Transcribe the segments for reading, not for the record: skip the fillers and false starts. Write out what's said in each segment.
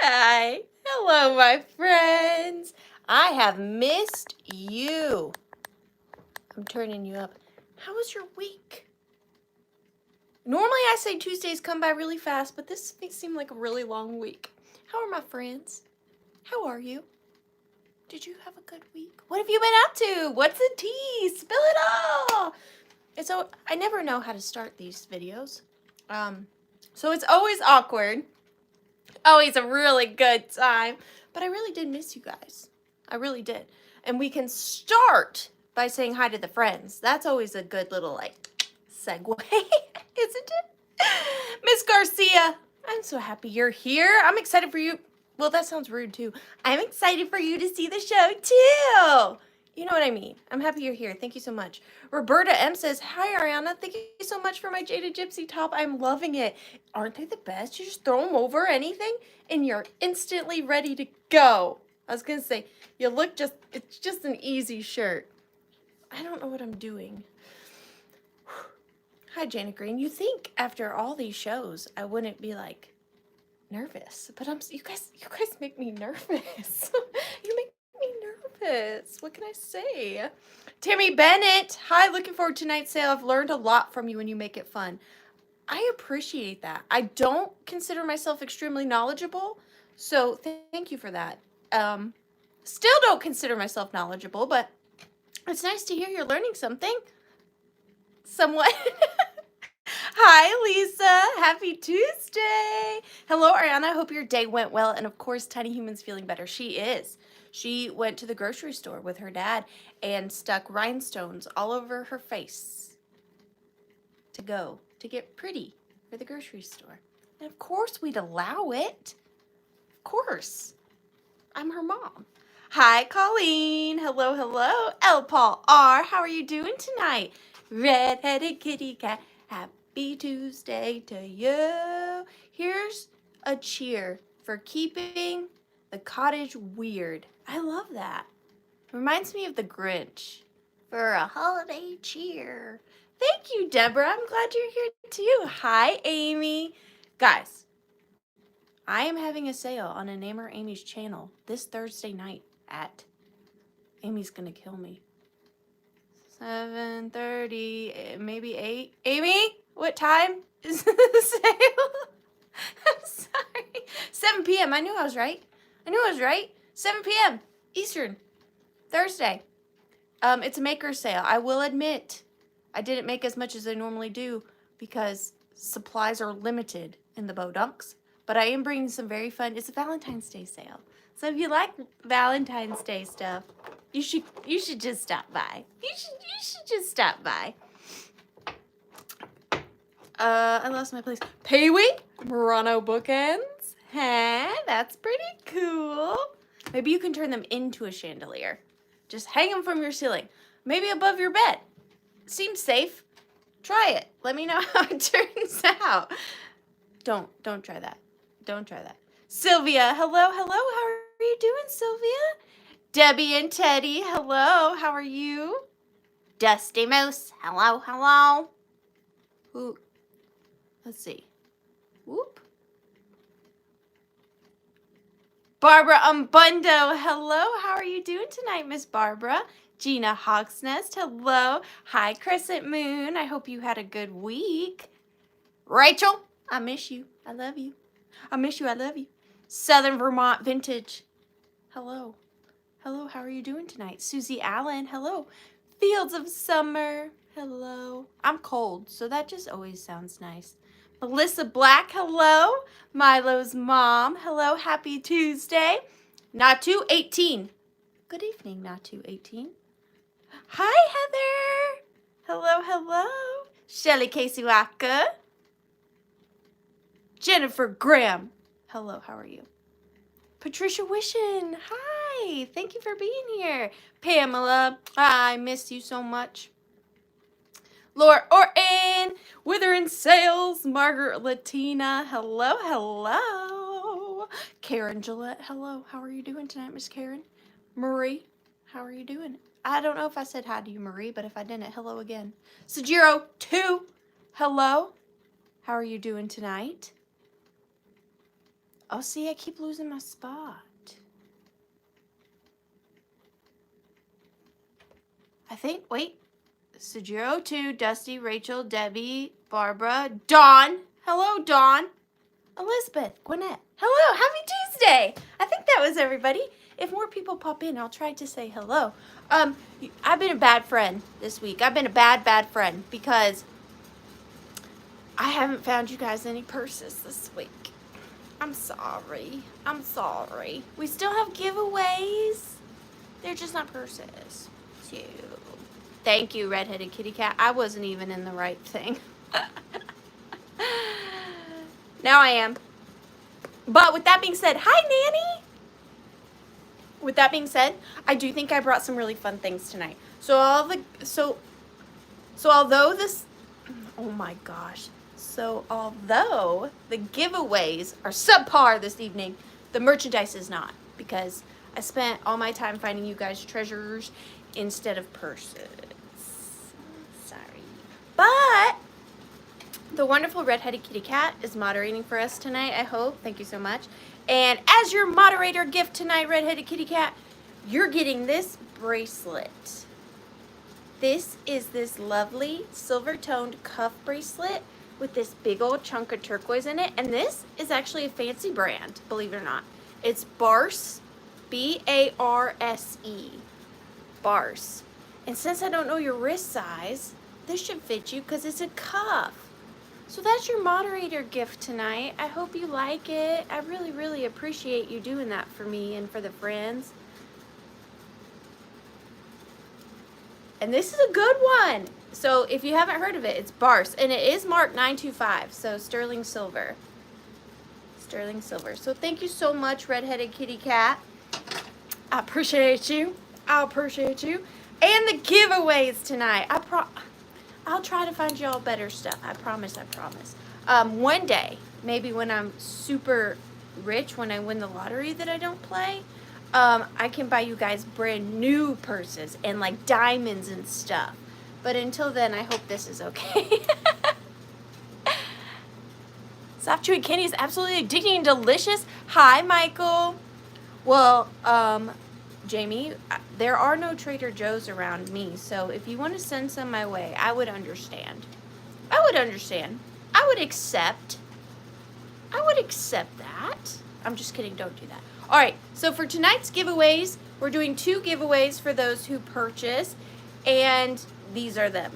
Hi. Hello, my friends. I have missed you. I'm turning you up. How was your week? Normally I say Tuesdays come by really fast, but this seemed like a really long week. How are my friends? How are you? Did you have a good week? What have you been up to? What's the tea? Spill it all. So I never know how to start these videos. So it's always awkward. Always a really good time. But I really did miss you guys. I really did. And we can start by saying hi to the friends. That's always a good little, segue, isn't it? Miss Garcia, I'm so happy you're here. I'm excited for you. Well, that sounds rude, too. I'm excited for you to see the show, too. You know what I mean. I'm happy you're here. Thank you so much. Roberta M says, hi, Ariana. Thank you so much for my Jaded Gypsy top. I'm loving it. Aren't they the best? You just throw them over anything, and you're instantly ready to go. I was going to say, it's just an easy shirt. I don't know what I'm doing. Hi, Janet Green. You think after all these shows, I wouldn't be, nervous. But you guys make me nervous. You make me nervous. What can I say? Tammy Bennett. Hi, looking forward to tonight's sale. I've learned a lot from you when you make it fun. I appreciate that. I don't consider myself extremely knowledgeable, so thank you for that. Still don't consider myself knowledgeable, but it's nice to hear you're learning something. Somewhat. Hi, Lisa. Happy Tuesday. Hello, Ariana. I hope your day went well. And of course, Tiny Human's feeling better. She is. She went to the grocery store with her dad and stuck rhinestones all over her face to get pretty for the grocery store. And of course, we'd allow it. Of course. I'm her mom. Hi, Colleen. Hello, hello. L. Paul R. How are you doing tonight? Red-headed kitty cat. Happy Tuesday to you. Here's a cheer for keeping the cottage weird. I love that. Reminds me of the Grinch. For a holiday cheer. Thank you, Deborah. I'm glad you're here too. Hi, Amy. Guys, I am having a sale on a Namer Amy's channel this Thursday night at Amy's gonna kill me. 7:30, maybe 8. Amy, what time is the sale? I'm sorry. 7 p.m. I knew I was right. 7 p.m. Eastern. Thursday. It's a maker sale. I will admit, I didn't make as much as I normally do because supplies are limited in the Bodunks. But I am bringing some very fun. It's a Valentine's Day sale. So if you like Valentine's Day stuff, you should just stop by. You should just stop by. I lost my place. Pee-wee, Murano bookends. Huh? That's pretty cool. Maybe you can turn them into a chandelier. Just hang them from your ceiling. Maybe above your bed. Seems safe. Try it. Let me know how it turns out. Don't try that. Don't try that. Sylvia, hello. How are you doing, Sylvia? Debbie and Teddy, hello. How are you? Dusty Moose, hello. Ooh. Let's see. Whoop. Barbara Umbundo, hello. How are you doing tonight, Miss Barbara? Gina Hawksnest, hello. Hi, Crescent Moon. I hope you had a good week. Rachel, I miss you. I love you. I miss you. I love you. Southern Vermont Vintage, hello. Hello, how are you doing tonight? Susie Allen, hello. Fields of Summer, hello. I'm cold, so that just always sounds nice. Melissa Black, hello. Milo's mom, hello. Happy Tuesday. Natu18. Good evening, Natu18. Hi, Heather. Hello. Shelly Kasiwaka. Jennifer Graham. Hello, how are you? Patricia Wishin. Hi. Thank you for being here. Pamela. I miss you so much. Laura Orton. Withering Sales. Margaret Latina. Hello. Karen Gillette. Hello. How are you doing tonight, Miss Karen? Marie. How are you doing? I don't know if I said hi to you, Marie, but if I didn't, hello again. Sajiro 2. Hello. How are you doing tonight? Oh, see, I keep losing my spot. I think, wait. Sujiro 2, Dusty, Rachel, Debbie, Barbara, Dawn. Hello, Dawn. Elizabeth, Gwinnett. Hello, happy Tuesday. I think that was everybody. If more people pop in, I'll try to say hello. I've been a bad friend this week. I've been a bad friend because I haven't found you guys any purses this week. I'm sorry. I'm sorry. We still have giveaways. They're just not purses. So, thank you, Redheaded Kitty Cat. I wasn't even in the right thing. Now I am. But with that being said, hi, Nanny. With that being said, I do think I brought some really fun things tonight. So although this, oh my gosh. So although the giveaways are subpar this evening, the merchandise is not, because I spent all my time finding you guys treasures instead of purses. Sorry. But the wonderful Redheaded Kitty Cat is moderating for us tonight, I hope. Thank you so much. And as your moderator gift tonight, Redheaded Kitty Cat, you're getting this bracelet. This is this lovely silver-toned cuff bracelet with this big old chunk of turquoise in it. And this is actually a fancy brand, believe it or not. It's Barse, B-A-R-S-E, Barse. And since I don't know your wrist size, this should fit you because it's a cuff. So that's your moderator gift tonight. I hope you like it. I really, really appreciate you doing that for me and for the friends. And this is a good one. So if you haven't heard of it, it's Barse. And it is marked 925, so sterling silver. Sterling silver. So thank you so much, Redheaded Kitty Cat. I appreciate you. I appreciate you. And the giveaways tonight. I'll try to find y'all better stuff. I promise, I promise. One day, maybe when I'm super rich, when I win the lottery that I don't play, I can buy you guys brand new purses and like diamonds and stuff. But until then, I hope this is okay. Soft chewy candy is absolutely addicting and delicious. Hi, Michael. Well, Jamie, there are no Trader Joe's around me, so if you want to send some my way, I would understand. I would understand. I would accept that. I'm just kidding, don't do that. All right, so for tonight's giveaways, we're doing 2 giveaways for those who purchase, and these are them.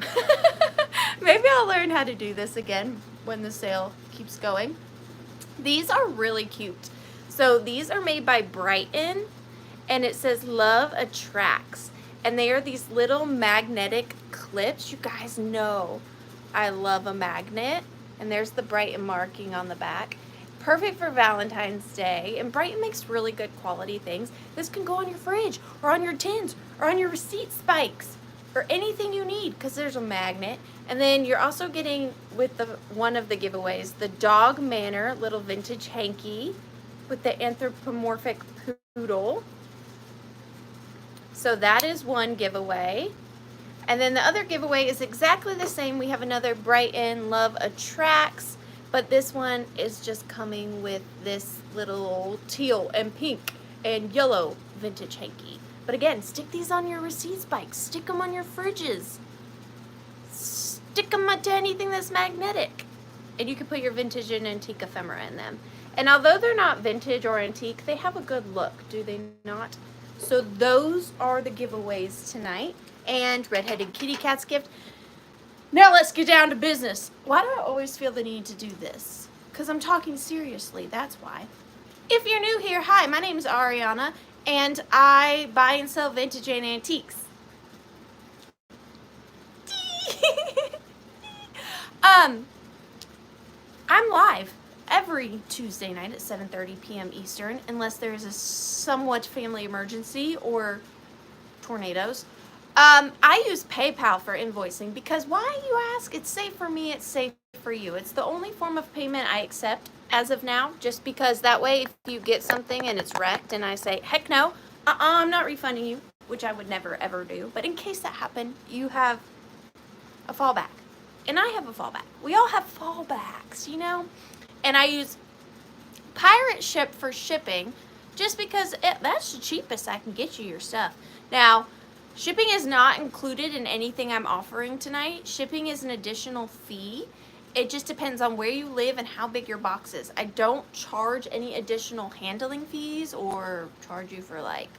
Maybe I'll learn how to do this again when the sale keeps going. These are really cute. So these are made by Brighton, and it says Love Attracts. And they are these little magnetic clips. You guys know I love a magnet. And there's the Brighton marking on the back. Perfect for Valentine's Day. And Brighton makes really good quality things. This can go on your fridge, or on your tins, or on your receipt spikes, or anything you need, because there's a magnet. And then you're also getting, with the one of the giveaways, the Dog Manor little vintage hanky with the anthropomorphic poodle. So that is one giveaway. And then the other giveaway is exactly the same. We have another Brighton Love Attracts, but this one is just coming with this little teal and pink and yellow vintage hanky. But again, stick these on your receipt spikes. Stick them on your fridges. Stick them to anything that's magnetic. And you can put your vintage and antique ephemera in them. And although they're not vintage or antique, they have a good look, do they not? So those are the giveaways tonight. And Redheaded Kitty Cat's gift. Now let's get down to business. Why do I always feel the need to do this? Because I'm talking seriously, that's why. If you're new here, hi, my name is Ariana, and I buy and sell vintage and antiques. I'm live every Tuesday night at 7:30 p.m. Eastern, unless there is a somewhat family emergency or tornadoes. I use PayPal for invoicing because why, you ask? It's safe for me, it's safe for you. It's the only form of payment I accept as of now, just because that way if you get something and it's wrecked and I say, heck no, I'm not refunding you, which I would never ever do. But in case that happened, you have a fallback. And I have a fallback. We all have fallbacks, you know? And I use pirate ship for shipping, just because that's the cheapest I can get you your stuff. Now, shipping is not included in anything I'm offering tonight. Shipping is an additional fee. It just depends on where you live and how big your box is. I don't charge any additional handling fees or charge you for like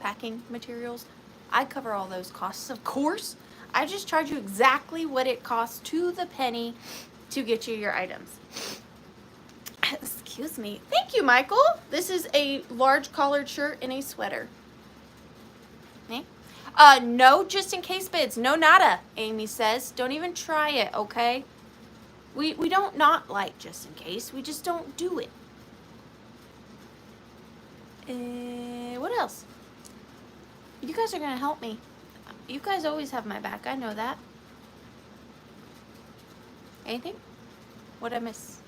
packing materials. I cover all those costs, of course. I just charge you exactly what it costs to the penny to get you your items. Excuse me. Thank you, Michael. This is a large collared shirt and a sweater. Okay. No just in case bids. No nada, Amy says. Don't even try it, okay? We don't not like just in case. We just don't do it. What else? You guys are going to help me. You guys always have my back. I know that. Anything? What'd I miss?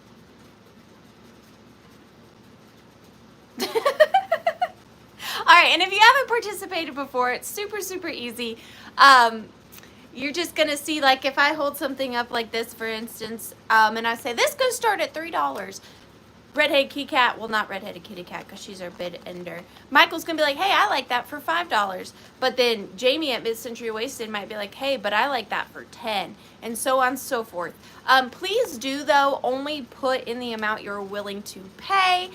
All right, and if you haven't participated before, it's super, super easy. You're just going to see, like, if I hold something up like this, for instance, and I say, this goes start at $3. Redheaded Kitty Cat, well, not Redheaded Kitty Cat because she's our bid ender. Michael's going to be like, hey, I like that for $5. But then Jamie at Mid-Century Wasted might be like, hey, but I like that for $10. And so on and so forth. Please do, though, only put in the amount you're willing to pay.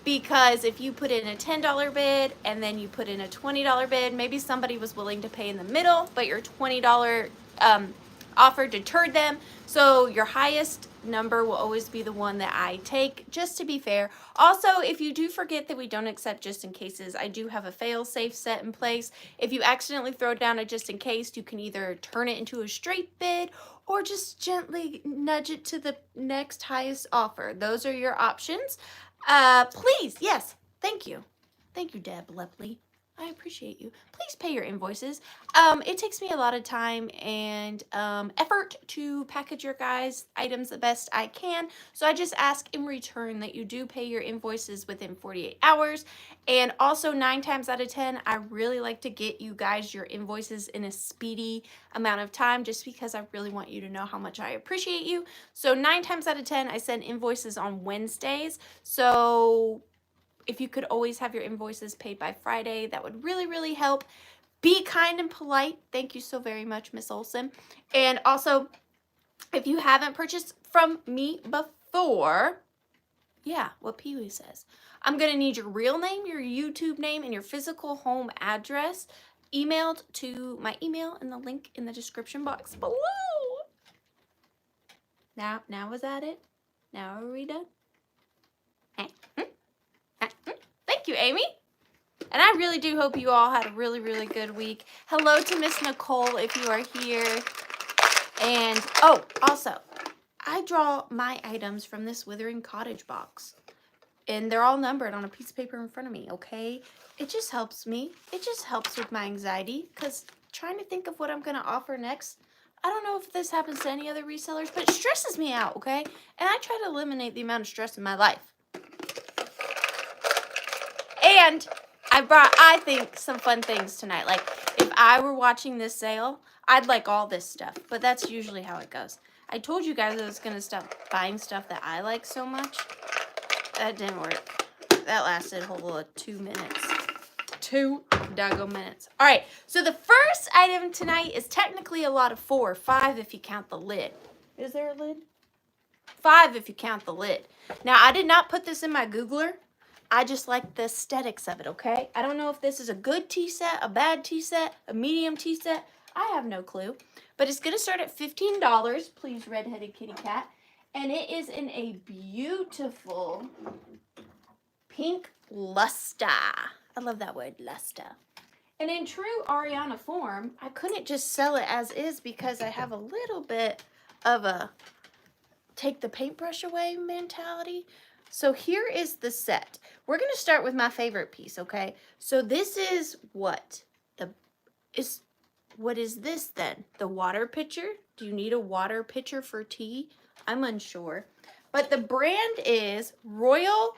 Because if you put in a $10 bid and then you put in a $20 bid, maybe somebody was willing to pay in the middle, but your $20 offer deterred them. So your highest number will always be the one that I take, just to be fair. Also, if you do forget that we don't accept just in cases, I do have a fail-safe set in place. If you accidentally throw down a just in case, you can either turn it into a straight bid or just gently nudge it to the next highest offer. Those are your options. Please, yes, thank you. Thank you, Deb Lepley. I appreciate you. Please pay your invoices. It takes me a lot of time and effort to package your guys' items the best I can. So I just ask in return that you do pay your invoices within 48 hours. And also 9 times out of 10, I really like to get you guys your invoices in a speedy amount of time just because I really want you to know how much I appreciate you. So 9 times out of 10, I send invoices on Wednesdays. So if you could always have your invoices paid by Friday, that would really, really help. Be kind and polite. Thank you so very much, Miss Olson. And also, if you haven't purchased from me before, yeah, what Pee-wee says. I'm going to need your real name, your YouTube name, and your physical home address emailed to my email in the link in the description box below. Now was that it? Now are we done? Thank you, Amy. And I really do hope you all had a really, really good week. Hello to Miss Nicole if you are here. And, oh, also, I draw my items from this Withering.Cottage box. And they're all numbered on a piece of paper in front of me, okay? It just helps me. It just helps with my anxiety because trying to think of what I'm going to offer next, I don't know if this happens to any other resellers, but it stresses me out, okay? And I try to eliminate the amount of stress in my life. And I brought, I think, some fun things tonight. Like, if I were watching this sale, I'd like all this stuff. But that's usually how it goes. I told you guys I was going to stop buying stuff that I like so much. That didn't work. That lasted a whole 2 minutes. 2 doggone minutes. All right, so the first item tonight is technically a lot of 4. 5 if you count the lid. Is there a lid? 5 if you count the lid. Now, I did not put this in my Googler. I just like the aesthetics of it, okay? I don't know if this is a good tea set, a bad tea set, a medium tea set. I have no clue. But it's going to start at $15, please, Redheaded Kitty Cat. And it is in a beautiful pink luster. I love that word, luster. And in true Ariana form, I couldn't just sell it as is because I have a little bit of a take the paintbrush away mentality. So here is the set. We're going to start with my favorite piece, okay? So this is what? What is this then? The water pitcher? Do you need a water pitcher for tea? I'm unsure. But the brand is Royal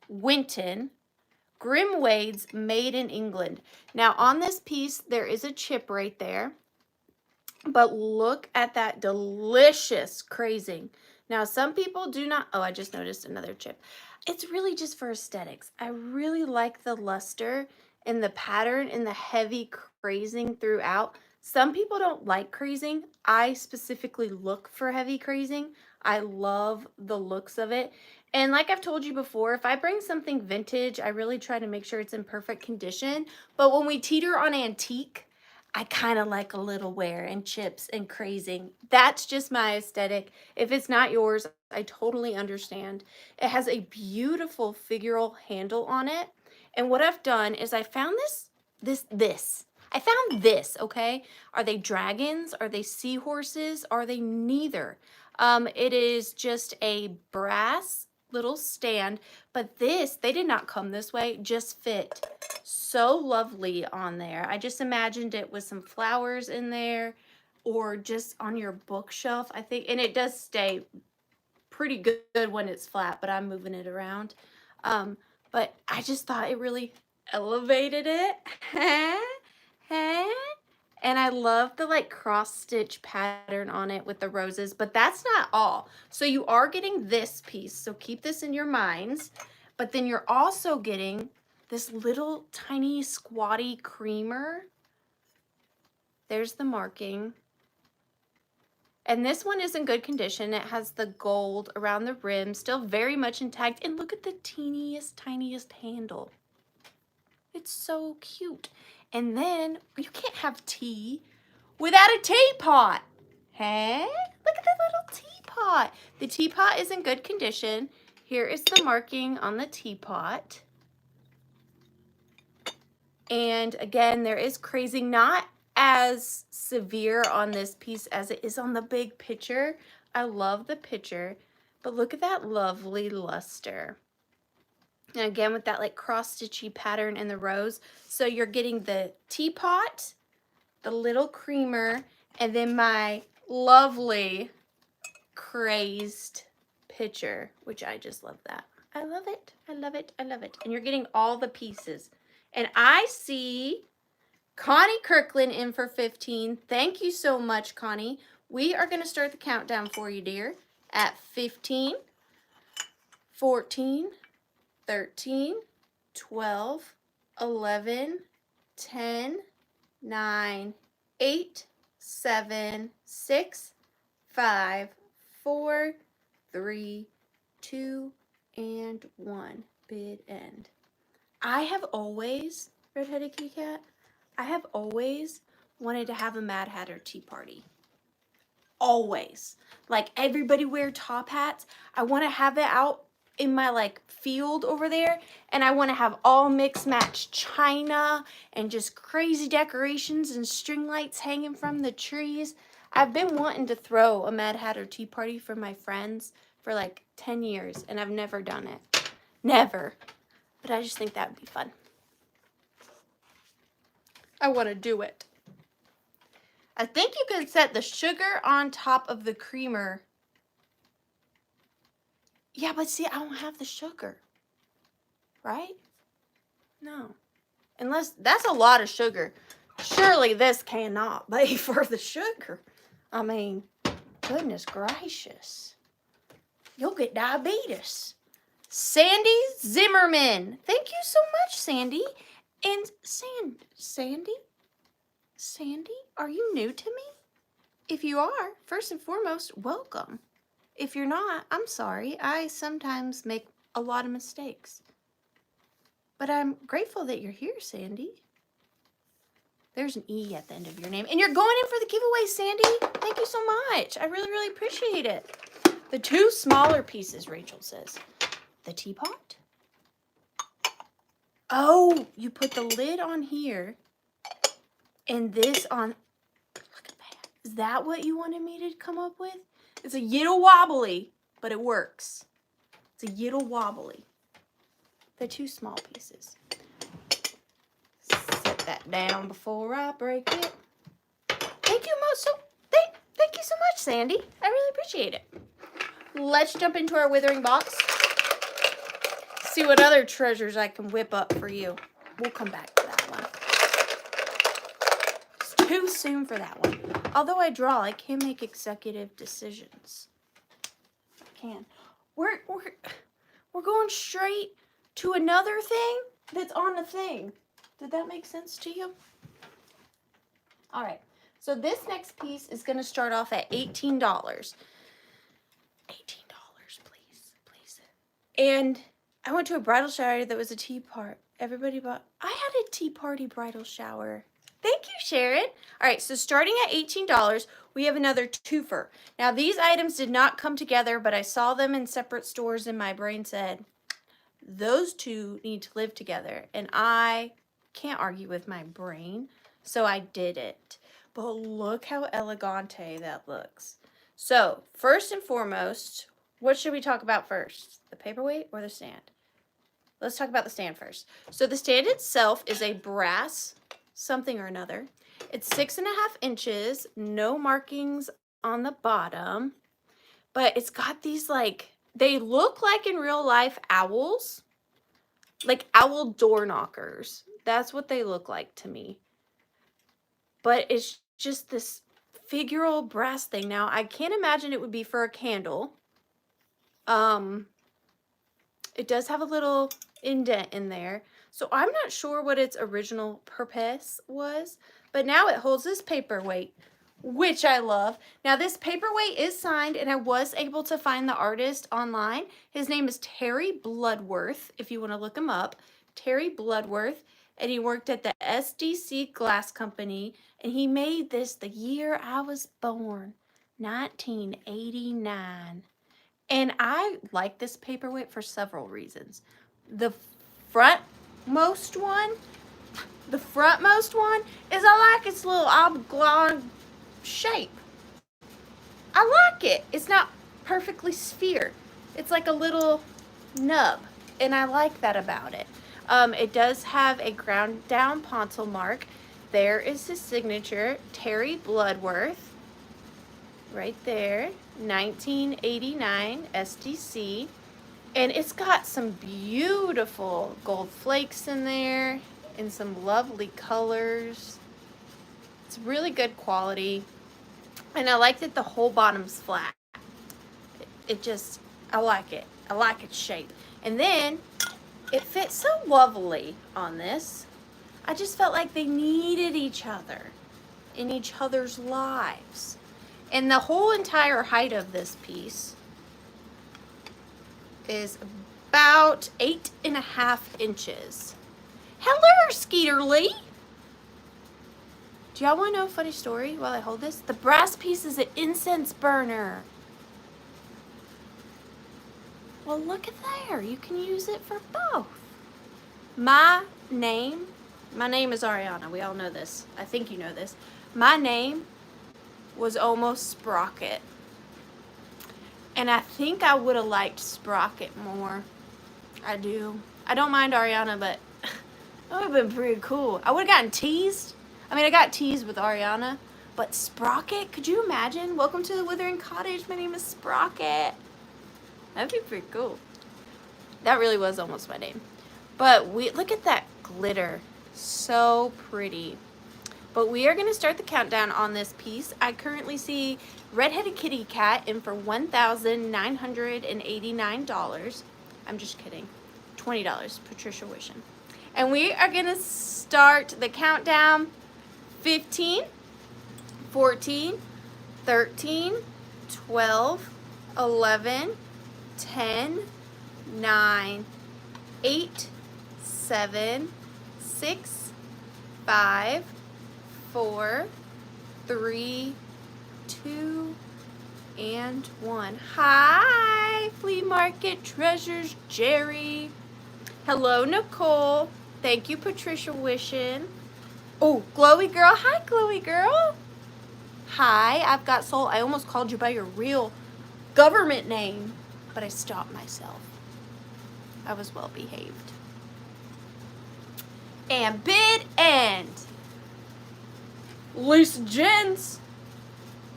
Winton Grimwades made in England. Now on this piece, there is a chip right there. But look at that delicious crazing. Now, some people do not, oh, I just noticed another chip. It's really just for aesthetics. I really like the luster and the pattern and the heavy crazing throughout. Some people don't like crazing. I specifically look for heavy crazing. I love the looks of it. And like I've told you before, if I bring something vintage, I really try to make sure it's in perfect condition. But when we teeter on antique, I kind of like a little wear and chips and crazing. That's just my aesthetic. If it's not yours, I totally understand. It has a beautiful figural handle on it. And what I've done is I found this. I found this, okay? Are they dragons? Are they seahorses? Are they neither? It is just a brass little stand, but they did not come this way, just fit so lovely on there. I just imagined it with some flowers in there or just on your bookshelf, I think. And it does stay pretty good when it's flat, but I'm moving it around. But I just thought it really elevated it. And I love the like cross stitch pattern on it with the roses, but that's not all. So you are getting this piece, so keep this in your minds, but then you're also getting this little tiny squatty creamer. There's the marking. And this one is in good condition. It has the gold around the rim, still very much intact. And look at the teeniest, tiniest handle. It's so cute. And then you can't have tea without a teapot. Hey, look at the little teapot. The teapot is in good condition. Here is the marking on the teapot. And again, there is crazing, not as severe on this piece as it is on the big picture. I love the picture, but look at that lovely luster. And again, with that like cross-stitchy pattern in the rose. So you're getting the teapot, the little creamer, and then my lovely crazed picture, which I just love that. I love it. I love it. I love it. And you're getting all the pieces. And I see Connie Kirkland in for 15. Thank you so much, Connie. We are going to start the countdown for you, dear, at 15, 14, 13, 12, 11, 10, 9, 8, 7, 6, 5, 4, 3, 2, and 1. Bid end. I have always, Redheaded Kitty Cat, I have always wanted to have a Mad Hatter tea party. Always. Like everybody wear top hats. I want to have it out in my like field over there, and I want to have all mix match china and just crazy decorations and string lights hanging from the trees. I've been wanting to throw a Mad Hatter tea party for my friends for like 10 years, and I've never done it. Never. But I just think that would be fun. I want to do it. I think you can set the sugar on top of the creamer. Yeah, but see, I don't have the sugar. Right? No. Unless, that's a lot of sugar. Surely this cannot be for the sugar. I mean, goodness gracious. You'll get diabetes. Sandy Zimmerman. Thank you so much, Sandy. And Sandy, are you new to me? If you are, first and foremost, welcome. If you're not, I'm sorry. I sometimes make a lot of mistakes. But I'm grateful that you're here, Sandy. There's an E at the end of your name. And you're going in for the giveaway, Sandy. Thank you so much. I really, really appreciate it. The two smaller pieces, Rachel says. The teapot. Oh, you put the lid on here and this on. Look at that. Is that what you wanted me to come up with? It's a little wobbly, but it works. It's a little wobbly. The two small pieces. Set that down before I break it. Thank you thank you so much, Sandy. I really appreciate it. Let's jump into our withering box. See what other treasures I can whip up for you. We'll come back to that one. It's too soon for that one. Although I draw, I can make executive decisions. can. We're going straight to another thing that's on the thing. Did that make sense to you? All right. So this next piece is going to start off at $18. $18, please, please. And I went to a bridal shower that was a tea part. Everybody bought. I had a tea party bridal shower. Thank you, Sharon. All right, so starting at $18, we have another twofer. Now, these items did not come together, but I saw them in separate stores, and my brain said, those two need to live together. And I can't argue with my brain, so I did it. But look how elegante that looks. So, first and foremost, what should we talk about first? The paperweight or the stand? Let's talk about the stand first. So the stand itself is a brass something or another. It's 6.5 inches, no markings on the bottom, but it's got these like, they look like in real life owls, like owl door knockers. That's what they look like to me. But it's just this figural brass thing. Now, I can't imagine it would be for a candle. It does have a little indent in there. So I'm not sure what its original purpose was, but now it holds this paperweight, which I love. Now this paperweight is signed, and I was able to find the artist online. His name is Terry Bloodworth, if you want to look him up. Terry Bloodworth, and he worked at the SDC Glass Company, and he made this the year I was born, 1989. And I like this paperweight for several reasons. The frontmost one is I like its little oblong shape. I like it. It's not perfectly sphere. It's like a little nub, and I like that about it. It does have a ground down pontil mark. There is his signature, Terry Bloodworth, right there, 1989 SDC. And it's got some beautiful gold flakes in there and some lovely colors. It's really good quality. And I like that the whole bottom's flat. I like it. I like its shape. And then it fits so lovely on this. I just felt like they needed each other in each other's lives. And the whole entire height of this piece is about 8.5 inches. Hello, Skeeter Lee. Do y'all want to know a funny story while I hold this? The brass piece is an incense burner. Well, look at there. You can use it for both. My name is Ariana. We all know this. I think you know this. My name was almost Sprocket. And I think I would have liked Sprocket more. I do. I don't mind Ariana, but that would have been pretty cool. I would have gotten teased. I mean, I got teased with Ariana, but Sprocket, could you imagine? Welcome to the Withering Cottage. My name is Sprocket. That'd be pretty cool. That really was almost my name. But look at that glitter. So pretty. But we are going to start the countdown on this piece. I currently see Redheaded Kitty Cat in for $1,989. I'm just kidding. $20, Patricia Wishing. And we are going to start the countdown. 15, 14, 13, 12, 11, 10, 9, 8, 7, 6, 5, 4, 3, 2, and 1. Hi, Flea Market Treasures, Jerry. Hello, Nicole. Thank you, Patricia Wishing. Oh, Glowy Girl. Hi, Glowy Girl. Hi, I've got soul. I almost called you by your real government name, but I stopped myself. I was well behaved. And bid end. Lisa Jens.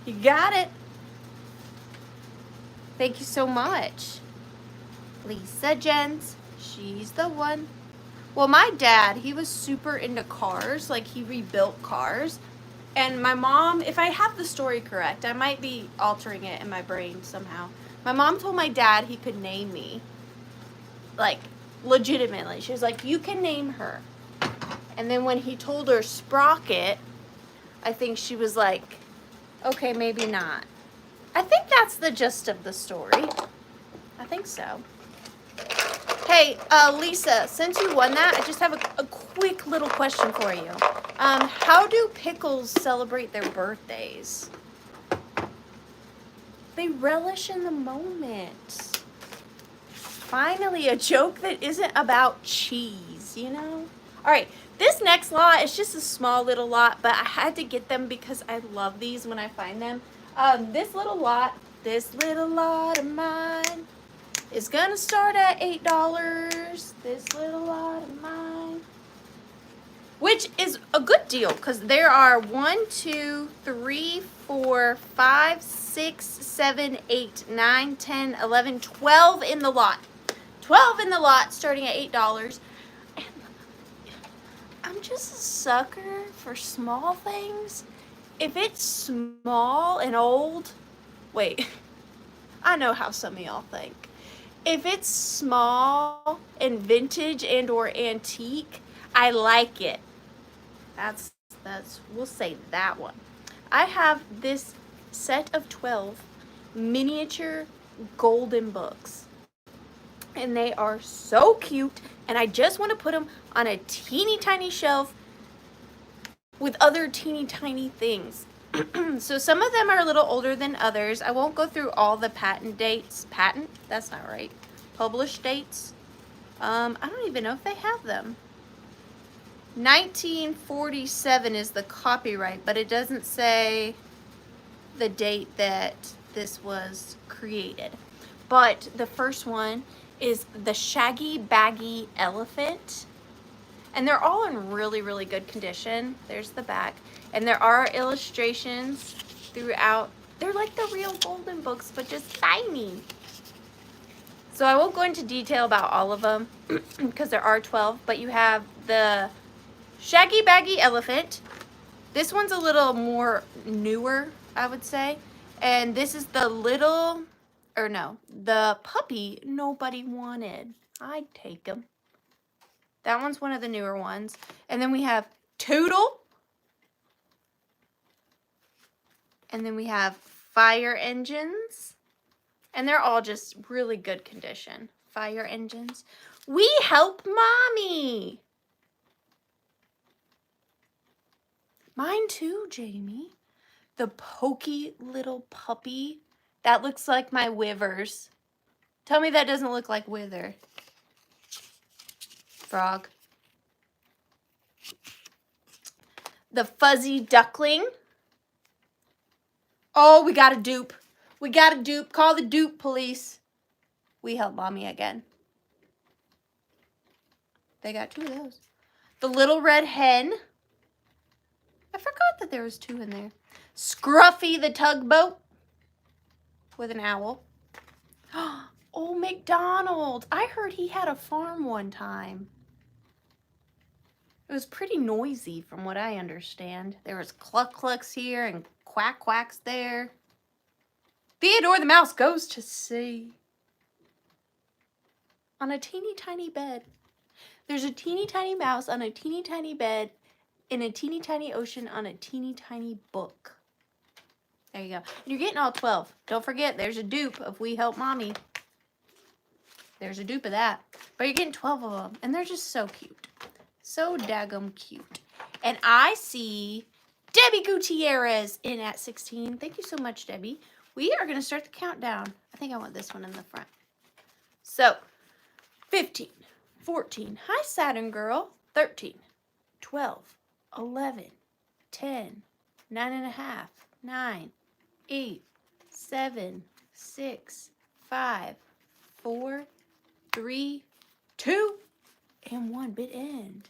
You got it. Thank you so much. Lisa Jens. She's the one. Well, my dad, he was super into cars. Like, he rebuilt cars. And my mom, if I have the story correct, I might be altering it in my brain somehow. My mom told my dad he could name me. Like, legitimately. She was like, you can name her. And then when he told her Sprocket, I think she was like, okay, maybe not. I think that's the gist of the story. I think so. Hey, Lisa, since you won that, I just have a quick little question for you. How do pickles celebrate their birthdays? They relish in the moment. Finally, a joke that isn't about cheese, you know? All right, this next lot is just a small little lot, but I had to get them because I love these when I find them. This little lot of mine is gonna start at $8. This little lot of mine, which is a good deal because there are 1, 2, 3, 4, 5, 6, 7, 8, 9, 10, 11, 12 in the lot. 12 in the lot starting at $8. And I'm just a sucker for small things. If it's small and old, wait, I know how some of y'all think. If it's small and vintage and or antique, I like it. That's we'll say that one. I have this set of 12 miniature golden books. And they are so cute, and I just want to put them on a teeny tiny shelf with other teeny tiny things. So some of them are a little older than others. I won't go through all the patent dates. Patent? That's not right. Published dates. I don't even know if they have them. 1947 is the copyright, but it doesn't say the date that this was created. But the first one is the Shaggy Baggy Elephant. And they're all in really, really good condition. There's the back. And there are illustrations throughout. They're like the real golden books, but just tiny. So I won't go into detail about all of them because there are 12. But you have the Shaggy Baggy Elephant. This one's a little more newer, I would say. And this is the the puppy nobody wanted. I'd take him. That one's one of the newer ones. And then we have Toodle. And then we have Fire Engines. And they're all just really good condition. Fire Engines. We help mommy. Mine too, Jamie. The pokey little puppy. That looks like my Withers. Tell me that doesn't look like Wither. Frog. The Fuzzy Duckling. Oh, we got a dupe. We got a dupe. Call the dupe police. We help mommy again. They got 2 of those. The Little Red Hen. I forgot that there was 2 in there. Scruffy the Tugboat. With an owl. Oh, McDonald. I heard he had a farm one time. It was pretty noisy from what I understand. There was cluck clucks here and quack quacks there. Theodore the Mouse goes to sea. On a teeny tiny bed. There's a teeny tiny mouse on a teeny tiny bed in a teeny tiny ocean on a teeny tiny book. There you go. And you're getting all 12. Don't forget, there's a dupe of We Help Mommy. There's a dupe of that. But you're getting 12 of them. And they're just so cute. So daggum cute. And I see Debbie Gutierrez in at 16. Thank you so much, Debbie. We are going to start the countdown. I think I want this one in the front. So, 15, 14. Hi, Saturn Girl. 13, 12, 11, 10, 9.5, 9, 8, 7, 6, 5, 4, 3, 2, and 1 bit end.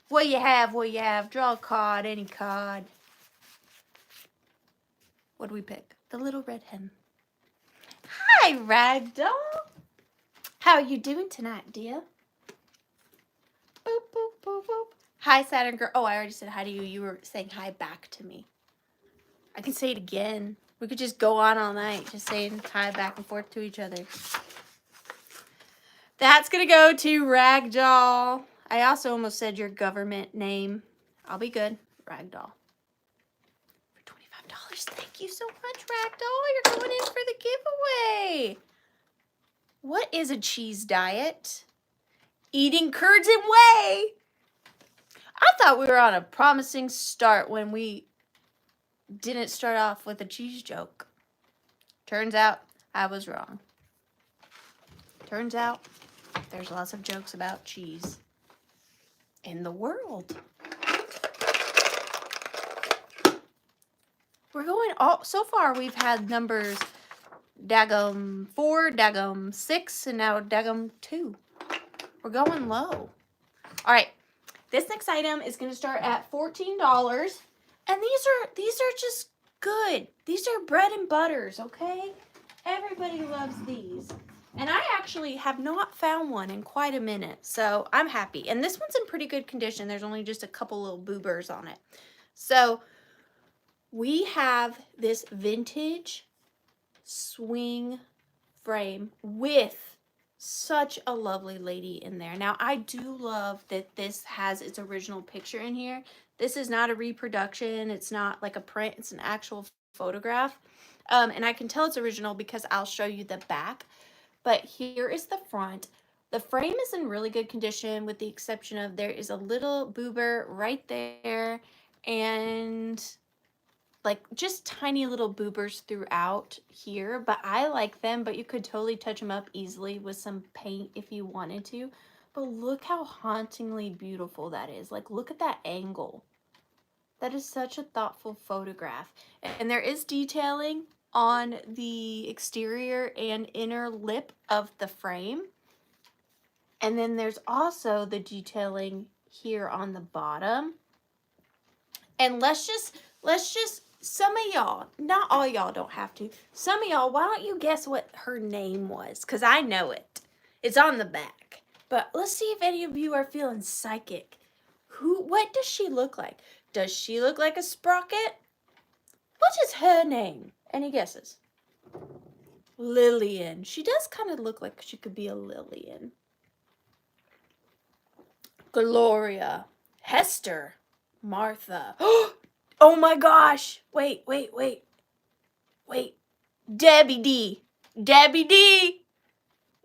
What you have, what you have. Draw a card, any card. What do we pick? The Little Red Hen. Hi, Ragdoll. How are you doing tonight, dear? Boop, boop, boop, boop. Hi, Saturn Girl. Oh, I already said hi to you. You were saying hi back to me. I can say it again. We could just go on all night, just saying hi back and forth to each other. That's going to go to Ragdoll. I also almost said your government name. I'll be good. Ragdoll. For $25. Thank you so much, Ragdoll. You're going in for the giveaway. What is a cheese diet? Eating curds and whey. I thought we were on a promising start when we didn't start off with a cheese joke. Turns out I was wrong. Turns out there's lots of jokes about cheese in the world. We're going all, so far we've had numbers daggum 4, daggum 6, and now daggum 2. We're going low. All right, this next item is going to start at $14, and these are just good. These are bread and butters, okay? Everybody loves these. And I actually have not found one in quite a minute, so I'm happy. And this one's in pretty good condition. There's only just a couple little boobers on it. So we have this vintage swing frame with such a lovely lady in there. Now, I do love that this has its original picture in here. This is not a reproduction. It's not like a print. It's an actual photograph. And I can tell it's original because I'll show you the back. But here is the front. The frame is in really good condition with the exception of there is a little boober right there and like just tiny little boobers throughout here. But I like them, but you could totally touch them up easily with some paint if you wanted to. But look how hauntingly beautiful that is. Like, look at that angle. That is such a thoughtful photograph. And there is detailing on the exterior and inner lip of the frame. And then there's also the detailing here on the bottom. And let's just, some of y'all, not all y'all don't have to, some of y'all, why don't you guess what her name was? Because I know it. It's on the back. But let's see if any of you are feeling psychic. What does she look like? Does she look like a sprocket? What is her name? Any guesses? Lillian. She does kind of look like she could be a Lillian. Gloria. Hester. Martha. Oh my gosh. Wait. Debbie D. Debbie D.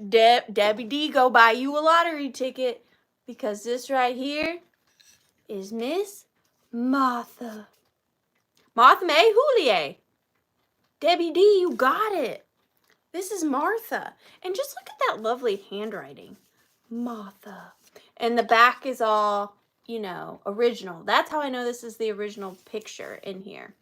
Debbie D, go buy you a lottery ticket because this right here is Miss Martha. Martha May Houllier. Debbie D, you got it. This is Martha. And just look at that lovely handwriting. Martha. And the back is all, you know, original. That's how I know this is the original picture in here.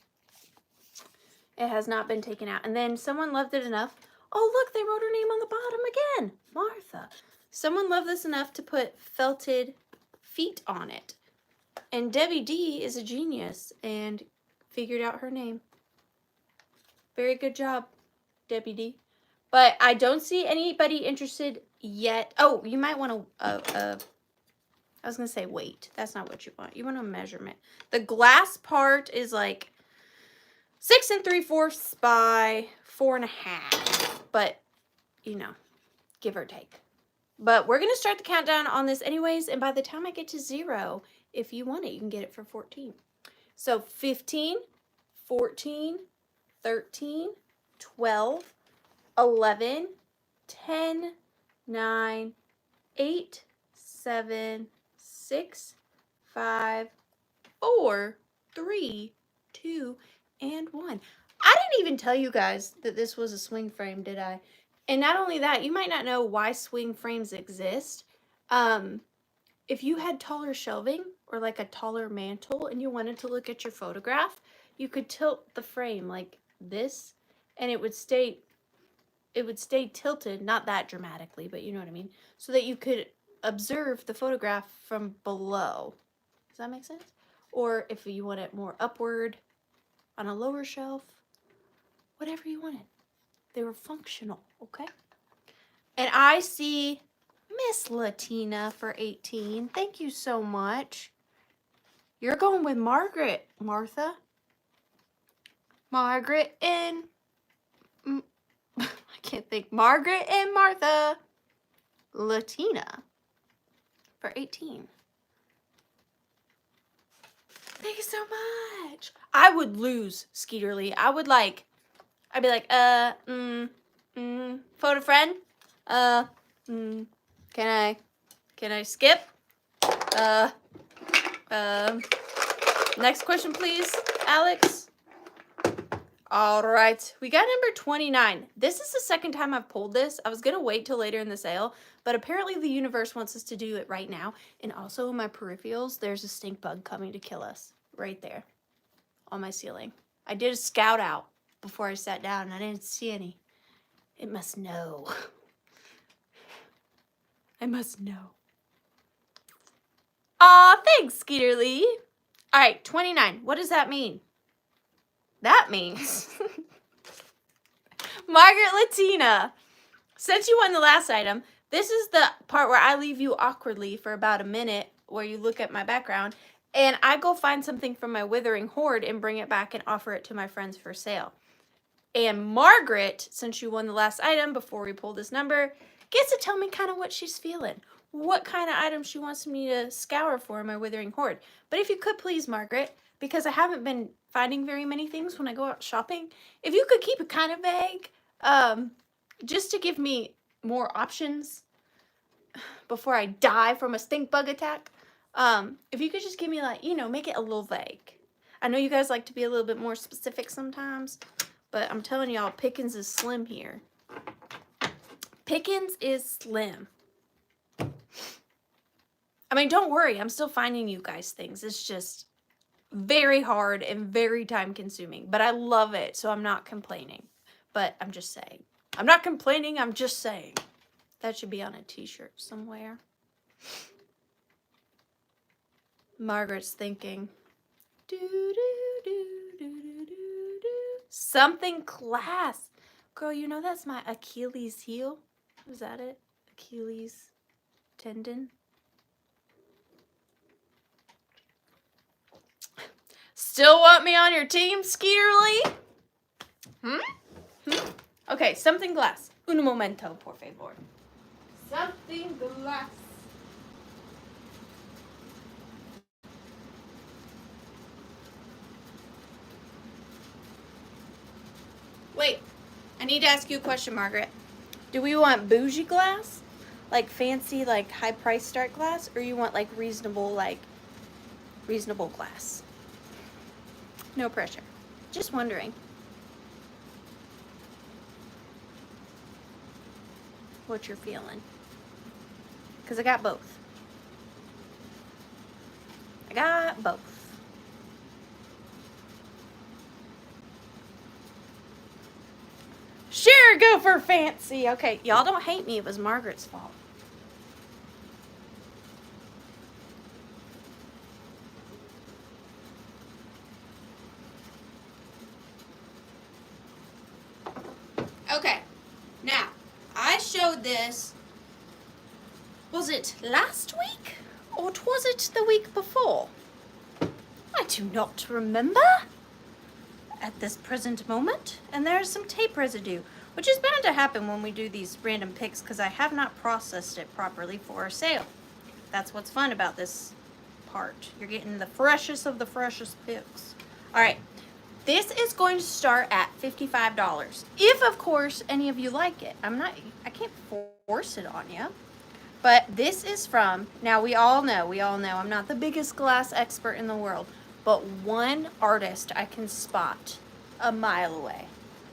It has not been taken out. And then someone loved it enough. Oh, look, they wrote her name on the bottom again. Martha. Someone loved this enough to put felted feet on it. And Debbie D is a genius and figured out her name. Very good job, Debbie D. But I don't see anybody interested yet. Oh, you might want to, I was going to say weight. That's not what you want. You want a measurement. The glass part is like 6 3/4 by 4.5. But, you know, give or take. But we're going to start the countdown on this anyways. And by the time I get to 0, if you want it, you can get it for 14. So 15, 14, 13, 12, 11, 10, 9, 8, 7, 6, 5, 4, 3, 2, and 1. I didn't even tell you guys that this was a swing frame, did I? And not only that, you might not know why swing frames exist. If you had taller shelving or like a taller mantle and you wanted to look at your photograph, you could tilt the frame like this and it would stay tilted, not that dramatically, but you know what I mean, so that you could observe the photograph from below. Does that make sense? Or if you want it more upward on a lower shelf, whatever you wanted. They were functional, okay? And I see Miss Latina for 18. Thank you so much. You're going with Margaret, Martha. Margaret and I can't think. Margaret and Martha Latina for 18. Thank you so much. I would lose, Skeeterly. I'd be like, photo friend? Can I skip? Next question, please, Alex. All right, we got number 29. This is the second time I've pulled this. I was going to wait till later in the sale, but apparently the universe wants us to do it right now. And also in my peripherals, there's a stink bug coming to kill us right there on my ceiling. I did a scout out before I sat down and I didn't see any. It must know. I must know. Aw, thanks, Skeeter Lee. All right, 29. What does that mean? That means Margaret Latina. Since you won the last item, this is the part where I leave you awkwardly for about a minute where you look at my background and I go find something from my withering hoard and bring it back and offer it to my friends for sale. And Margaret, since you won the last item before we pull this number, gets to tell me kind of what she's feeling. What kind of items she wants me to scour for in my withering hoard. But if you could please, Margaret, because I haven't been finding very many things when I go out shopping, if you could keep it kind of vague, just to give me more options before I die from a stink bug attack. If you could just give me make it a little vague. I know you guys like to be a little bit more specific sometimes, but I'm telling y'all, Pickens is slim here. Pickens is slim. I mean, don't worry, I'm still finding you guys things. It's just very hard and very time consuming, but I love it, so I'm not complaining. But I'm just saying. I'm not complaining, I'm just saying. That should be on a t-shirt somewhere. Margaret's thinking. Something class. Girl, you know that's my Achilles heel? Is that it? Achilles tendon? Still want me on your team, Skeeterly? Okay, something glass. Un momento, por favor. Something glass. Wait, I need to ask you a question, Margaret. Do we want bougie glass? Like fancy, like high price start glass? Or you want like reasonable glass? No pressure. Just wondering. What you're feeling. Because I got both. I got both. Sure, go for fancy. Okay, y'all don't hate me. It was Margaret's fault. Okay, now, I showed this, was it last week? Or was it the week before? I do not remember at this present moment. And there's some tape residue, which is bound to happen when we do these random picks because I have not processed it properly for a sale. That's what's fun about this part. You're getting the freshest of the freshest picks. All right. This is going to start at $55. If, of course, any of you like it. I can't force it on you. But this is from, now we all know, I'm not the biggest glass expert in the world, but one artist I can spot a mile away.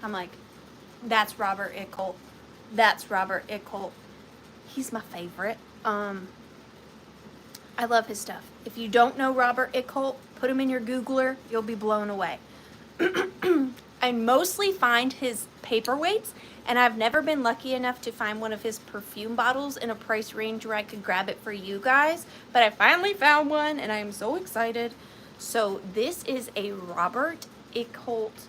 I'm like, that's Robert Ickholt. That's Robert Ickholt. He's my favorite. I love his stuff. If you don't know Robert Ickholt, put him in your Googler. You'll be blown away. I mostly find his paperweights, and I've never been lucky enough to find one of his perfume bottles in a price range where I could grab it for you guys, but I finally found one and I am so excited. So this is a Robert Ickholt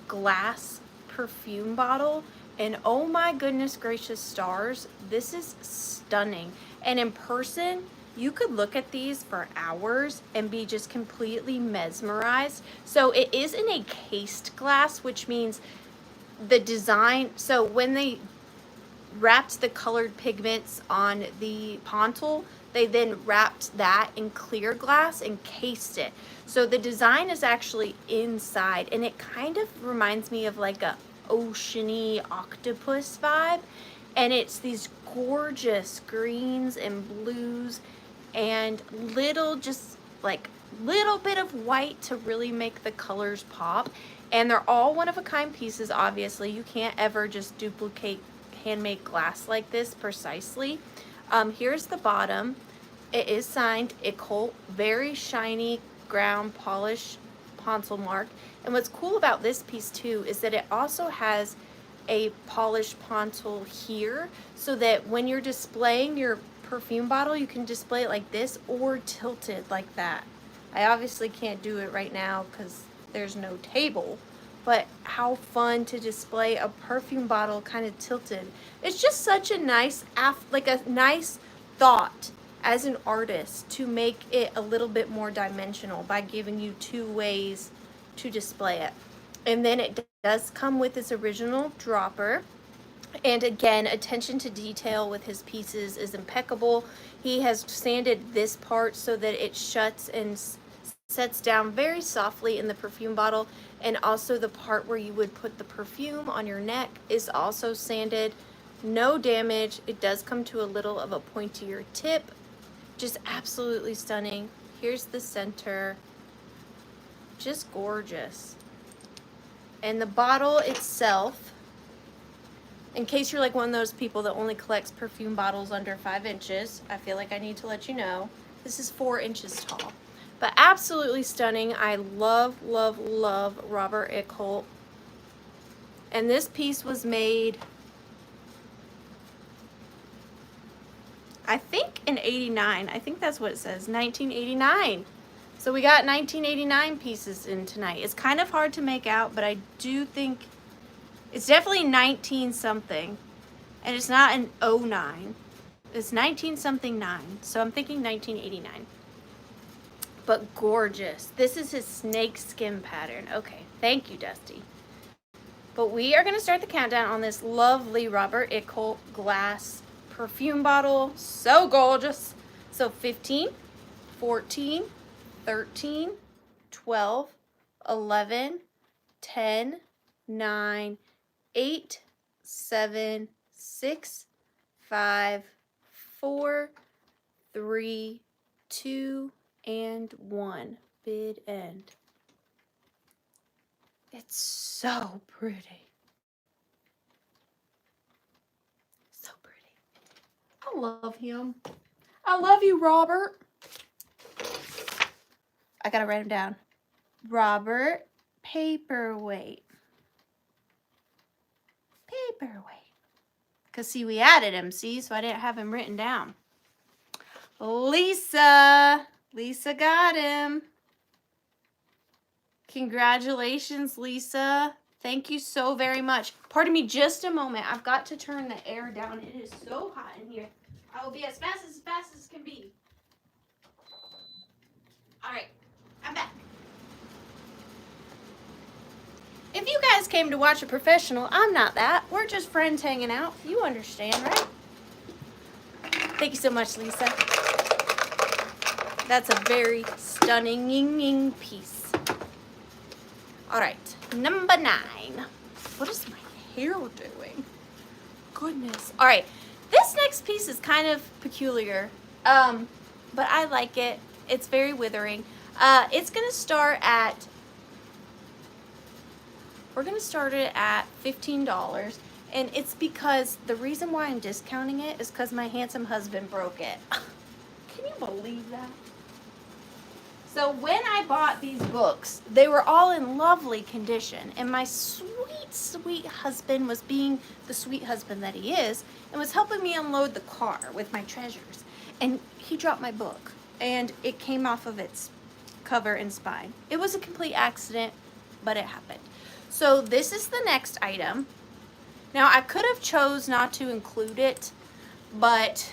glass perfume bottle, and oh my goodness gracious stars, this is stunning. And in person, you could look at these for hours and be just completely mesmerized. So it is in a cased glass, which means the design, so when they wrapped the colored pigments on the pontil, they then wrapped that in clear glass and cased it. So the design is actually inside, and it kind of reminds me of like a oceany octopus vibe. And it's these gorgeous greens and blues and just like little bit of white to really make the colors pop. And they're all one of a kind pieces. Obviously, you can't ever just duplicate handmade glass like this precisely. Here's the bottom. It is signed Icole, very shiny ground polish pontil mark. And what's cool about this piece too is that it also has a polished pontil here, so that when you're displaying your perfume bottle, you can display it like this or tilted like that. I obviously can't do it right now because there's no table, but how fun to display a perfume bottle kind of tilted. It's just such a nice, like a nice thought as an artist to make it a little bit more dimensional by giving you two ways to display it. And then it does come with its original dropper. And again, attention to detail with his pieces is impeccable. He has sanded this part so that it shuts and sets down very softly in the perfume bottle. And also the part where you would put the perfume on your neck is also sanded. No damage. It does come to a little of a pointier tip. Just absolutely stunning. Here's the center. Just gorgeous. And the bottle itself, in case you're like one of those people that only collects perfume bottles under 5 inches, I feel like I need to let you know, this is 4 inches tall. But absolutely stunning. I love, love, love Robert Icole. And this piece was made, I think in 89. I think that's what it says, 1989. So we got 1989 pieces in tonight. It's kind of hard to make out, but I do think it's definitely 19 something. And it's not an 09. It's 19 something 9. So I'm thinking 1989. But gorgeous. This is his snake skin pattern. Okay, thank you, Dusty. But we are going to start the countdown on this lovely Robert Icole glass perfume bottle. So gorgeous. So 15, 14, 13, 12, 11, 10, 9, 8, 7, 6, 5, 4, 3, 2, and 1. Bid end. It's so pretty. So pretty. I love him. I love you, Robert. I gotta write him down. Robert Paperweight. Paperweight. Because, see, we added him, see? So I didn't have him written down. Lisa. Lisa got him. Congratulations, Lisa. Thank you so very much. Pardon me just a moment. I've got to turn the air down. It is so hot in here. I will be as fast as can be. All right. I'm back. If you guys came to watch a professional, I'm not that. We're just friends hanging out. You understand, right? Thank you so much, Lisa. That's a very stunning piece. All right, number 9. What is my hair doing? Goodness. All right, this next piece is kind of peculiar, but I like it. It's very withering. It's gonna start at, we're gonna start it at $15, and it's because the reason why I'm discounting it is because my handsome husband broke it. Can you believe that? So when I bought these books, they were all in lovely condition, and my sweet, sweet husband was being the sweet husband that he is, and was helping me unload the car with my treasures. And he dropped my book, and it came off of its cover and spine. It was a complete accident, but it happened. So this is the next item. Now I could have chose not to include it, but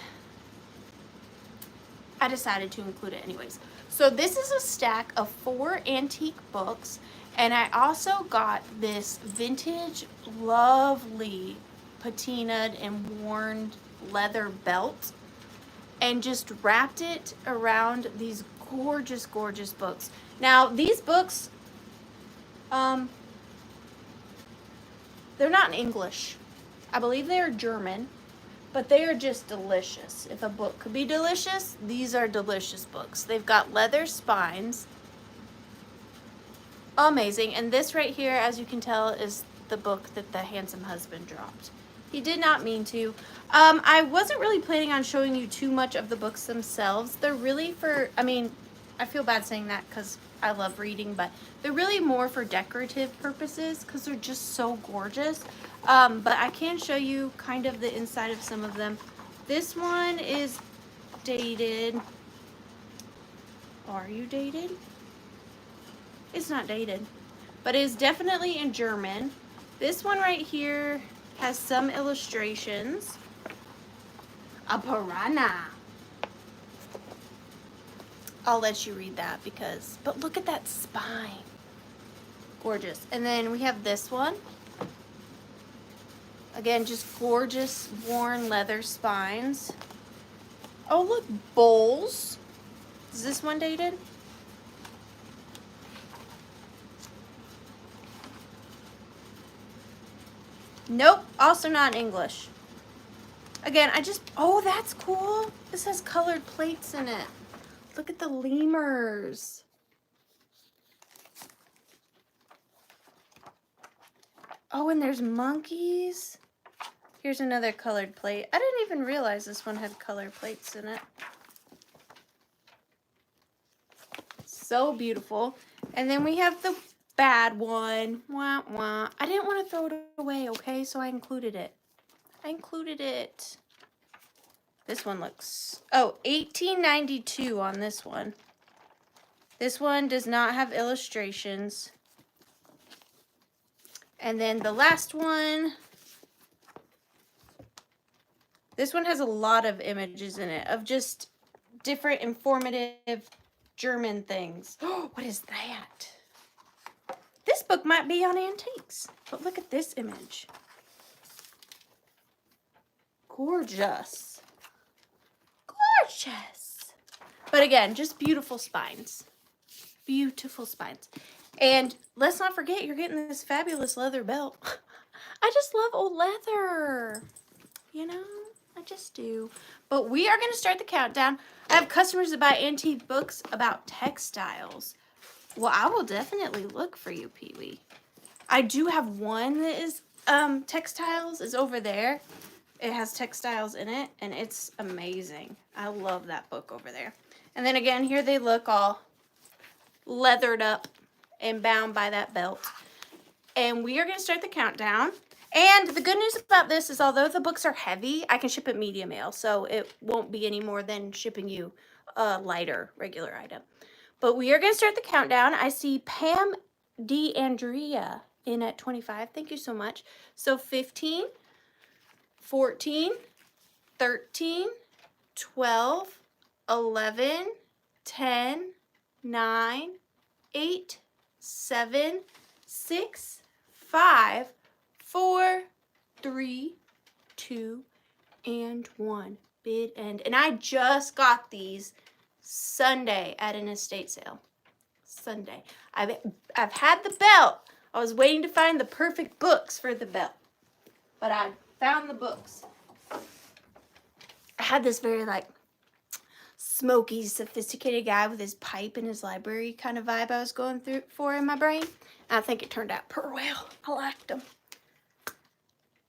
I decided to include it anyways. So this is a stack of 4 antique books, and I also got this vintage, lovely patinaed and worn leather belt, and just wrapped it around these gorgeous, gorgeous books. Now, these books, they're not in English. I believe they are German, but they are just delicious. If a book could be delicious, these are delicious books. They've got leather spines. Amazing. And this right here, as you can tell, is the book that the handsome husband dropped. He did not mean to. I wasn't really planning on showing you too much of the books themselves. They're really for, I mean, I feel bad saying that because I love reading, but they're really more for decorative purposes because they're just so gorgeous. But I can show you kind of the inside of some of them. This one is dated. Are you dated? It's not dated, but it is definitely in German. This one right here has some illustrations. A piranha. I'll let you read that because, but look at that spine. Gorgeous. And then we have this one. Again, just gorgeous worn leather spines. Oh, look, bowls. Is this one dated? Nope, also not in English. Again, oh, that's cool. This has colored plates in it. Look at the lemurs. Oh, and there's monkeys. Here's another colored plate. I didn't even realize this one had colored plates in it. So beautiful. And then we have the bad one. Wah, wah. I didn't want to throw it away, okay? So I included it. This one looks, oh, 1892 on this one. This one does not have illustrations. And then the last one, this one has a lot of images in it of just different informative German things. Oh, what is that? This book might be on antiques, but look at this image. Gorgeous. Gorgeous. But again, just beautiful spines. Beautiful spines. And let's not forget, you're getting this fabulous leather belt. I just love old leather. You know, I just do. But we are going to start the countdown. I have customers that buy antique books about textiles. Well, I will definitely look for you, Pee-wee. I do have one that is textiles. Is over there. It has textiles in it, and it's amazing. I love that book over there. And then again, here they look all leathered up and bound by that belt. And we are going to start the countdown. And the good news about this is although the books are heavy, I can ship it media mail, so it won't be any more than shipping you a lighter regular item. But we are going to start the countdown. I see Pam D. Andrea in at 25. Thank you so much. So 15, 14, 13, 12, 11, 10, 9, 8, 7, 6, 5, 4, 3, 2, and 1. Bid end. And I just got these Sunday at an estate sale. Sunday. I've had the belt. I was waiting to find the perfect books for the belt. But I found the books. I had this very like smoky, sophisticated guy with his pipe in his library kind of vibe I was going through for in my brain. And I think it turned out pretty well. I liked them.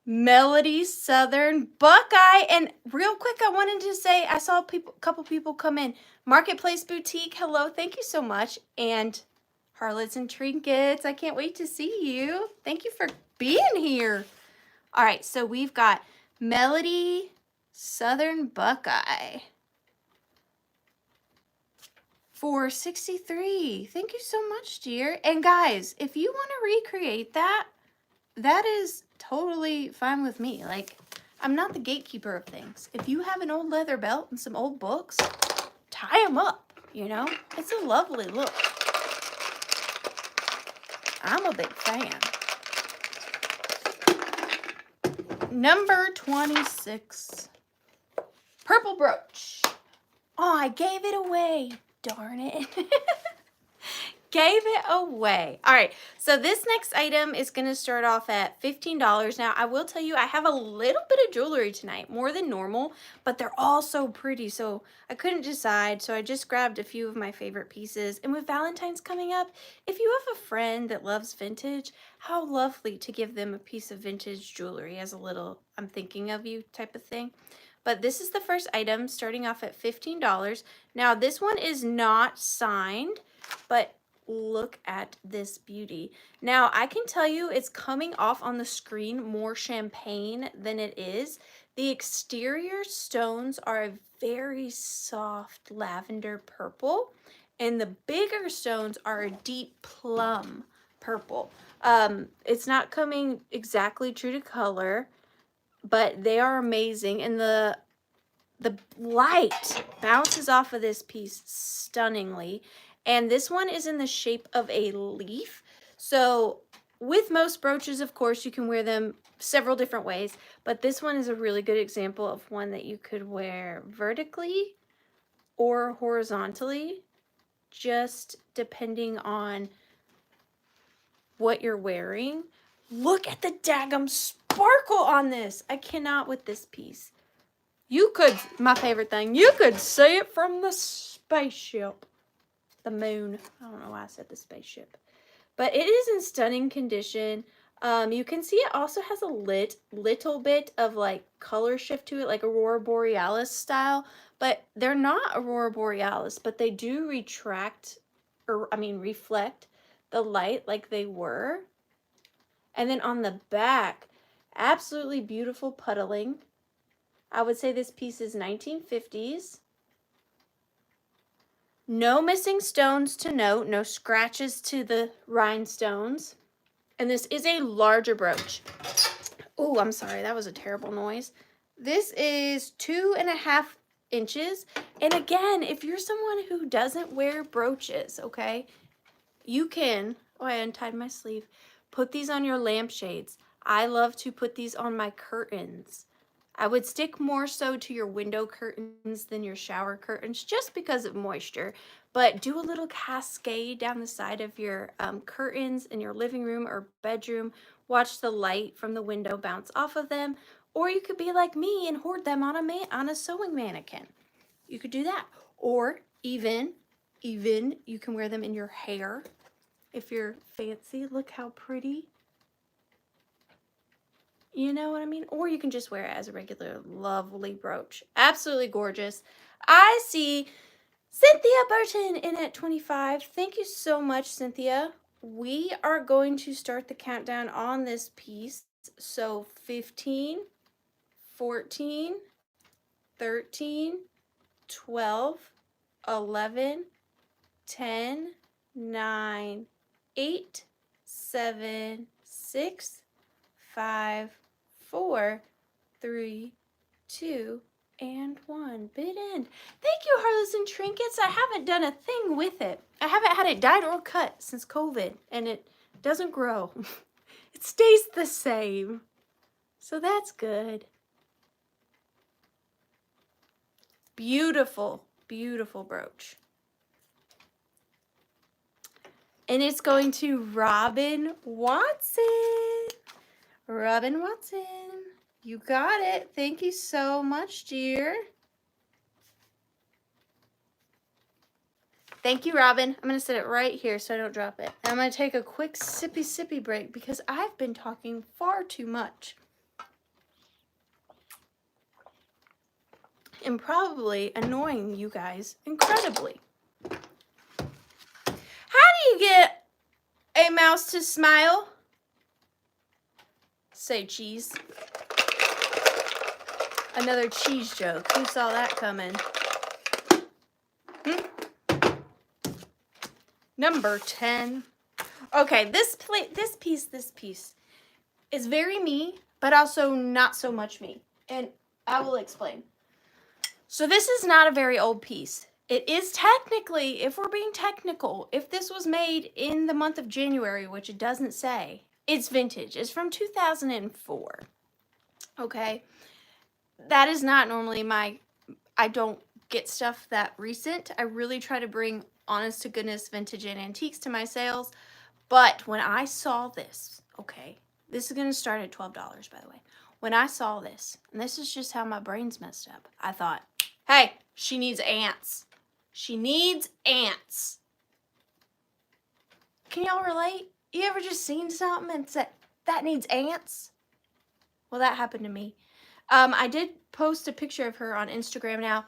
Melody Southern Buckeye. And real quick, I wanted to say I saw a couple people come in. Marketplace Boutique, hello, thank you so much. And Harlots and Trinkets, I can't wait to see you. Thank you for being here. All right, so we've got Melody Southern Buckeye for $63. Thank you so much, dear. And guys, if you want to recreate that, that is totally fine with me. Like, I'm not the gatekeeper of things. If you have an old leather belt and some old books, tie them up, you know? It's a lovely look. I'm a big fan. Number 26. Purple brooch. Oh, I gave it away. Darn it. Gave it away. All right, so this next item is going to start off at $15. Now, I will tell you, I have a little bit of jewelry tonight, more than normal, but they're all so pretty, so I couldn't decide, so I just grabbed a few of my favorite pieces. And with Valentine's coming up, if you have a friend that loves vintage, how lovely to give them a piece of vintage jewelry as a little I'm thinking of you type of thing. But this is the first item starting off at $15. Now, this one is not signed, but look at this beauty. Now, I can tell you it's coming off on the screen more champagne than it is. The exterior stones are a very soft lavender purple, and the bigger stones are a deep plum purple. It's not coming exactly true to color, but they are amazing, and the light bounces off of this piece stunningly. And this one is in the shape of a leaf. So with most brooches, of course, you can wear them several different ways, but this one is a really good example of one that you could wear vertically or horizontally, just depending on what you're wearing. Look at the daggum sparkle on this. I cannot with this piece. You could, my favorite thing, you could see it from the spaceship. The moon. I don't know why I said the spaceship. But it is in stunning condition. You can see it also has a little bit of like color shift to it, like Aurora Borealis style. But they're not Aurora Borealis, but they do reflect the light like they were. And then on the back, absolutely beautiful puddling. I would say this piece is 1950s. No missing stones to note, no scratches to the rhinestones. And this is a larger brooch. Oh, I'm sorry, that was a terrible noise. This is 2.5 inches. And again, if you're someone who doesn't wear brooches, okay, you can, oh, I untied my sleeve, put these on your lampshades. I love to put these on my curtains. I would stick more so to your window curtains than your shower curtains just because of moisture, but do a little cascade down the side of your curtains in your living room or bedroom. Watch the light from the window bounce off of them, or you could be like me and hoard them on a sewing mannequin. You could do that, or even you can wear them in your hair if you're fancy. Look how pretty. You know what I mean? Or you can just wear it as a regular lovely brooch. Absolutely gorgeous. I see Cynthia Burton in at 25. Thank you so much, Cynthia. We are going to start the countdown on this piece. So 15, 14, 13, 12, 11, 10, 9, 8, 7, 6, 5, 4, 3, 2, and 1. Bid end. Thank you, Harlows and Trinkets. I haven't done a thing with it. I haven't had it dyed or cut since COVID, and it doesn't grow. It stays the same. So that's good. Beautiful, beautiful brooch. And it's going to Robin Watson. Robin Watson, you got it. Thank you so much, dear. Thank you, Robin. I'm going to set it right here so I don't drop it. And I'm going to take a quick sippy break because I've been talking far too much. And probably annoying you guys incredibly. How do you get a mouse to smile? Say cheese. Another cheese joke. Who saw that coming? Number 10. Okay, this piece is very me, but also not so much me. And I will explain. So this is not a very old piece. It is technically, if we're being technical, if this was made in the month of January, which it doesn't say, it's vintage. It's from 2004. Okay. That is not normally I don't get stuff that recent. I really try to bring honest to goodness vintage and antiques to my sales. But when I saw this, okay, this is going to start at $12, by the way. When I saw this, and this is just how my brain's messed up, I thought, hey, she needs ants. She needs ants. Can y'all relate? You ever just seen something and said, that needs ants? Well, that happened to me. I did post a picture of her on Instagram now.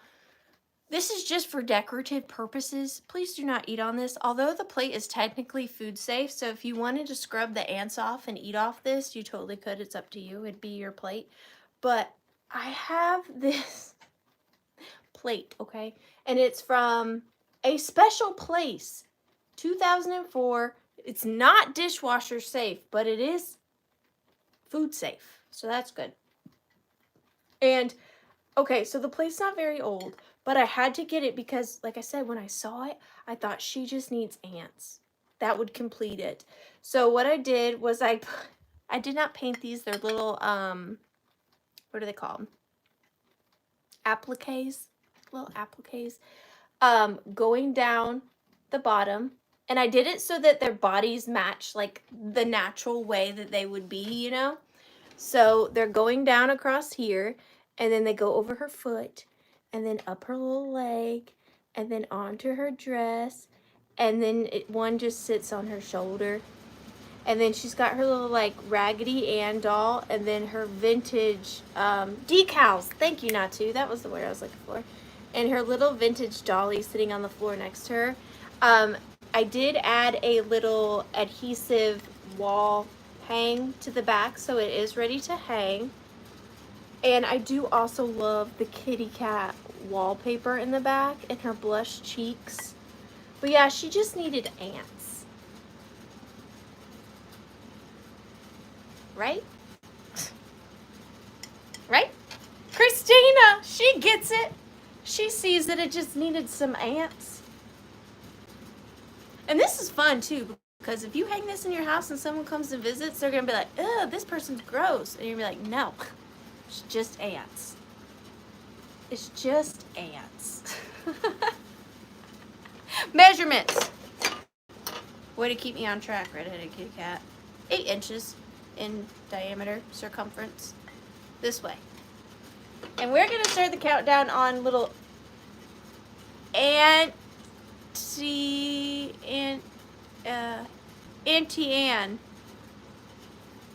This is just for decorative purposes. Please do not eat on this. Although the plate is technically food safe, so if you wanted to scrub the ants off and eat off this, you totally could. It's up to you. It'd be your plate. But I have this plate, okay? And it's from a special place, 2004. It's not dishwasher safe, but it is food safe. So that's good. And okay, so the plate's not very old, but I had to get it because, like I said, when I saw it, I thought she just needs ants. That would complete it. So what I did was I did not paint these. They're little, what are they called? Appliques. Little appliques. Going down the bottom. And I did it so that their bodies match, like, the natural way that they would be, you know? So they're going down across here. And then they go over her foot, and then up her little leg, and then onto her dress, and then one just sits on her shoulder. And then she's got her little, like, Raggedy Ann doll, and then her vintage decals. Thank you, Natu. That was the word I was looking for. And her little vintage dolly sitting on the floor next to her. I did add a little adhesive wall hang to the back, so it is ready to hang. And I do also love the kitty cat wallpaper in the back and her blush cheeks. But yeah, she just needed ants. Right? Right? Christina, she gets it. She sees that it just needed some ants. And this is fun too, because if you hang this in your house and someone comes and visits, they're going to be like, ugh, this person's gross. And you're going to be like, no. It's just ants. It's just ants. Measurements. Way to keep me on track, redheaded kitty cat. 8 inches in diameter, circumference. This way. And we're going to start the countdown on little Auntie Ann.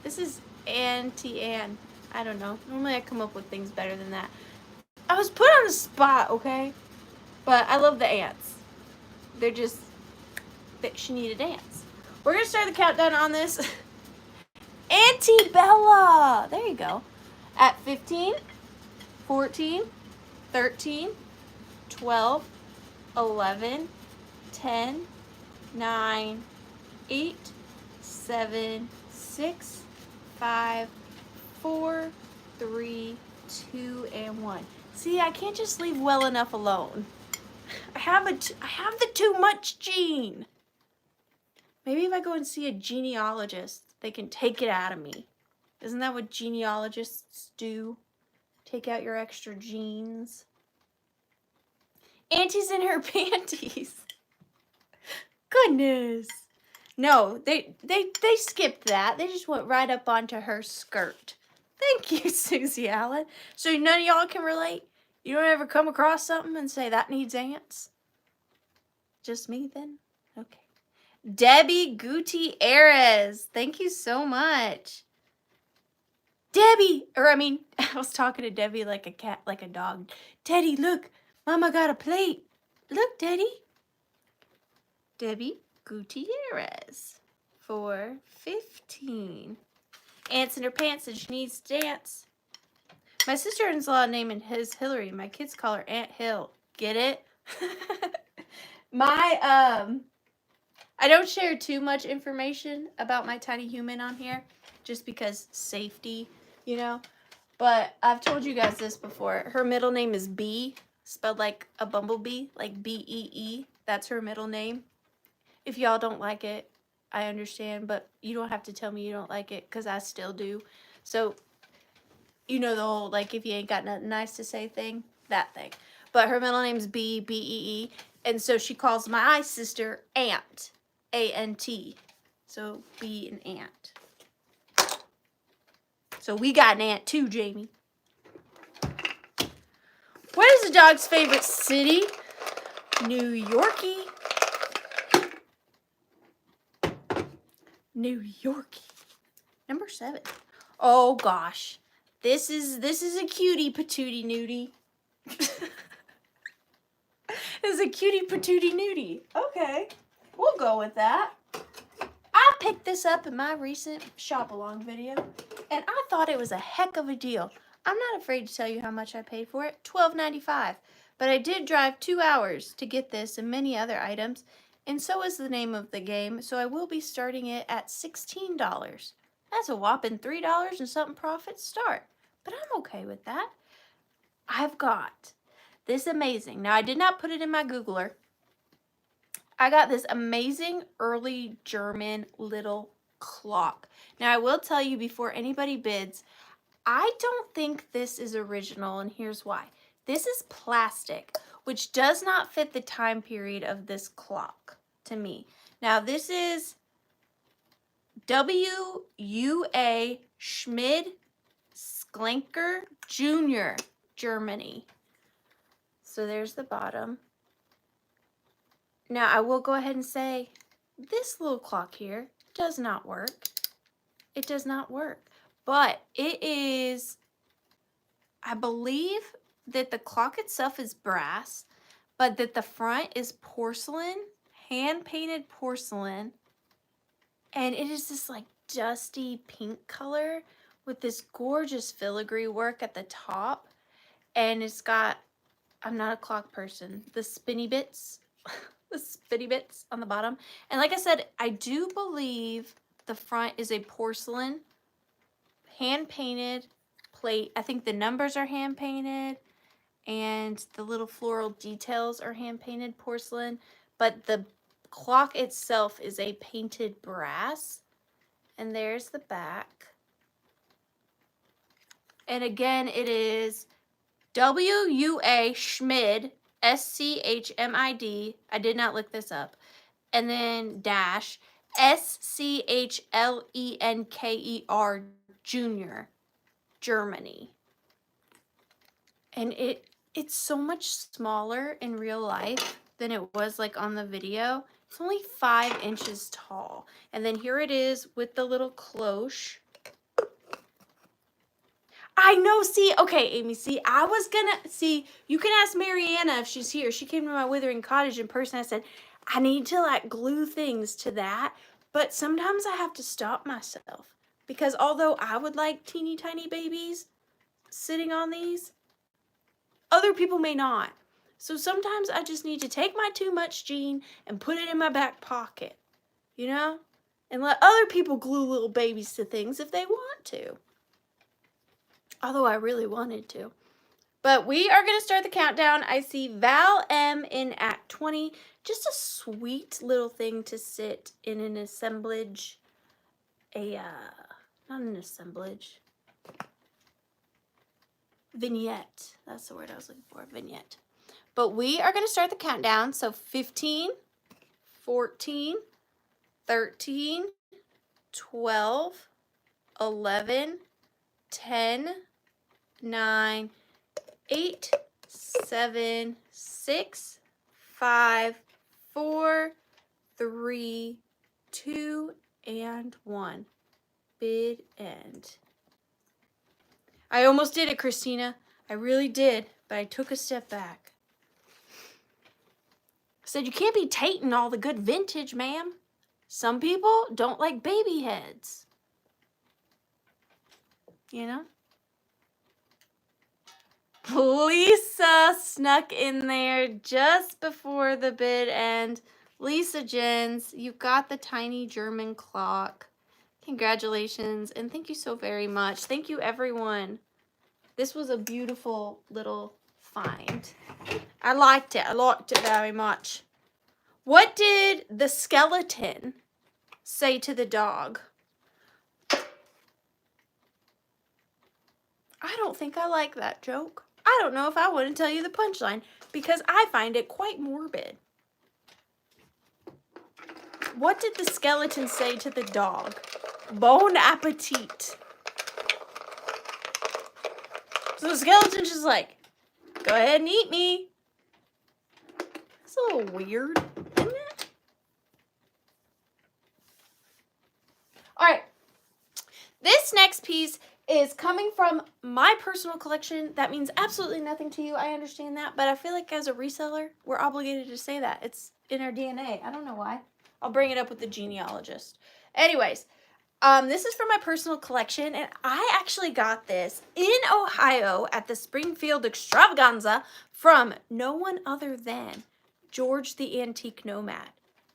This is Auntie Ann. I don't know. Normally I come up with things better than that. I was put on the spot, okay? But I love the ants. They're just, she needed ants. We're going to start the countdown on this. Auntie Bella. There you go. At 15, 14, 13, 12, 11, 10, 9, 8, 7, 6, 5, 4, 3, 2, and 1. See, I can't just leave well enough alone. I have the too much gene. Maybe if I go and see a genealogist, they can take it out of me. Isn't that what genealogists do? Take out your extra genes. Auntie's in her panties. Goodness. No, they skipped that. They just went right up onto her skirt. Thank you, Susie Allen. So none of y'all can relate? You don't ever come across something and say, that needs ants? Just me then? Okay. Debbie Gutierrez. Thank you so much. Debbie, I was talking to Debbie like a cat, like a dog. Teddy, look, Mama got a plate. Look, Teddy. Debbie Gutierrez for 15. Ants in her pants and she needs to dance. My sister-in-law named his Hillary. My kids call her Aunt Hill. Get it? I don't share too much information about my tiny human on here just because safety, you know. But I've told you guys this before. Her middle name is B, spelled like a bumblebee, like B-E-E. That's her middle name. If y'all don't like it, I understand, but you don't have to tell me you don't like it, because I still do. So, you know the whole, like, if you ain't got nothing nice to say thing, that thing. But her middle name's B-E-E, and so she calls my sister Aunt, A-N-T. So, be an aunt. So, we got an aunt too, Jamie. What is the dog's favorite city? New Yorkie. New Yorkie. Number 7. Oh gosh. This is a cutie patootie nudie. This is a cutie patootie nudie. Okay. We'll go with that. I picked this up in my recent shop along video, and I thought it was a heck of a deal. I'm not afraid to tell you how much I paid for it. $12.95. But I did drive 2 hours to get this and many other items, and so is the name of the game, so I will be starting it at $16. That's a whopping $3 and something profit start. But I'm okay with that. I've got this amazing. Now, I did not put it in my Googler. I got this amazing early German little clock. Now, I will tell you before anybody bids, I don't think this is original, and here's why. This is plastic, which does not fit the time period of this clock to me. Now, this is W.U.A. Schmid Sklenker Jr., Germany. So there's the bottom. Now, I will go ahead and say this little clock here does not work. It does not work. But it is, I believe that the clock itself is brass, but that the front is porcelain, hand-painted porcelain. And it is this like dusty pink color with this gorgeous filigree work at the top. And it's got, I'm not a clock person, the spinny bits, the spinny bits on the bottom. And like I said, I do believe the front is a porcelain, hand-painted plate. I think the numbers are hand-painted and the little floral details are hand-painted porcelain, but the clock itself is a painted brass. And there's the back. And again, it is W.U.A. Schmid, S-C-H-M-I-D. I did not look this up. And then dash S-C-H-L-E-N-K-E-R Jr., Germany. And it's so much smaller in real life than it was like on the video. It's only 5 inches tall. And then here it is with the little cloche. I know, see, okay, Amy, see, I was gonna, see, you can ask Mariana if she's here. She came to my Withering Cottage in person. I said, I need to, like, glue things to that, but sometimes I have to stop myself. Because although I would like teeny tiny babies sitting on these, other people may not. So sometimes I just need to take my too much gene and put it in my back pocket, you know? And let other people glue little babies to things if they want to. Although I really wanted to. But we are going to start the countdown. I see Val M in at 20. Just a sweet little thing to sit in an assemblage. Not an assemblage. Vignette. That's the word I was looking for. Vignette. But we are going to start the countdown. So 15, 14, 13, 12, 11, 10, 9, 8, 7, 6, 5, 4, 3, 2, and 1. Bid end. I almost did it, Christina. I really did, but I took a step back. I said, you can't be tating all the good vintage, ma'am. Some people don't like baby heads. You know? Lisa snuck in there just before the bid end. Lisa Jens, you got the tiny German clock. Congratulations, and thank you so very much. Thank you, everyone. This was a beautiful little find. I liked it. I liked it very much. What did the skeleton say to the dog? I don't think I like that joke. I don't know if I want to tell you the punchline because I find it quite morbid. What did the skeleton say to the dog? Bon appetit. So the skeleton's just like, go ahead and eat me. It's a little weird, isn't it? All right. This next piece is coming from my personal collection. That means absolutely nothing to you. I understand that. But I feel like as a reseller, we're obligated to say that. It's in our DNA. I don't know why. I'll bring it up with the genealogist. Anyways, this is from my personal collection. And I actually got this in Ohio at the Springfield Extravaganza from no one other than George the Antique Nomad.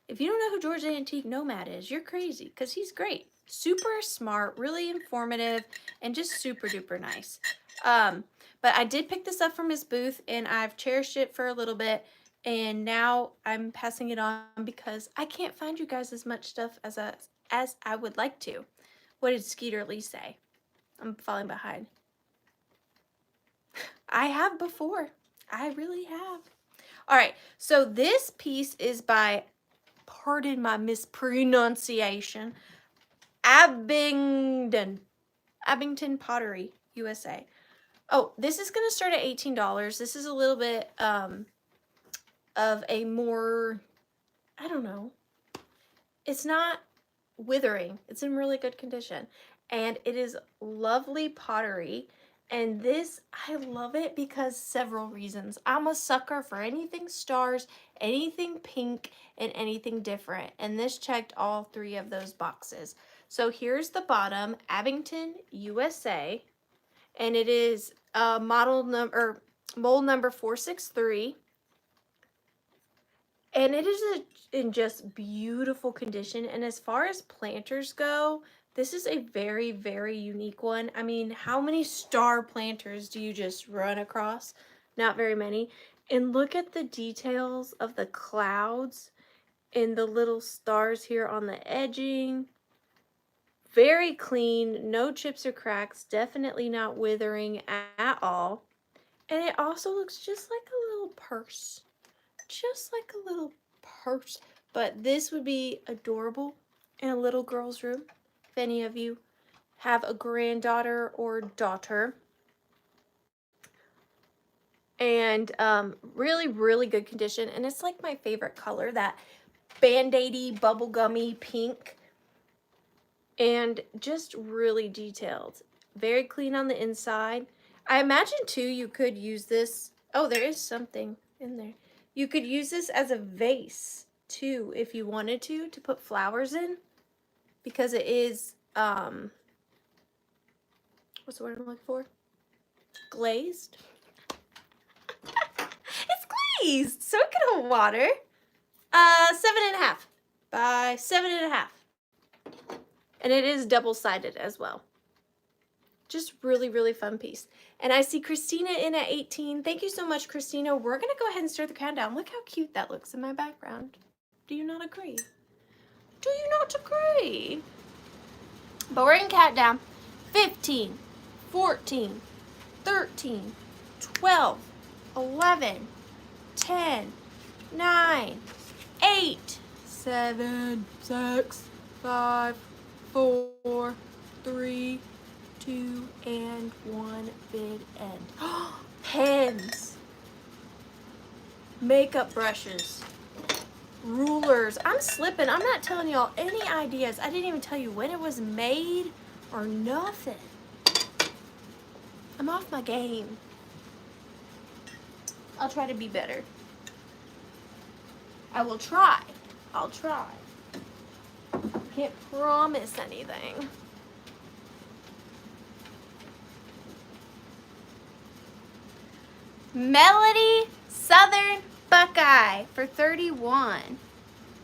If you don't know who George the Antique Nomad is, you're crazy because he's great. Super smart, really informative, and just super duper nice. But I did pick this up from his booth and I've cherished it for a little bit, and now I'm passing it on because I can't find you guys as much stuff as I would like to. What did Skeeter Lee say? I'm falling behind. I have before. I really have. All right, so this piece is by, pardon my mispronunciation, Abingdon Pottery, USA. Oh, this is going to start at $18. This is a little bit of a more, I don't know. It's not withering. It's in really good condition. And it is lovely pottery. And this, I love it because several reasons. I'm a sucker for anything stars, anything pink, and anything different. And this checked all three of those boxes. So here's the bottom, Abington, USA. And it is mold number 463. And it is in just beautiful condition. And as far as planters go, this is a very, very unique one. I mean, how many star planters do you just run across? Not very many. And look at the details of the clouds and the little stars here on the edging. Very clean, no chips or cracks, definitely not withering at all. And it also looks just like a little purse. Just like a little purse. But this would be adorable in a little girl's room. If any of you have a granddaughter or daughter. And really, really good condition. And it's like my favorite color, that Band-Aidy, bubblegummy pink. And just really detailed. Very clean on the inside. I imagine too you could use this. Oh, there is something in there. You could use this as a vase too if you wanted to put flowers in, because it is what's the word I'm looking for? Glazed. It's glazed, so it can hold water. 7.5 by 7.5. And it is double-sided as well. Just really, really fun piece. And I see Christina in at 18. Thank you so much, Christina. We're going to go ahead and start the countdown. Look how cute that looks in my background. Do you not agree? Do you not agree? But we're in countdown. 15, 14, 13, 12, 11, 10, 9, 8, 7, 6, 5, 4, 3, 2, and 1 bid end. Pens, makeup brushes, rulers. I'm slipping. I'm not telling y'all any ideas. I didn't even tell you when it was made or nothing. I'm off my game. I'll try to be better. I will try. I'll try. Can't promise anything. Melody Southern Buckeye for 31.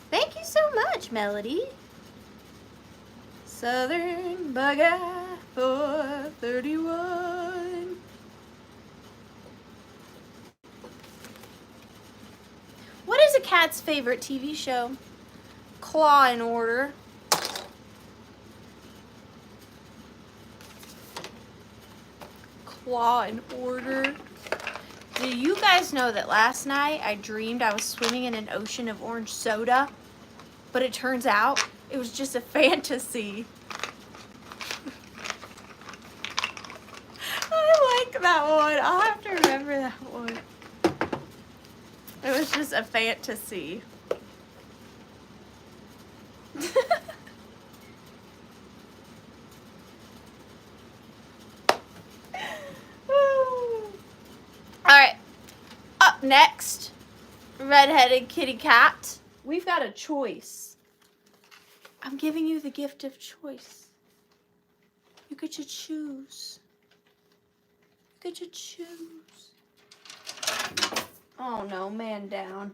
Thank you so much, Melody. Southern Buckeye for 31. What is a cat's favorite TV show? Claw and Order. Law and Order. Do you guys know that last night I dreamed I was swimming in an ocean of orange soda, but it turns out it was just a fantasy. I like that one. I'll have to remember that one. It was just a fantasy. Alright, up next, redheaded kitty cat. We've got a choice. I'm giving you the gift of choice. You get to choose. You get to choose. Oh no, man down.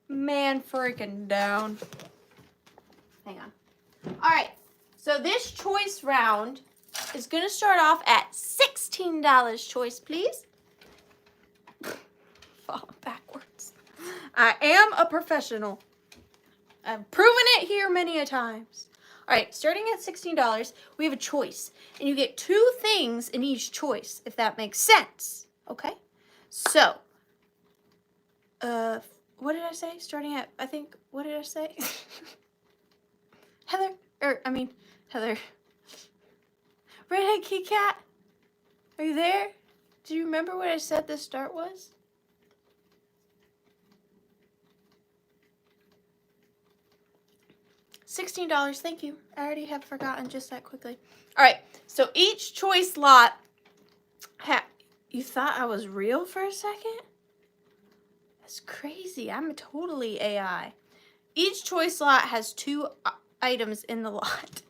Man freaking down. Hang on. Alright, so this choice round is going to start off at $16. Choice, please. Falling backwards. I am a professional. I've proven it here many a times. All right, starting at $16, we have a choice. And you get 2 things in each choice, if that makes sense. Okay? So, what did I say? Starting at, I think, what did I say? Heather. Redhead Kitty Cat, are you there? Do you remember what I said the start was? $16, thank you. I already have forgotten just that quickly. All right, so each choice lot, you thought I was real for a second? That's crazy, I'm totally AI. Each choice lot has 2 items in the lot.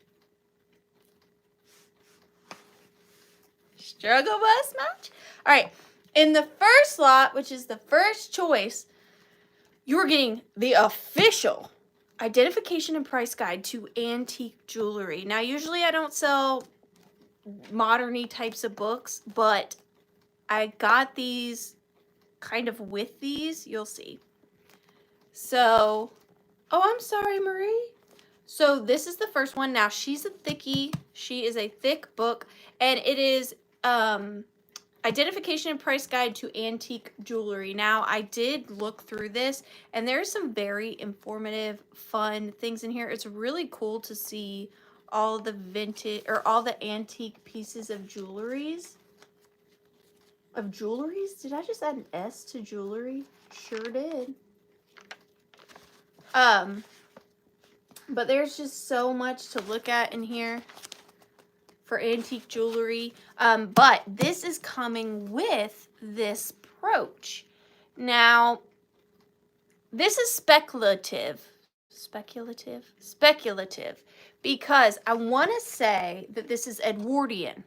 Struggle bus match? All right, in the first lot, which is the first choice, you're getting the official identification and price guide to antique jewelry. Now, usually I don't sell modern-y types of books, but I got these kind of with these. You'll see. So, oh, I'm sorry, Marie. So this is the first one. Now, she's a thickie. She is a thick book, and it is Identification and Price Guide to Antique Jewelry. Now, I did look through this, and there's some very informative, fun things in here. It's really cool to see all the vintage, or all the antique pieces of jewelries. Did I just add an S to jewelry? Sure did. But there's just so much to look at in here for antique jewelry. But this is coming with this brooch. Now, this is speculative, because I want to say that this is Edwardian.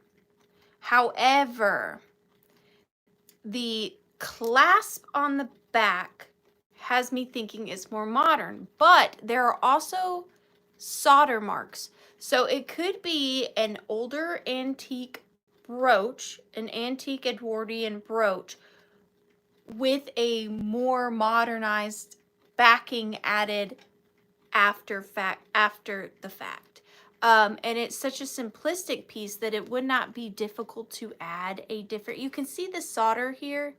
However, the clasp on the back has me thinking it's more modern, but there are also solder marks. So it could be an older antique brooch, an antique Edwardian brooch with a more modernized backing added after the fact. And it's such a simplistic piece that it would not be difficult to add a different, you can see the solder here.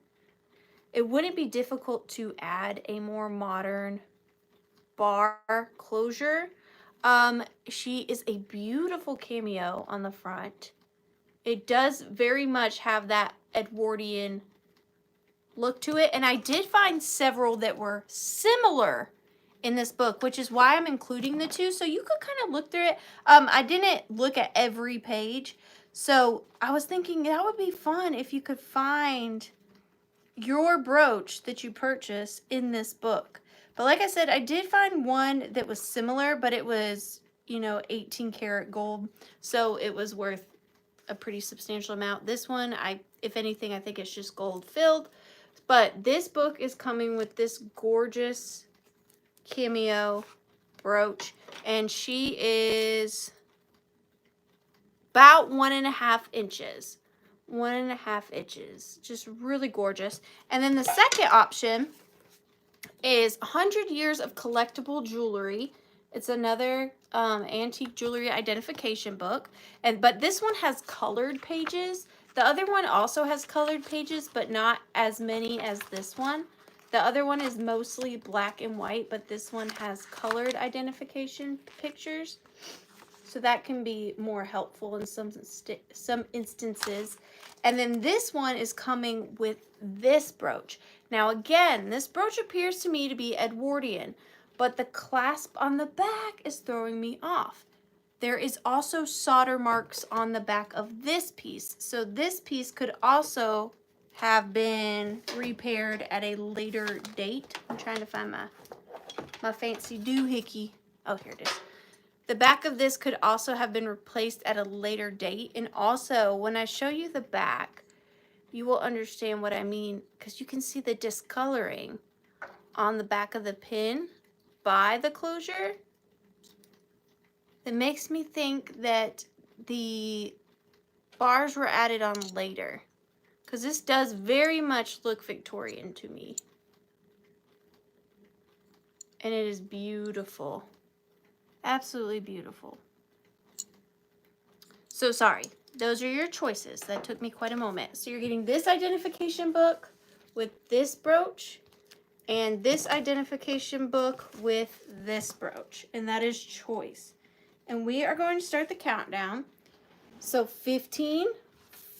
It wouldn't be difficult to add a more modern bar closure. She is a beautiful cameo on the front. It does very much have that Edwardian look to it, and I did find several that were similar in this book, which is why I'm including the 2, so you could kind of look through it. I didn't look at every page, so I was thinking that would be fun if you could find your brooch that you purchase in this book. But like I said, I did find one that was similar, but it was, 18 karat gold, so it was worth a pretty substantial amount. This one, if anything, I think it's just gold filled. But this book is coming with this gorgeous cameo brooch, and she is about 1.5 inches. 1.5 inches. Just really gorgeous. And then the second option is 100 Years of Collectible Jewelry. It's another antique jewelry identification book. But this one has colored pages. The other one also has colored pages, but not as many as this one. The other one is mostly black and white, but this one has colored identification pictures. So that can be more helpful in some instances. And then this one is coming with this brooch. Now again, this brooch appears to me to be Edwardian, but the clasp on the back is throwing me off. There is also solder marks on the back of this piece. So this piece could also have been repaired at a later date. I'm trying to find my fancy doohickey. Oh, here it is. The back of this could also have been replaced at a later date. And also, when I show you the back, you will understand what I mean, because you can see the discoloring on the back of the pin by the closure. It makes me think that the bars were added on later, because this does very much look Victorian to me. And it is beautiful. Absolutely beautiful. So sorry, those are your choices. That took me quite a moment. So you're getting this identification book with this brooch and this identification book with this brooch. And that is choice. And we are going to start the countdown. So 15,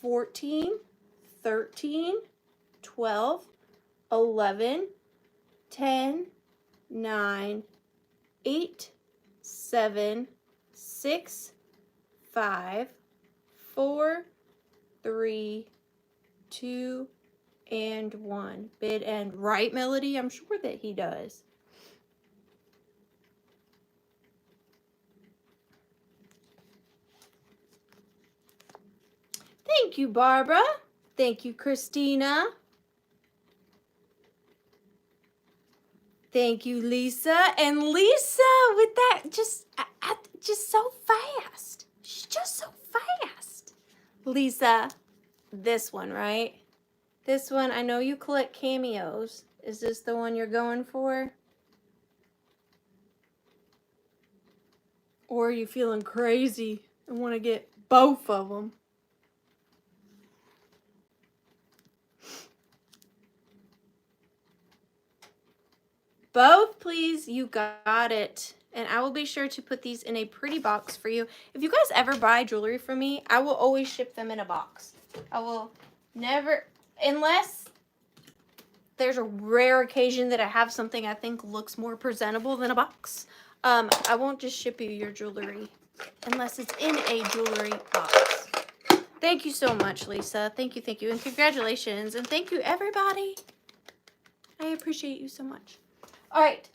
14, 13, 12, 11, 10, 9, 8, 7, 6, 5, 4, 3, 2, and 1. Bid end. Right, Melody? I'm sure that he does. Thank you, Barbara. Thank you, Christina. Thank you, Lisa. And Lisa, with that, just so fast. She's just so fast. Lisa, this one, right? This one, I know you collect cameos. Is this the one you're going for? Or are you feeling crazy and want to get both of them? Both, please. You got it. And I will be sure to put these in a pretty box for you. If you guys ever buy jewelry from me, I will always ship them in a box. I will never, unless there's a rare occasion that I have something I think looks more presentable than a box. I won't just ship you your jewelry unless it's in a jewelry box. Thank you so much, Lisa. Thank you, and congratulations. And thank you, everybody. I appreciate you so much. All right,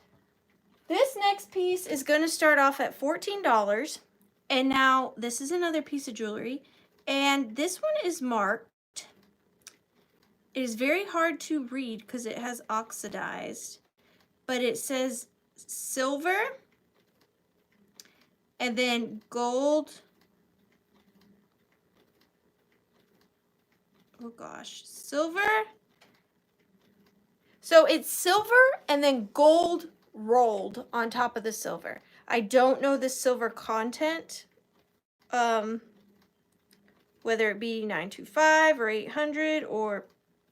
this next piece is going to start off at $14. And now this is another piece of jewelry. And this one is marked. It is very hard to read because it has oxidized. But it says silver and then gold. Oh gosh, silver. So it's silver and then gold rolled on top of the silver. I don't know the silver content, whether it be 925 or 800 or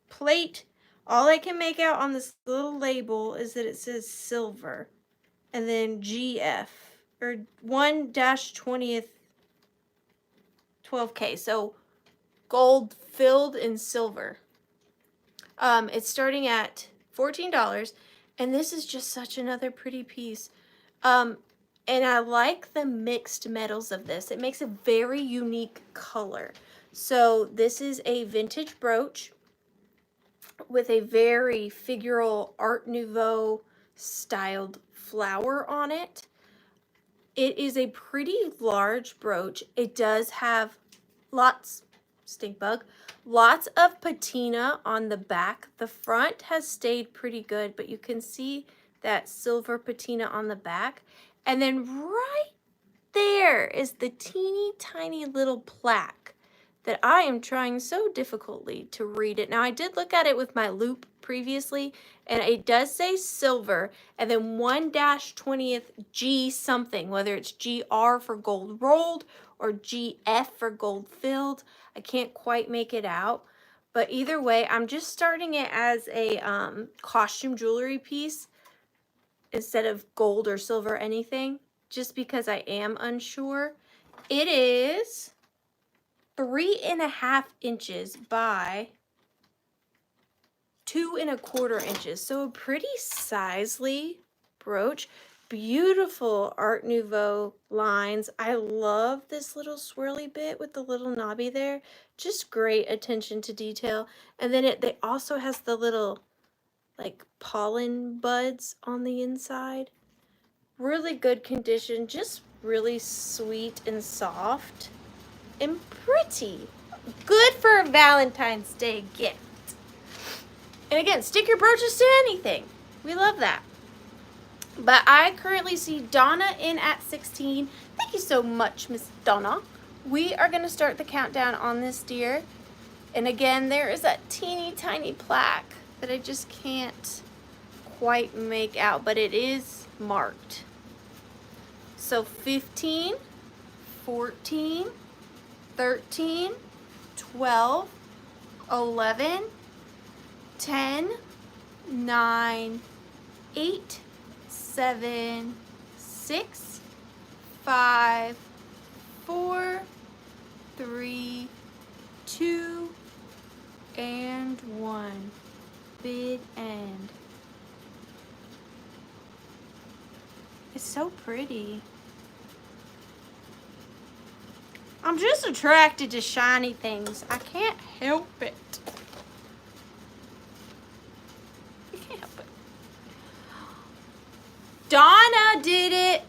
plate. All I can make out on this little label is that it says silver and then GF or 1-20th 12K. So gold filled in silver. It's starting at $14, and this is just such another pretty piece. And I like the mixed metals of this. It makes a very unique color. So this is a vintage brooch with a very figural Art Nouveau styled flower on it. It is a pretty large brooch. It does have lots of patina on the back. The front has stayed pretty good, but you can see that silver patina on the back. And then right there is the teeny tiny little plaque that I am trying so difficultly to read it. Now, I did look at it with my loupe previously, and it does say silver, and then 1-20th G something, whether it's GR for gold rolled or GF for gold filled. I can't quite make it out. But either way, I'm just starting it as a costume jewelry piece instead of gold or silver or anything, just because I am unsure. It is 3.5 inches by 2.25 inches. So a pretty sizely brooch. Beautiful Art Nouveau lines. I love this little swirly bit with the little knobby there. Just great attention to detail. And then they also has the little like pollen buds on the inside. Really good condition. Just really sweet and soft and pretty. Good for a Valentine's Day gift. And again, stick your brooches to anything. We love that. But I currently see Donna in at 16. Thank you so much, Miss Donna. We are going to start the countdown on this deer. And again, there is that teeny tiny plaque that I just can't quite make out, but it is marked. So 15, 14, 13, 12, 11, 10, 9, 8, 7, 6, 5, 4, 3, 2, and 1. Big end. It's so pretty. I'm just attracted to shiny things. I can't help it. I can't help it. Donna did it.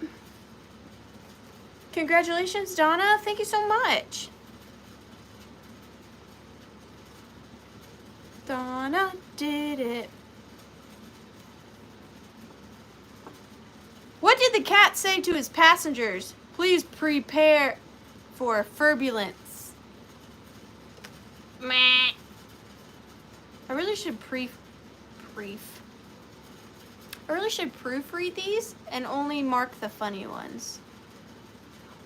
Congratulations, Donna. Thank you so much. Donna did it. What did the cat say to his passengers? Please prepare for turbulence. Meh. I really should proofread these and only mark the funny ones.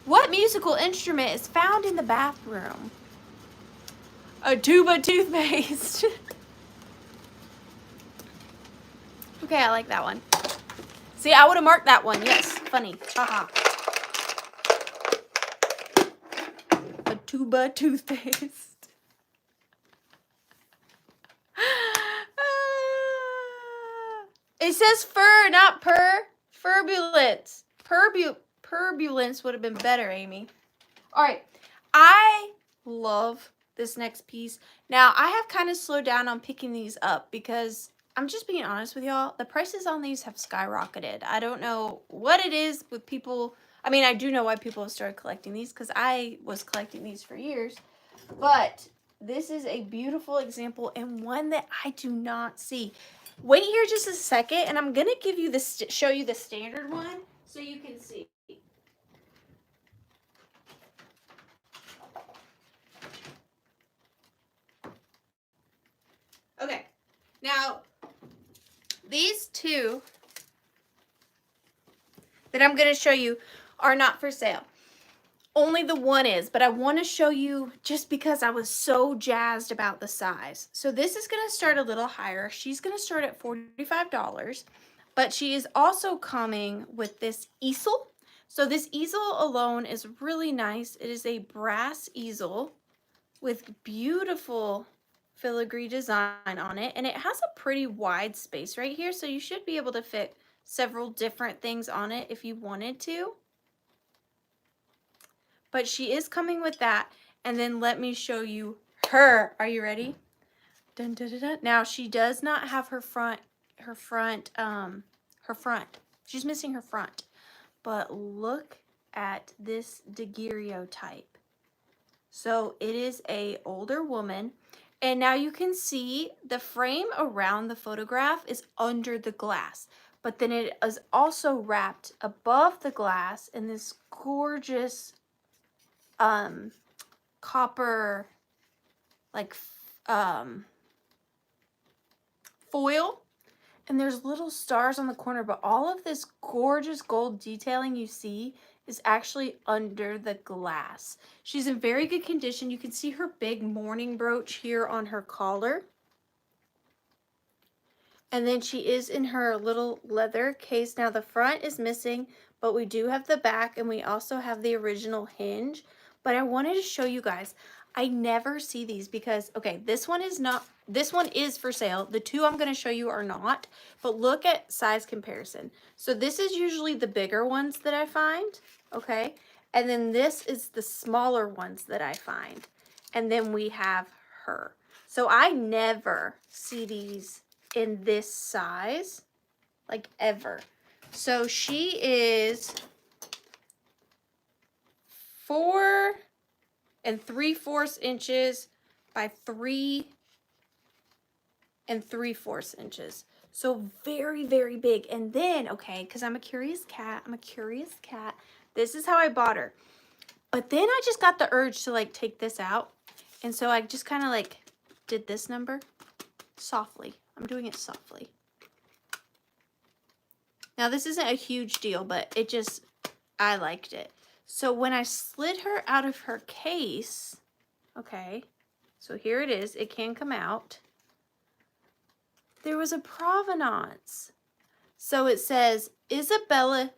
What musical instrument is found in the bathroom? A tube of toothpaste. Okay, I like that one. See, I would have marked that one. Yes, funny. Haha. A tube of toothpaste. It says fur, not purr. Furbulence. Purbulence would have been better, Amy. All right. I love this next piece. Now, I have kind of slowed down on picking these up because I'm just being honest with y'all. The prices on these have skyrocketed. I don't know what it is with people. I mean, I do know why people have started collecting these because I was collecting these for years. But this is a beautiful example and one that I do not see. Wait here just a second, and I'm gonna give you this, show you the standard one so you can see. Okay, now these two that I'm gonna show you are not for sale. Only the one is, but I want to show you just because I was so jazzed about the size. So this is going to start a little higher. She's going to start at $45, but she is also coming with this easel. So this easel alone is really nice. It is a brass easel with beautiful filigree design on it, and it has a pretty wide space right here, so you should be able to fit several different things on it if you wanted to. But she is coming with that. And then let me show you her. Are you ready? Dun, dun, dun, dun. Now she does not have her front. She's missing her front. But look at this daguerreotype. So it is a older woman. And now you can see the frame around the photograph is under the glass. But then it is also wrapped above the glass in this gorgeous copper like foil. And there's little stars on the corner, but all of this gorgeous gold detailing you see is actually under the glass. She's in very good condition. You can see her big mourning brooch here on her collar. And then she is in her little leather case. Now the front is missing, but we do have the back, and we also have the original hinge. But I wanted to show you guys, I never see these because, okay, this one is for sale. The two I'm gonna show you are not, but look at size comparison. So this is usually the bigger ones that I find, okay? And then this is the smaller ones that I find. And then we have her. So I never see these in this size, like ever. So she is 4 3/4 inches by 3 3/4 inches. So very, very big. And then, okay, because I'm a curious cat, this is how I bought her. But then I just got the urge to like take this out. And so I just kind of like did this number softly. I'm doing it softly. Now this isn't a huge deal, but I liked it. So when I slid her out of her case, okay, so here it is, it can come out. There was a provenance. So it says Isabella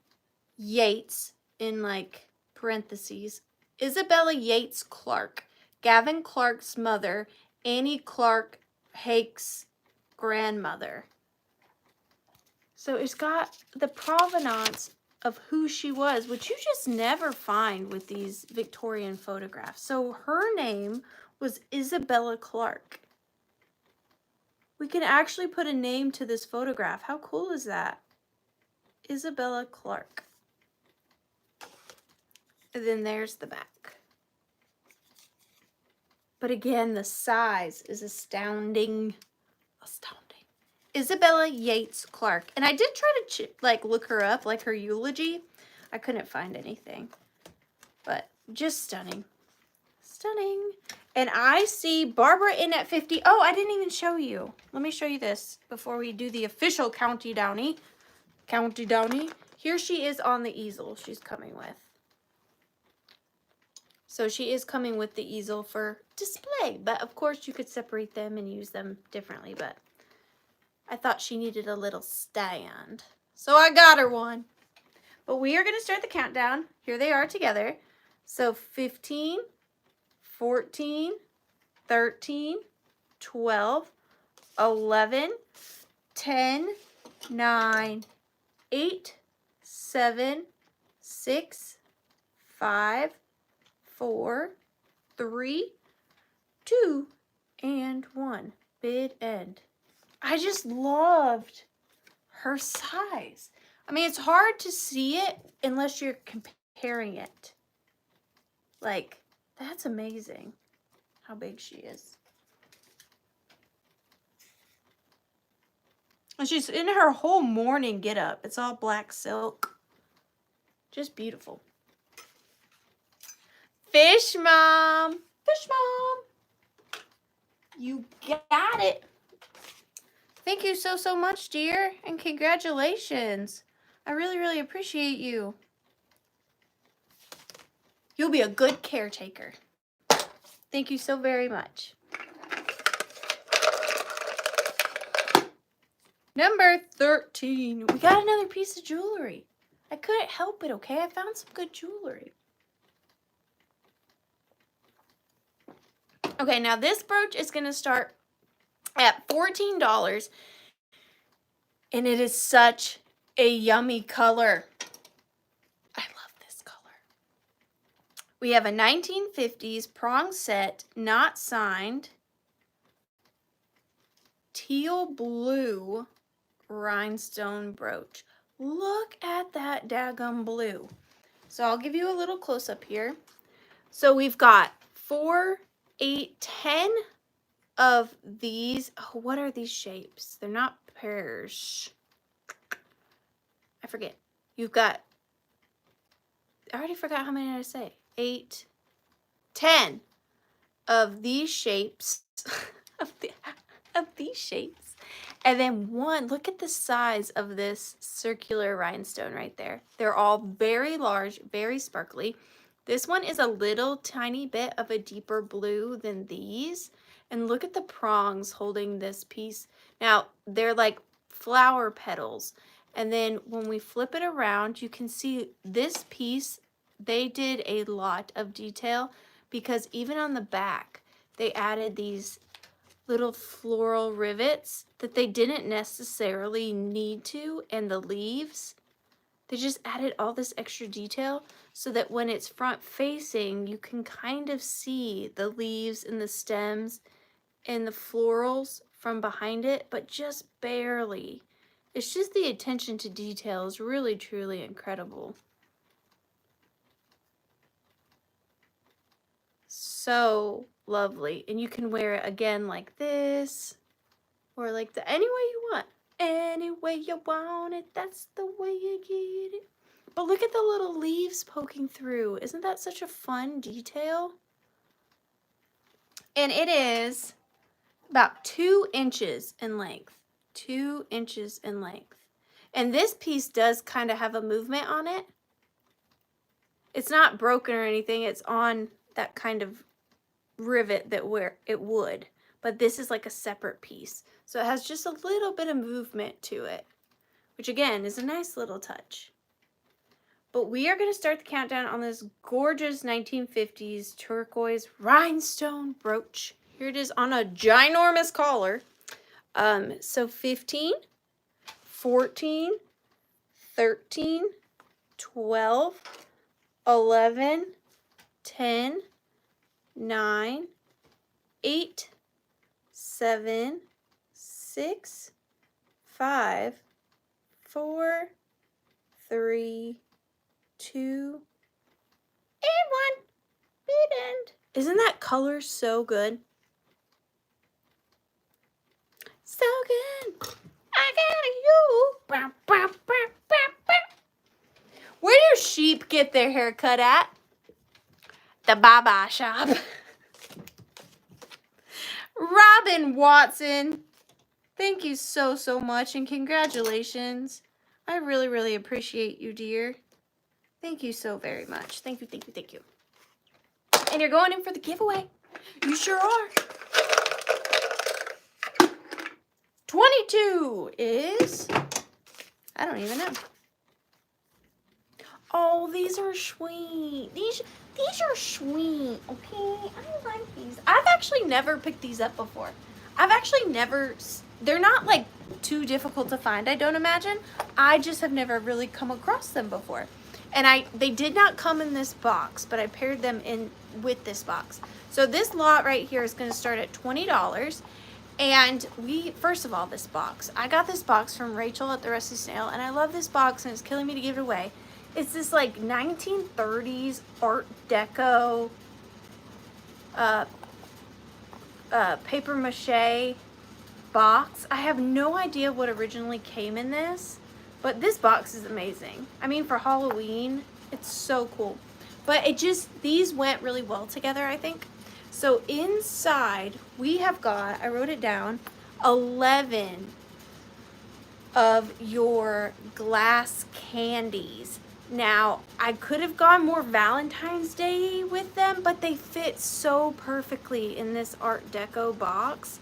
Yates in like parentheses, Isabella Yates Clark, Gavin Clark's mother, Annie Clark Hake's grandmother. So it's got the provenance of who she was, which you just never find with these Victorian photographs. So her name was Isabella Clark. We can actually put a name to this photograph. How cool is that? Isabella Clark. And then there's the back. But again, the size is astounding. Isabella Yates Clark. And I did try to like look her up, like her eulogy. I couldn't find anything. But just stunning. Stunning. And I see Barbara in at 50. Oh, I didn't even show you. Let me show you this before we do the official County Downy. County Downy. Here she is on the easel she's coming with. So she is coming with the easel for display. But of course you could separate them and use them differently. But I thought she needed a little stand. So I got her one. But we are going to start the countdown. Here they are together. So 15, 14, 13, 12, 11, 10, 9, 8, 7, 6, 5, 4, 3, 2, and 1. Bid end. I just loved her size. I mean, it's hard to see it unless you're comparing it. Like, that's amazing how big she is. And she's in her whole morning get up. It's all black silk. Just beautiful. Fish Mom. Fish Mom. You got it. Thank you so, so much, dear. And congratulations. I really, really appreciate you. You'll be a good caretaker. Thank you so very much. Number 13. We got another piece of jewelry. I couldn't help it, okay? I found some good jewelry. Okay, now this brooch is going to start at $14. And it is such a yummy color. I love this color. We have a 1950s prong set, not signed, teal blue rhinestone brooch. Look at that daggum blue. So I'll give you a little close up here. So we've got 4, 8, 10 of these. Oh, what are these shapes? They're not pears. I forget. You've got, I already forgot how many did I say. 8, 10 of these shapes, of these shapes. And then one, look at the size of this circular rhinestone right there. They're all very large, very sparkly. This one is a little tiny bit of a deeper blue than these. And look at the prongs holding this piece. Now, they're like flower petals. And then when we flip it around, you can see this piece, they did a lot of detail because even on the back, they added these little floral rivets that they didn't necessarily need to, and the leaves, they just added all this extra detail so that when it's front facing, you can kind of see the leaves and the stems and the florals from behind it, but just barely. It's just the attention to detail is really, truly incredible. So lovely. And you can wear it again like this, or like any way you want. Any way you want it, that's the way you get it. But look at the little leaves poking through. Isn't that such a fun detail? And it is about 2 inches in length. 2 inches in length. And this piece does kind of have a movement on it. It's not broken or anything. It's on that kind of rivet that where it would. But this is like a separate piece. So it has just a little bit of movement to it, which again is a nice little touch. But we are going to start the countdown on this gorgeous 1950s turquoise rhinestone brooch. Here it is on a ginormous collar. So 15, 14, 13, 12, 11, 10, 9, 8, 7, 6, 5, 4, 3, 2, and 1. Big end. Isn't that color so good? So good. I got you. Where do sheep get their hair cut at? The Baba shop. Robin Watson, thank you so, so much, and congratulations. I really, really appreciate you, dear. Thank you so very much. Thank you, thank you, thank you. And you're going in for the giveaway. You sure are. 22 is, I don't even know. Oh, these are sweet. These are sweet, okay? I like these. I've actually never picked these up before. I've actually never, they're not like too difficult to find, I don't imagine. I just have never really come across them before. And they did not come in this box, but I paired them in with this box. So this lot right here is going to start at $20. And first of all, this box. I got this box from Rachel at the Rusty Snail, and I love this box, and it's killing me to give it away. It's this like 1930s Art Deco paper mache box. I have no idea what originally came in this, but this box is amazing. I mean, for Halloween, it's so cool. But these went really well together, I think. So inside, we have got, I wrote it down, 11 of your glass candies. Now, I could have gone more Valentine's Day with them, but they fit so perfectly in this Art Deco box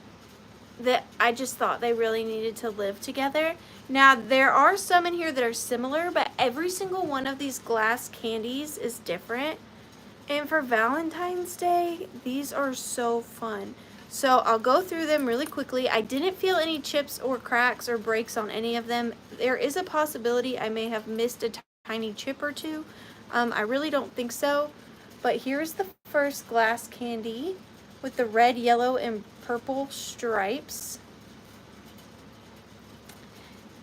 that I just thought they really needed to live together. Now, there are some in here that are similar, but every single one of these glass candies is different. And for Valentine's Day, these are so fun. So I'll go through them really quickly. I didn't feel any chips or cracks or breaks on any of them. There is a possibility I may have missed a tiny chip or two. I really don't think so. But here's the first glass candy with the red, yellow, and purple stripes.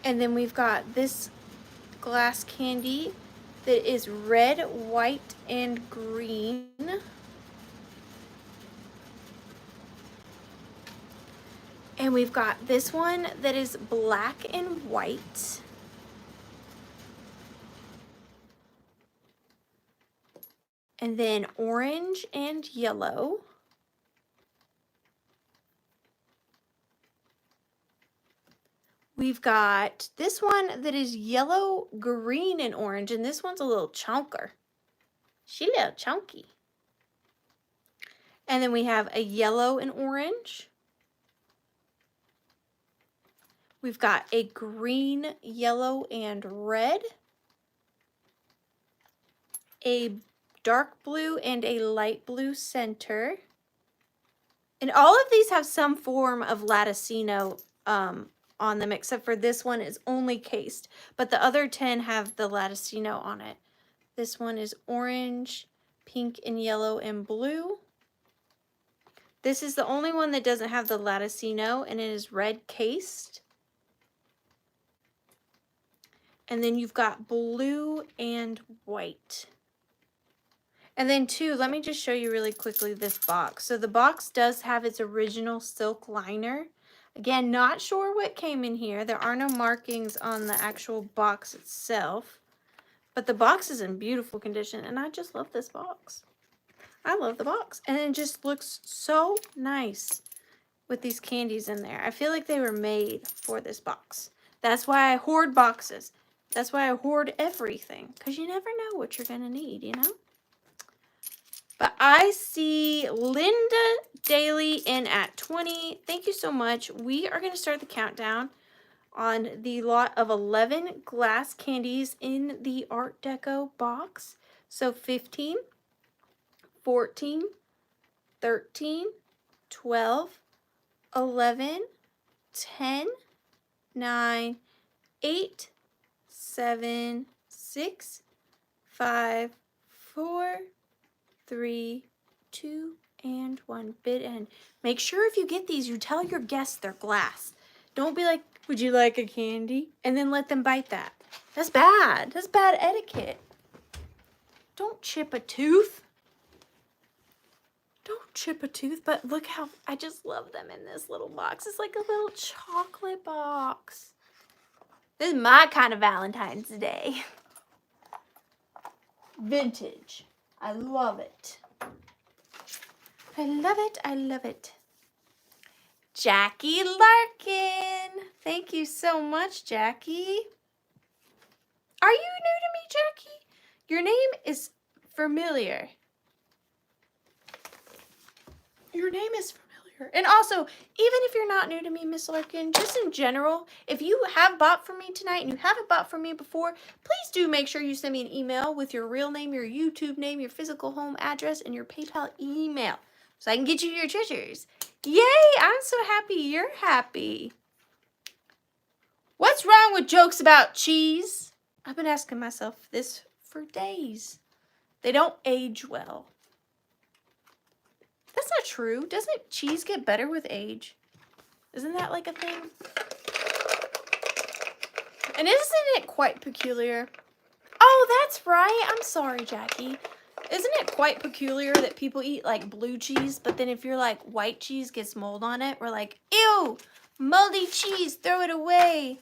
And then we've got this glass candy that is red, white, and green. And we've got this one that is black and white. And then orange and yellow. We've got this one that is yellow, green, and orange, and this one's a little chunker. She's a little chunky. And then we have a yellow and orange. We've got a green, yellow, and red. A dark blue and a light blue center. And all of these have some form of latticino on them, except for this one is only cased. But the other 10 have the latticino on it. This one is orange, pink, and yellow, and blue. This is the only one that doesn't have the latticino, and it is red cased. And then you've got blue and white. And then too, let me just show you really quickly this box. So the box does have its original silk liner. Again, not sure what came in here. There are no markings on the actual box itself. But the box is in beautiful condition, and I just love this box. I love the box. And it just looks so nice with these candies in there. I feel like they were made for this box. That's why I hoard boxes. That's why I hoard everything. Because you never know what you're going to need, you know? But I see Linda Daly in at 20. Thank you so much. We are going to start the countdown on the lot of 11 glass candies in the Art Deco box. So 15, 14, 13, 12, 11, 10, 9, 8, 7, 6, 5, 4, 3, 2, and 1. Bid end. Make sure if you get these, you tell your guests they're glass. Don't be like, would you like a candy? And then let them bite that. That's bad. That's bad etiquette. Don't chip a tooth. Don't chip a tooth, but look how, I just love them in this little box. It's like a little chocolate box. This is my kind of Valentine's Day. Vintage. I love it. I love it. I love it. Jackie Larkin. Thank you so much, Jackie. Are you new to me, Jackie? Your name is familiar. Your name is familiar. And also, even if you're not new to me, Miss Larkin, just in general, if you have bought from me tonight and you haven't bought from me before, please do make sure you send me an email with your real name, your YouTube name, your physical home address, and your PayPal email so I can get you your treasures. Yay! I'm so happy you're happy. What's wrong with jokes about cheese? I've been asking myself this for days. They don't age well. That's not true. Doesn't cheese get better with age? Isn't that like a thing? And isn't it quite peculiar? Oh, that's right. I'm sorry, Jackie. Isn't it quite peculiar that people eat like blue cheese, but then if you're like white cheese gets mold on it, we're like, ew, moldy cheese, throw it away.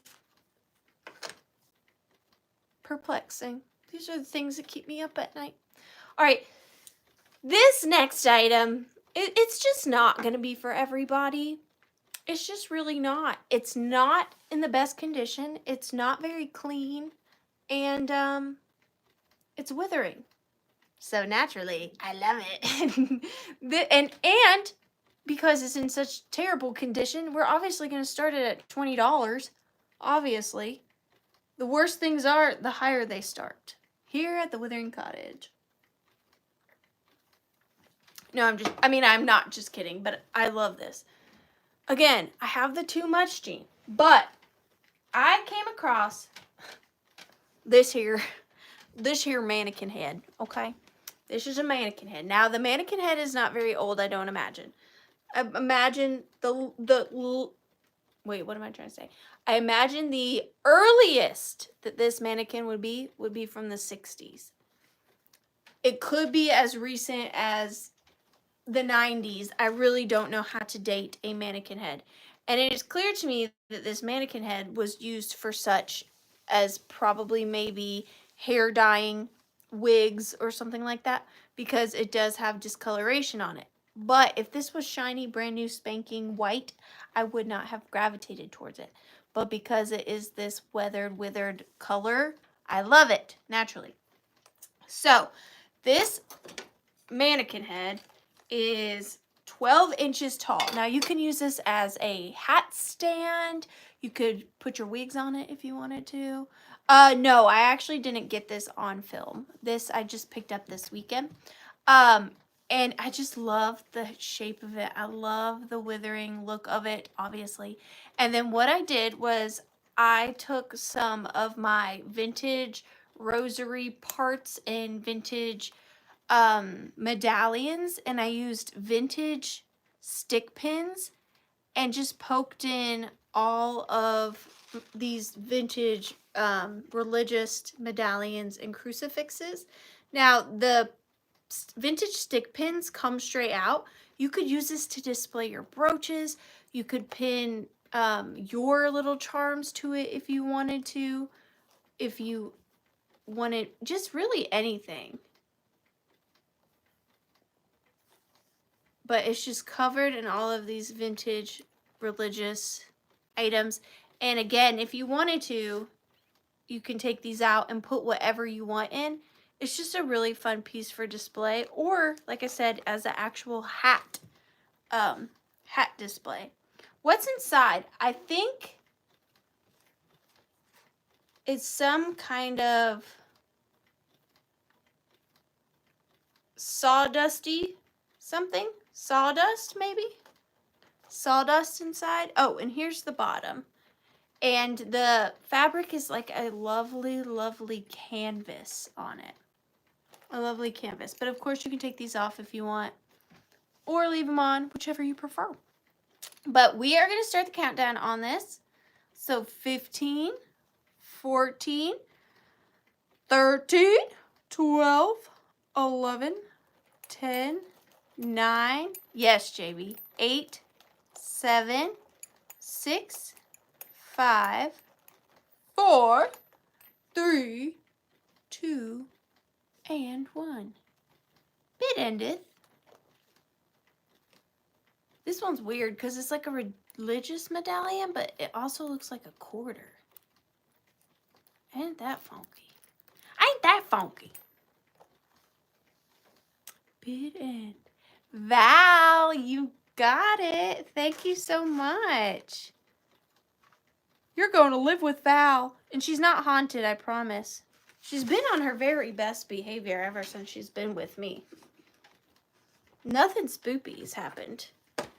Perplexing. These are the things that keep me up at night. All right, this next item, it's just not going to be for everybody. It's just really not. It's not in the best condition. It's not very clean. And it's withering. So naturally, I love it. and because it's in such terrible condition, we're obviously going to start it at $20. Obviously. The worse things are, the higher they start. Here at the Withering Cottage. No, I'm not just kidding, but I love this. Again, I have the Too Much gene, but I came across this here mannequin head, okay? This is a mannequin head. Now, the mannequin head is not very old, I don't imagine. I imagine wait, what am I trying to say? I imagine the earliest that this mannequin would be from the 60s. It could be as recent as the 90s. I really don't know how to date a mannequin head. And it is clear to me that this mannequin head was used for such as probably maybe hair dyeing, wigs, or something like that, because it does have discoloration on it. But if this was shiny, brand new, spanking white, I would not have gravitated towards it. but because it is this withered color, I love it naturally. So this mannequin head is 12 inches tall. Now you can use this as a hat stand. You could put your wigs on it if you wanted to. No, I actually didn't get this on film. This I just picked up this weekend. And I just love the shape of it. I love the withering look of it, obviously. And then what I did was I took some of my vintage rosary parts and vintage medallions, and I used vintage stick pins and just poked in all of these vintage religious medallions and crucifixes. Now the vintage stick pins come straight out. You could use this to display your brooches. You could pin your little charms to it if you wanted to. If you wanted just really anything. But it's just covered in all of these vintage religious items. And again, if you wanted to, you can take these out and put whatever you want in. It's just a really fun piece for display, or like I said, as an actual hat display. What's inside? I think it's some kind of sawdusty something. Sawdust, maybe? Sawdust inside. Oh, and here's the bottom. And the fabric is like a lovely, lovely canvas on it. A lovely canvas. But of course you can take these off if you want, or leave them on, whichever you prefer. But we are going to start the countdown on this. So 15, 14, 13, 12, 11, 10, 9, yes, JB, 8, 7, 6, 5, 4, 3, 2, and 1. Bit endeth. This one's weird because it's like a religious medallion, but it also looks like a quarter. Ain't that funky? Ain't that funky? Bit end. Val, you got it. Thank you so much. You're going to live with Val. And she's not haunted, I promise. She's been on her very best behavior ever since she's been with me. Nothing spoopy's happened.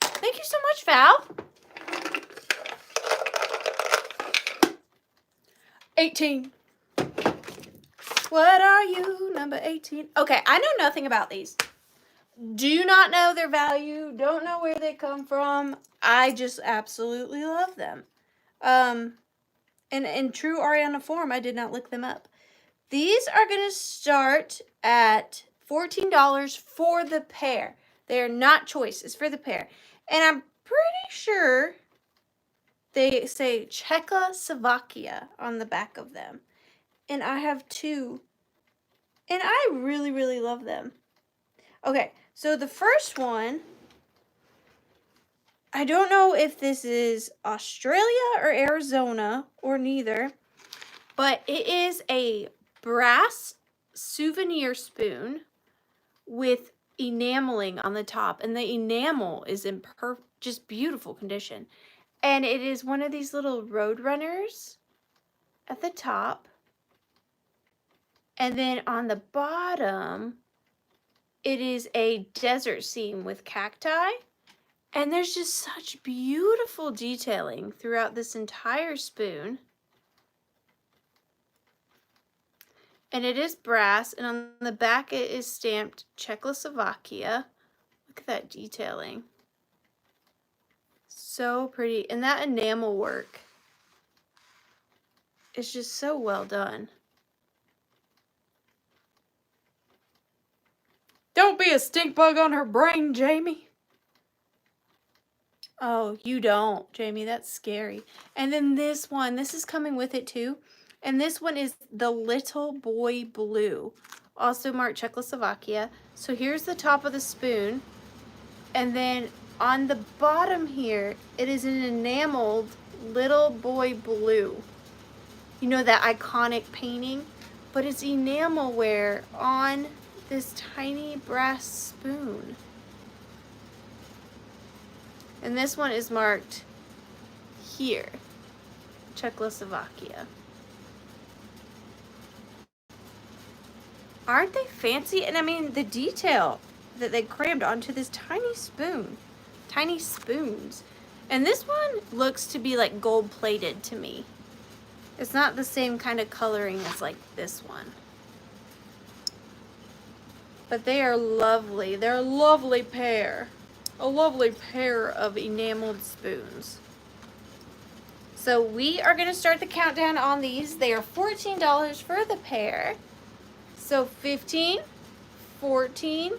Thank you so much, Val. 18. What are you? Number 18. Okay, I know nothing about these. Do not know their value. Don't know where they come from. I just absolutely love them. And in true Ariana form, I did not look them up. These are going to start at $14 for the pair. They are not choice. It's for the pair. And I'm pretty sure they say Czechoslovakia on the back of them. And I have two. And I really, really love them. Okay, so the first one, I don't know if this is Australia or Arizona or neither, but it is a brass souvenir spoon with enameling on the top, and the enamel is in just beautiful condition. And it is one of these little road runners at the top, and then on the bottom it is a desert scene with cacti. And there's just such beautiful detailing throughout this entire spoon. And it is brass, and on the back it is stamped Czechoslovakia. Look at that detailing. So pretty. And that enamel work is just so well done. Don't be a stink bug on her brain, Jamie. Oh, you don't, Jamie. That's scary. And then this one, this is coming with it too. And this one is the Little Boy Blue, also marked Czechoslovakia. So here's the top of the spoon. And then on the bottom here, it is an enameled Little Boy Blue. You know, that iconic painting? But it's enamelware on this tiny brass spoon. And this one is marked here, Czechoslovakia. Aren't they fancy? And I mean, the detail that they crammed onto this tiny spoon. Tiny spoons. And this one looks to be like gold plated to me. It's not the same kind of coloring as like this one. But they are lovely. They're a lovely pair. A lovely pair of enameled spoons. So we are going to start the countdown on these. They are $14 for the pair. So 15, 14,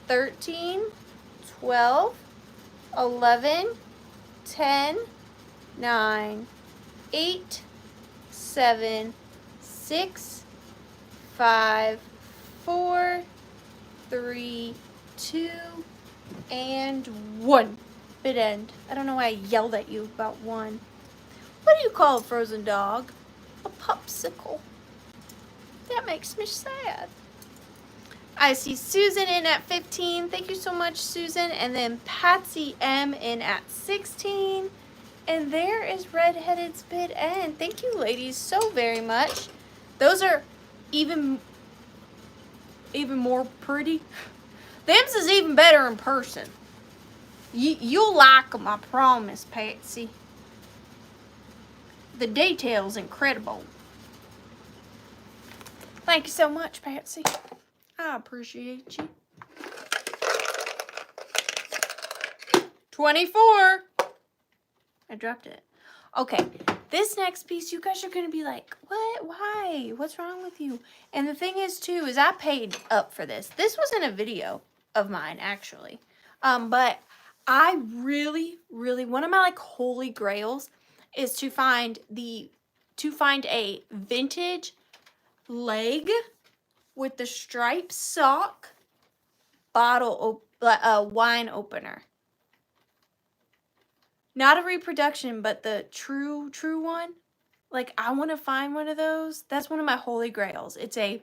13, 12, 11, 10, 9, 8, 7, 6, 5, 4, 3, 2, and 1. Bid end. I don't know why I yelled at you about 1. What do you call a frozen dog? A popsicle. That makes me sad. I see Susan in at 15. Thank you so much, Susan. And then Patsy M in at 16. And there is Redheaded's bid end. Thank you, ladies, so very much. Those are even more pretty. Them's is even better in person. You'll like them, I promise, Patsy. The detail's incredible. Thank you so much, Patsy. I appreciate you. 24. I dropped it. Okay, this next piece, you guys are going to be like, what? Why? What's wrong with you? And the thing is, too, is I paid up for this. This wasn't a video of mine, actually. But I really, one of my, like, holy grails is to find a vintage leg with the striped sock wine opener. Not a reproduction, but the true one. Like, I want to find one of those. That's one of my holy grails. It's a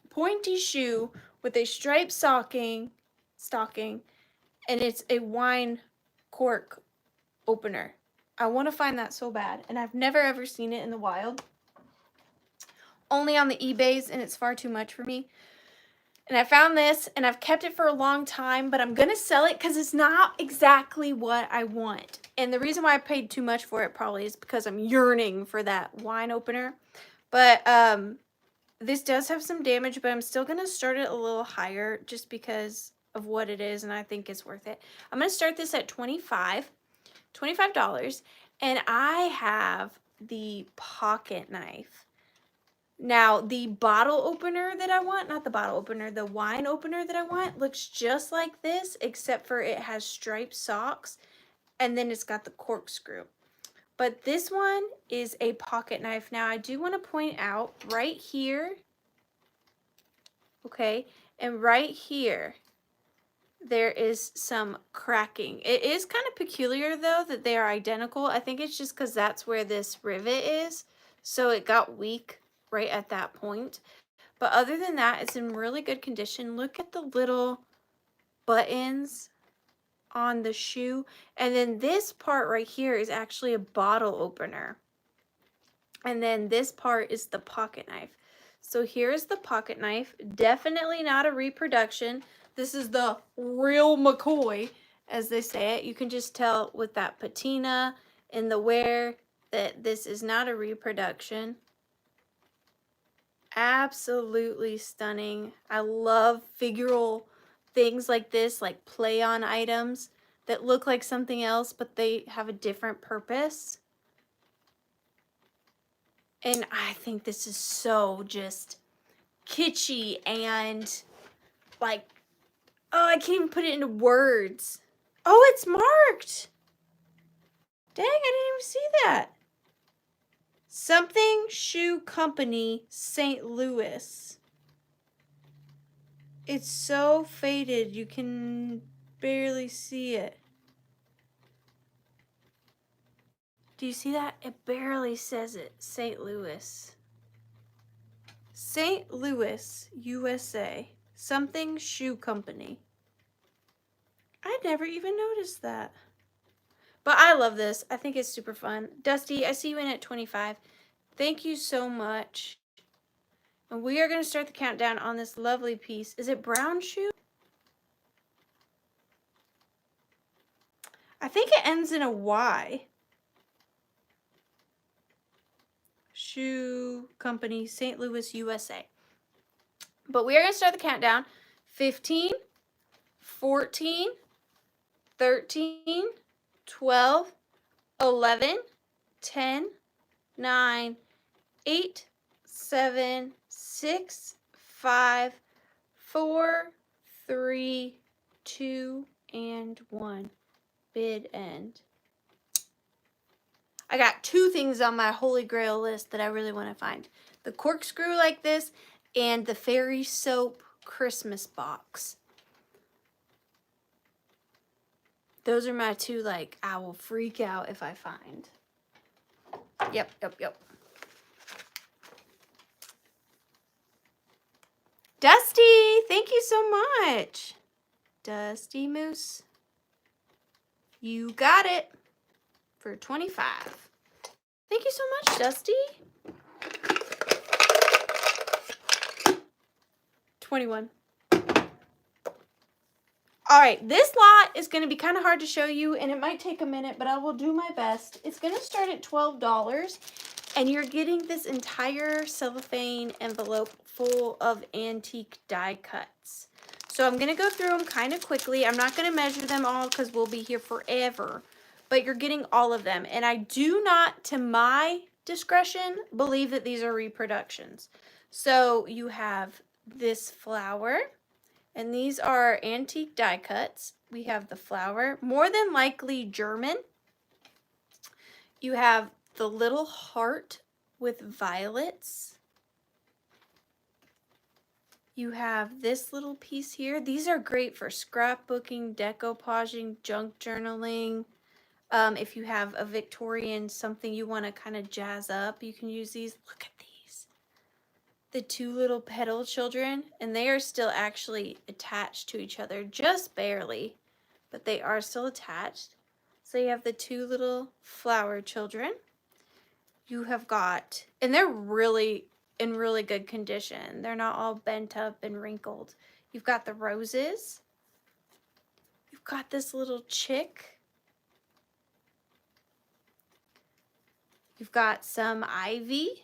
pointy shoe with a striped stocking, and it's a wine cork opener. I want to find that so bad, and I've never ever seen it in the wild. Only on the eBays, and it's far too much for me. And I found this, and I've kept it for a long time, but I'm going to sell it because it's not exactly what I want. And the reason why I paid too much for it probably is because I'm yearning for that wine opener. But this does have some damage, but I'm still going to start it a little higher just because of what it is, and I think it's worth it. I'm going to start this at $25, and I have the pocket knife. Now, the bottle opener that I want, not the bottle opener, the wine opener that I want looks just like this, except for it has striped socks, and then it's got the corkscrew. But this one is a pocket knife. Now, I do want to point out right here, okay, and right here, there is some cracking. It is kind of peculiar, though, that they are identical. I think it's just because that's where this rivet is, so it got weak right at that point. But other than that, it's in really good condition. Look at the little buttons on the shoe. And then this part right here is actually a bottle opener. And then this part is the pocket knife. So here's the pocket knife. Definitely not a reproduction. This is the real McCoy, as they say it. You can just tell with that patina in the wear that this is not a reproduction. Absolutely stunning. I love figural things like this, like play-on items that look like something else, but they have a different purpose. And I think this is so just kitschy and like, oh, I can't even put it into words. Oh, it's marked. Dang, I didn't even see that. Something Shoe Company, St. Louis. It's so faded, you can barely see it. Do you see that? It barely says it. St. Louis. St. Louis, USA. Something shoe company. I never even noticed that. But I love this. I think it's super fun. Dusty, I see you in at 25. Thank you so much. And we are going to start the countdown on this lovely piece. Is it brown shoe? I think it ends in a Y. Shoe company, St. Louis, USA. But we are going to start the countdown. 15, 14, 13, 12, 11, 10, 9, 8, 7, 6, 5, 4, 3, 2, and 1. Bid end. I got 2 things on my holy grail list that I really want to find. The corkscrew like this and the fairy soap Christmas box. Those are my 2, like, I will freak out if I find. Yep. Dusty, thank you so much. Dusty Moose. You got it for 25. Thank you so much, Dusty. 21. All right, this lot is going to be kind of hard to show you, and it might take a minute, but I will do my best. It's going to start at $12, and you're getting this entire cellophane envelope full of antique die cuts. So I'm going to go through them kind of quickly. I'm not going to measure them all because we'll be here forever, but you're getting all of them. And I do not, to my discretion, believe that these are reproductions. So you have this flower. And these are antique die cuts. We have the flower, more than likely German. You have the little heart with violets. You have this little piece here. These are great for scrapbooking, decoupaging, junk journaling. If you have a Victorian, something you want to kind of jazz up, you can use these. Look at these. The 2 little petal children, and they are still actually attached to each other, just barely, but they are still attached. So you have the 2 little flower children. You have got, and they're really in really good condition. They're not all bent up and wrinkled. You've got the roses. You've got this little chick. You've got some ivy.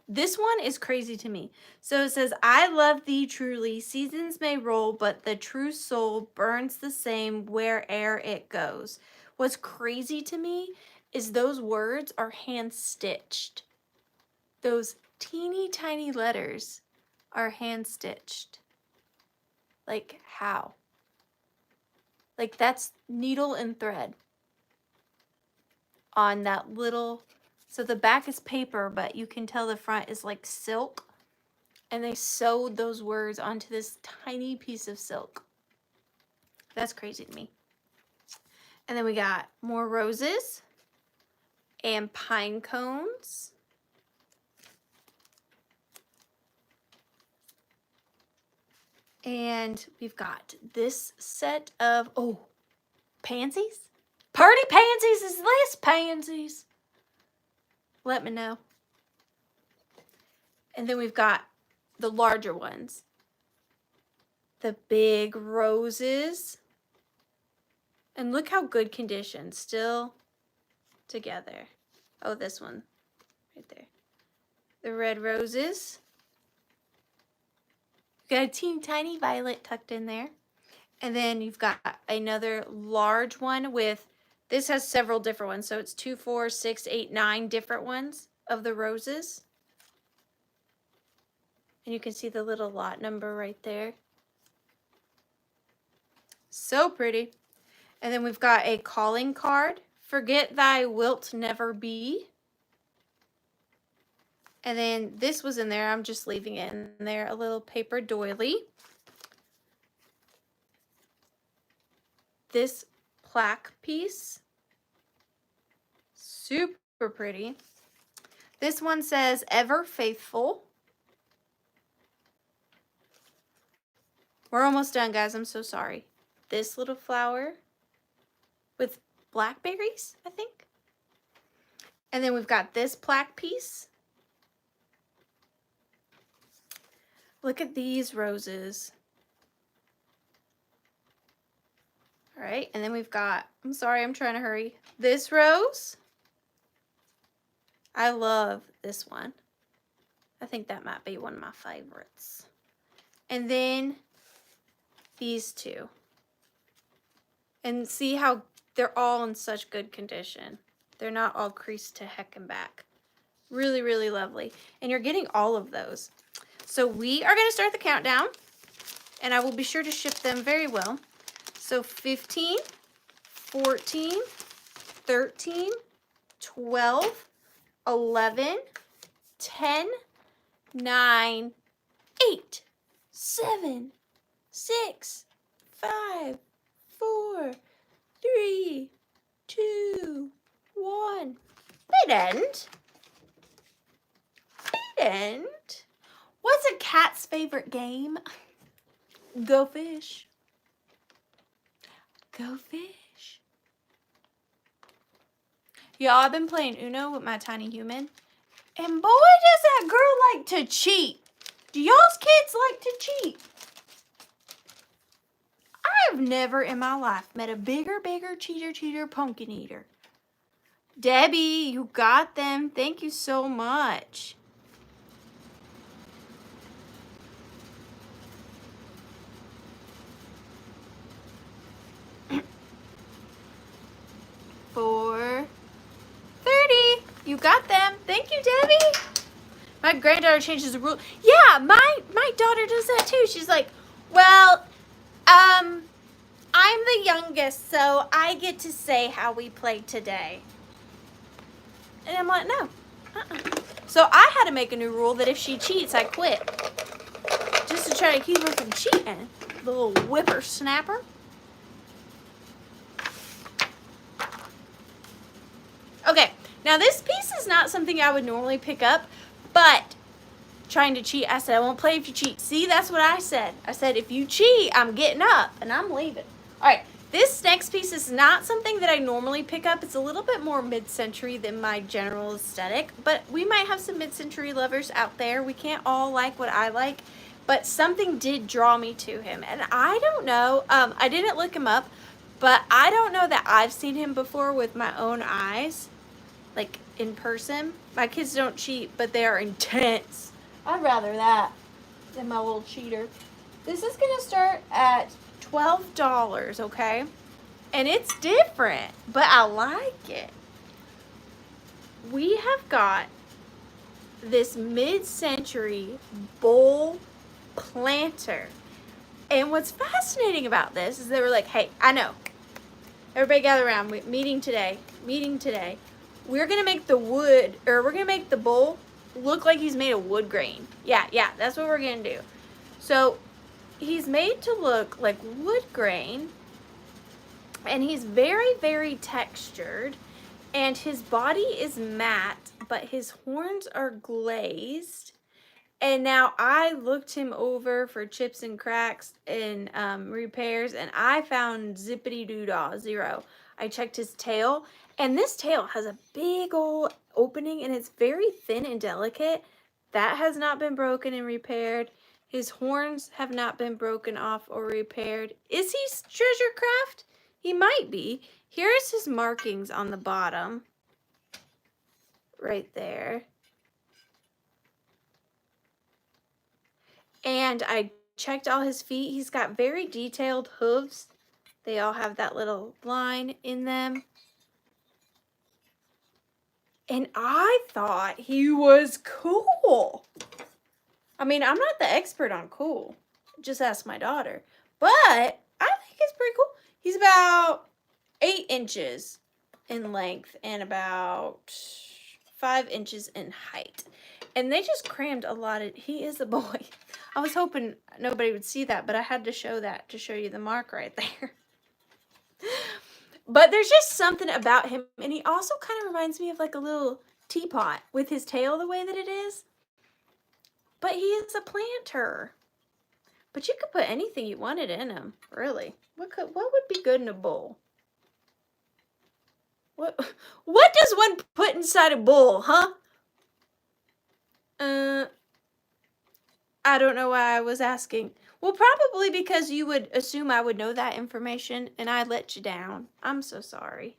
This one is crazy to me. So it says, I love thee truly. Seasons may roll, but the true soul burns the same where'er it goes. What's crazy to me is those words are hand stitched. Those teeny tiny letters are hand stitched. Like how? Like that's needle and thread on that little. So the back is paper, but you can tell the front is like silk. And they sewed those words onto this tiny piece of silk. That's crazy to me. And then we got more roses and pine cones. And we've got this set of, pansies? Party pansies, is this pansies? Let me know. And then we've got the larger ones. The big roses. And look how good condition, still together. Oh, this one right there. The red roses. You've got a teeny tiny violet tucked in there. And then you've got another large one with, this has several different ones. So it's 2, 4, 6, 8, 9 different ones of the roses. And you can see the little lot number right there. So pretty. And then we've got a calling card. Forget thy wilt never be. And then this was in there. I'm just leaving it in there. A little paper doily. this plaque piece. Super pretty. This one says Ever Faithful. We're almost done, guys. I'm so sorry. This little flower with blackberries, I think. And then we've got this plaque piece. Look at these roses. All right, and then we've got, I'm sorry, I'm trying to hurry. This rose. I love this one. I think that might be one of my favorites. And then these two. And see how they're all in such good condition. They're not all creased to heck and back. Really, really lovely. And you're getting all of those. So we are going to start the countdown. And I will be sure to ship them very well. So 15, 14, 13, 12, 11, 10, 9, 8, 7, 6, 5, 4, 3, 2, 1. They didn't. They didn't. What's a cat's favorite game? Go fish. Go fish. Y'all, I've been playing Uno with my tiny human. And boy, does that girl like to cheat. Do y'all's kids like to cheat? I've never in my life met a bigger cheater pumpkin eater. Debbie, you got them. Thank you so much. $4.30. You got them. Thank you, Debbie. My granddaughter changes the rule. Yeah, my daughter does that too. She's like, well, I'm the youngest, so I get to say how we played today. And I'm like, no. So I had to make a new rule that if she cheats, I quit. Just to try to keep her from cheating. The little whippersnapper. Okay, now this piece is not something I would normally pick up, but trying to cheat, I said, I won't play if you cheat. See, that's what I said. I said, if you cheat, I'm getting up and I'm leaving. All right, this next piece is not something that I normally pick up. It's a little bit more mid-century than my general aesthetic, but we might have some mid-century lovers out there. We can't all like what I like, but something did draw me to him. And I don't know, I didn't look him up, but I don't know that I've seen him before with my own eyes. Like in person. My kids don't cheat, but they are intense. I'd rather that than my little cheater. This is gonna start at $12, okay? And it's different, but I like it. We have got this mid-century bowl planter. And what's fascinating about this is they were like, hey, I know. Everybody gather around, meeting today. We're gonna make the wood, or we're gonna make the bowl look like he's made of wood grain. Yeah, that's what we're gonna do. So he's made to look like wood grain, and he's very, very textured, and his body is matte, but his horns are glazed. And now I looked him over for chips and cracks and repairs, and I found zippity-doo-dah, 0. I checked his tail, and this tail has a big old opening, and it's very thin and delicate. That has not been broken and repaired. His horns have not been broken off or repaired. Is he treasure craft? He might be. Here's his markings on the bottom. Right there. And I checked all his feet. He's got very detailed hooves. They all have that little line in them. And I thought he was cool. I mean, I'm not the expert on cool. Just ask my daughter. But I think he's pretty cool. He's about 8 inches in length and about 5 inches in height. And they just crammed a lot of, he is a boy. I was hoping nobody would see that, but I had to show that to show you the mark right there. But there's just something about him. And he also kind of reminds me of like a little teapot with his tail the way that it is. But he is a planter. But you could put anything you wanted in him, really. What would be good in a bowl? What does one put inside a bowl, huh? I don't know why I was asking. Well, probably because you would assume I would know that information and I let you down. I'm so sorry.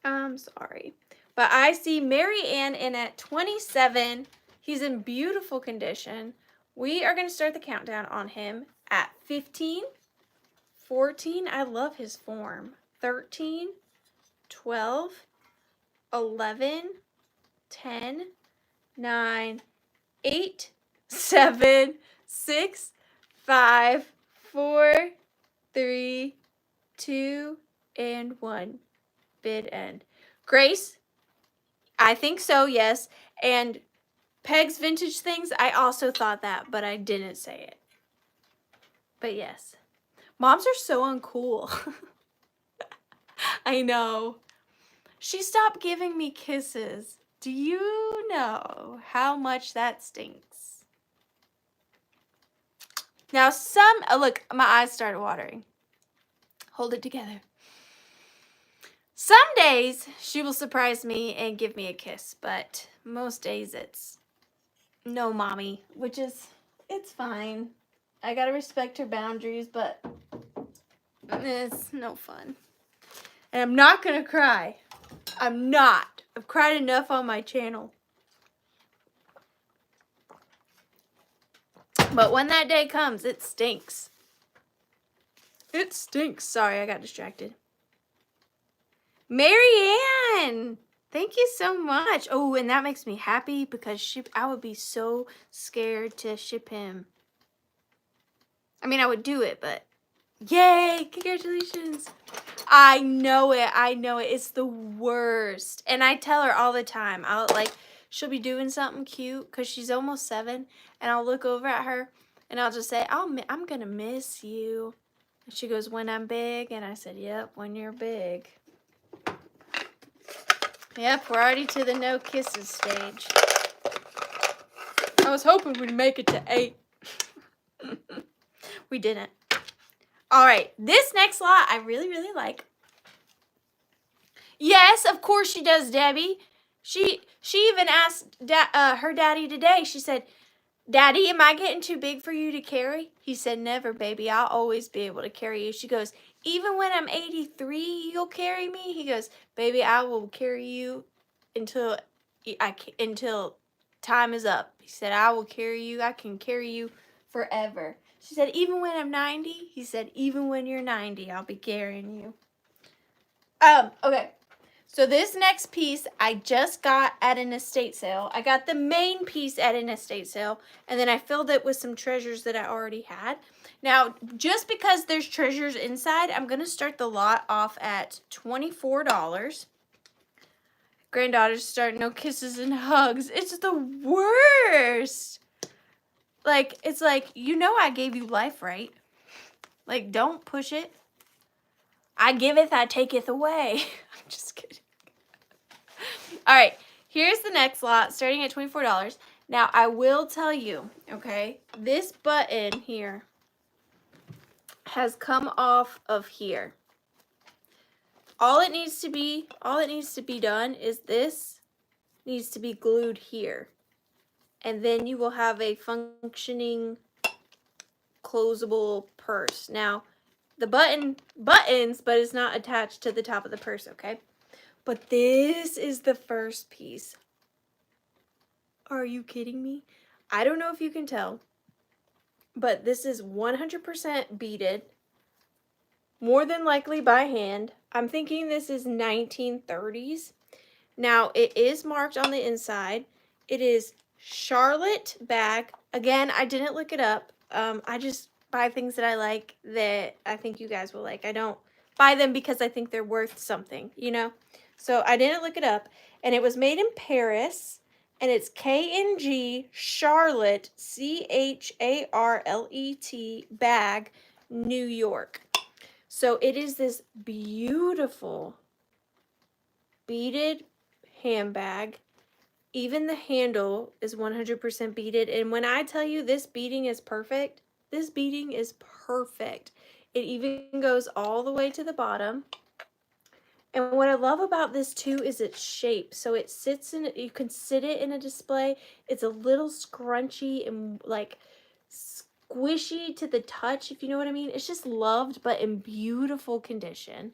I'm sorry. But I see Mary Ann in at 27. He's in beautiful condition. We are going to start the countdown on him at 15, 14. I love his form. 13, 12, 11, 10, 9, 8, 7, 6, 5, 4, 3, 2, and 1. Bid end. Grace? I think so, yes. And Peg's Vintage Things, I also thought that, but I didn't say it. But yes. Moms are so uncool. I know. She stopped giving me kisses. Do you know how much that stinks? Now look, my eyes started watering. Hold it together. Some days she will surprise me and give me a kiss, but most days it's no mommy, which is, it's fine. I gotta respect her boundaries, but it's no fun. And I'm not gonna cry. I'm not. I've cried enough on my channel. But when that day comes, it stinks. It stinks. Sorry, I got distracted. Mary Ann! Thank you so much. Oh, and that makes me happy because I would be so scared to ship him. I mean, I would do it, but yay! Congratulations! I know it. I know it. It's the worst. And I tell her all the time. She'll be doing something cute because she's almost 7. And I'll look over at her and I'll just say, I'm going to miss you. And she goes, when I'm big? And I said, yep, when you're big. Yep, we're already to the no kisses stage. I was hoping we'd make it to 8. We didn't. All right, this next lot I really, really like. Yes, of course she does, Debbie. She even asked her daddy today. She said, Daddy, am I getting too big for you to carry? He said, never, baby. I'll always be able to carry you. She goes, even when I'm 83, you'll carry me? He goes, baby, I will carry you until time is up. He said, I will carry you. I can carry you forever. She said, even when I'm 90? He said, even when you're 90, I'll be carrying you. Okay. So this next piece I just got at an estate sale. I got the main piece at an estate sale, and then I filled it with some treasures that I already had. Now, just because there's treasures inside, I'm going to start the lot off at $24. Granddaughter's starting no kisses and hugs. It's the worst. Like, it's like, you know I gave you life, right? Like, don't push it. I giveth, I taketh away. I'm just kidding. All right, here's the next lot, starting at $24. Now, I will tell you, okay, this button here has come off of here. All it needs to be done is this needs to be glued here. And then you will have a functioning, closable purse. Now, the buttons, but it's not attached to the top of the purse, okay? But this is the first piece. Are you kidding me? I don't know if you can tell, but this is 100% beaded, more than likely by hand. I'm thinking this is 1930s. Now, it is marked on the inside. It is Charlotte bag. Again, I didn't look it up. I just buy things that I like that I think you guys will like. I don't buy them because I think they're worth something, you know? So I didn't look it up. And it was made in Paris. And it's K&G Charlotte, Charlet bag, New York. So it is this beautiful beaded handbag. Even the handle is 100% beaded. And when I tell you this beading is perfect, this beading is perfect. It even goes all the way to the bottom. And what I love about this too is its shape. So it sits in, you can sit it in a display. It's a little scrunchy and like squishy to the touch, if you know what I mean. It's just loved, but in beautiful condition.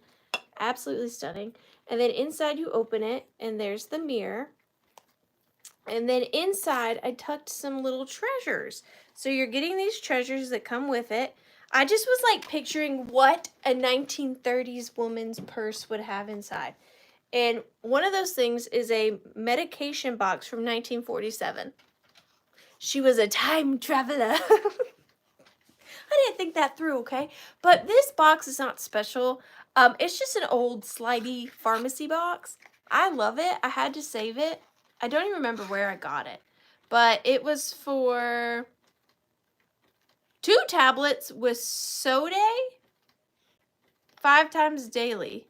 Absolutely stunning. And then inside you open it and there's the mirror. And then inside I tucked some little treasures. So you're getting these treasures that come with it. I just was like picturing what a 1930s woman's purse would have inside. And one of those things is a medication box from 1947. She was a time traveler. I didn't think that through, okay? But this box is not special. It's just an old slidey pharmacy box. I love it. I had to save it. I don't even remember where I got it. But it was for 2 tablets with Sode 5 times daily.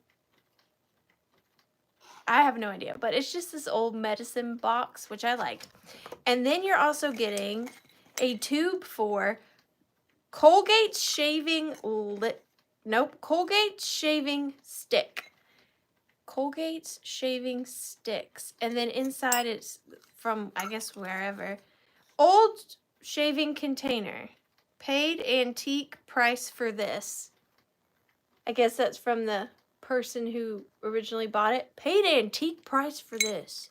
I have no idea, but it's just this old medicine box, which I liked. And then you're also getting a tube for Colgate shaving Colgate shaving stick. Colgate's shaving sticks. And then inside it's from, I guess, wherever. Old shaving container. Paid antique price for this. I guess that's from the person who originally bought it. Paid antique price for this.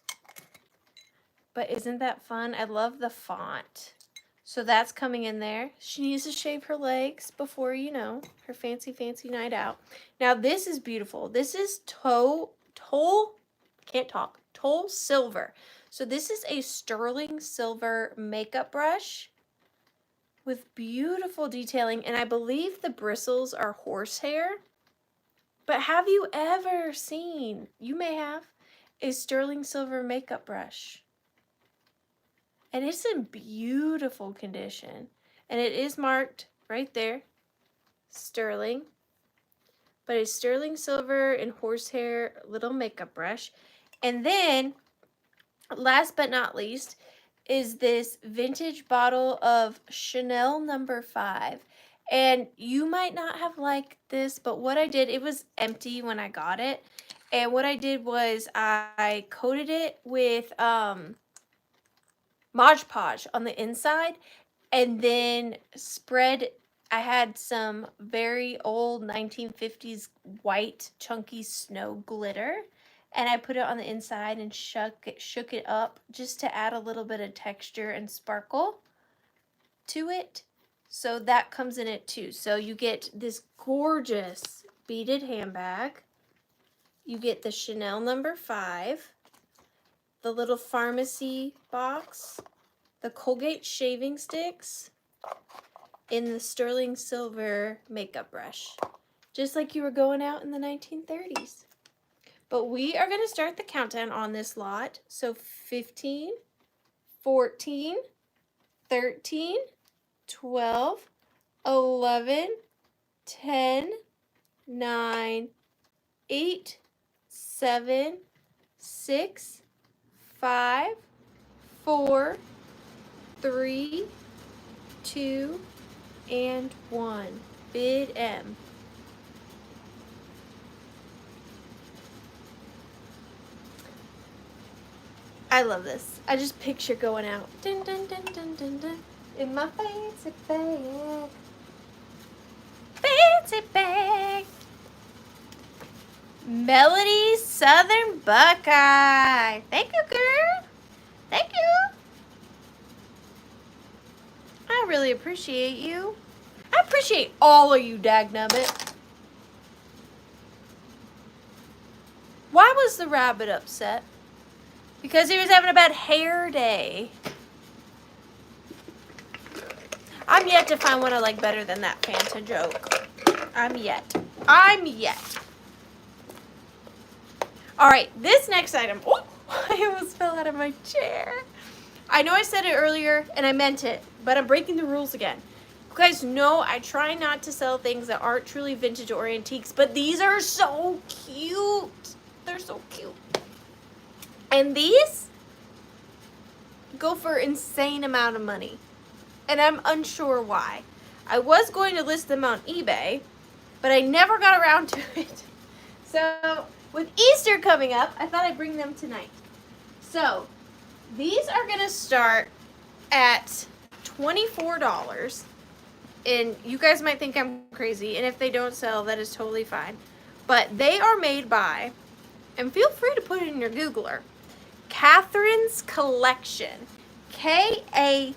But isn't that fun? I love the font. So that's coming in there. She needs to shave her legs before, you know, her fancy, fancy night out. Now this is beautiful. This is Toll Silver. So this is a sterling silver makeup brush with beautiful detailing. And I believe the bristles are horsehair. But have you ever seen, you may have, a sterling silver makeup brush? And it's in beautiful condition. And it is marked right there, sterling. But it's sterling silver and horsehair little makeup brush. And then, last but not least, is this vintage bottle of Chanel No. 5. And you might not have liked this, but what I did, it was empty when I got it. And what I did was I coated it with Mod Podge on the inside, and then I had some very old 1950s white chunky snow glitter, and I put it on the inside and shook it up just to add a little bit of texture and sparkle to it. So that comes in it too. So you get this gorgeous beaded handbag. You get the Chanel No. 5. The little pharmacy box, the Colgate shaving sticks, and the sterling silver makeup brush. Just like you were going out in the 1930s. But we are going to start the countdown on this lot. So 15, 14, 13, 12, 11, 10, 9, 8, 7, 6, 5, 4, 3, 2, and 1. Bid M. I love this. I just picture going out. Dun, dun, dun, dun, dun, dun, in my fancy bag. Fancy bag. Melody Southern Buckeye. Thank you, girl. Thank you. I really appreciate you. I appreciate all of you, dagnubbit. Why was the rabbit upset? Because he was having a bad hair day. I'm yet to find one I like better than that Fanta joke. I'm yet. All right, this next item. Oh, I almost fell out of my chair. I know I said it earlier and I meant it, but I'm breaking the rules again. You guys know I try not to sell things that aren't truly vintage or antiques, but these are so cute. They're so cute. And these go for an insane amount of money. And I'm unsure why. I was going to list them on eBay, but I never got around to it. So, with Easter coming up, I thought I'd bring them tonight. So, these are going to start at $24. And you guys might think I'm crazy, and if they don't sell, that is totally fine. But they are made by, and feel free to put it in your Googler, Catherine's Collection. Kath,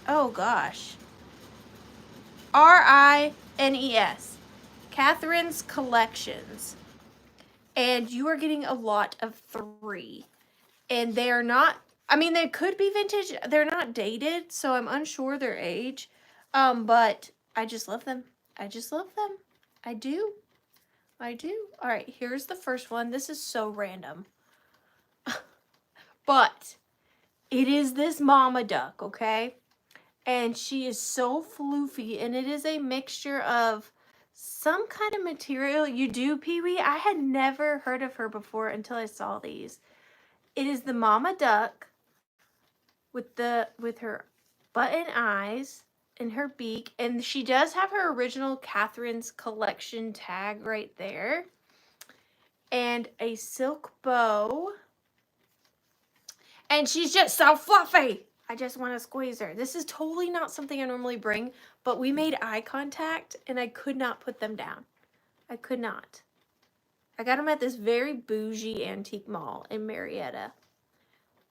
oh gosh, Rines. Catherine's Collections. And you are getting a lot of 3. And they are not, I mean, they could be vintage. They're not dated, so I'm unsure their age. But I just love them. I just love them. I do. I do. All right, here's the first one. This is so random. But it is this mama duck, okay? And she is so floofy, and it is a mixture of some kind of material. You do, Pee-wee? I had never heard of her before until I saw these. It is the mama duck with her button eyes and her beak, and she does have her original Catherine's Collection tag right there, and a silk bow, and she's just so fluffy. I just want to squeeze her. This is totally not something I normally bring, but we made eye contact, and I could not put them down. I could not. I got them at this very bougie antique mall in Marietta.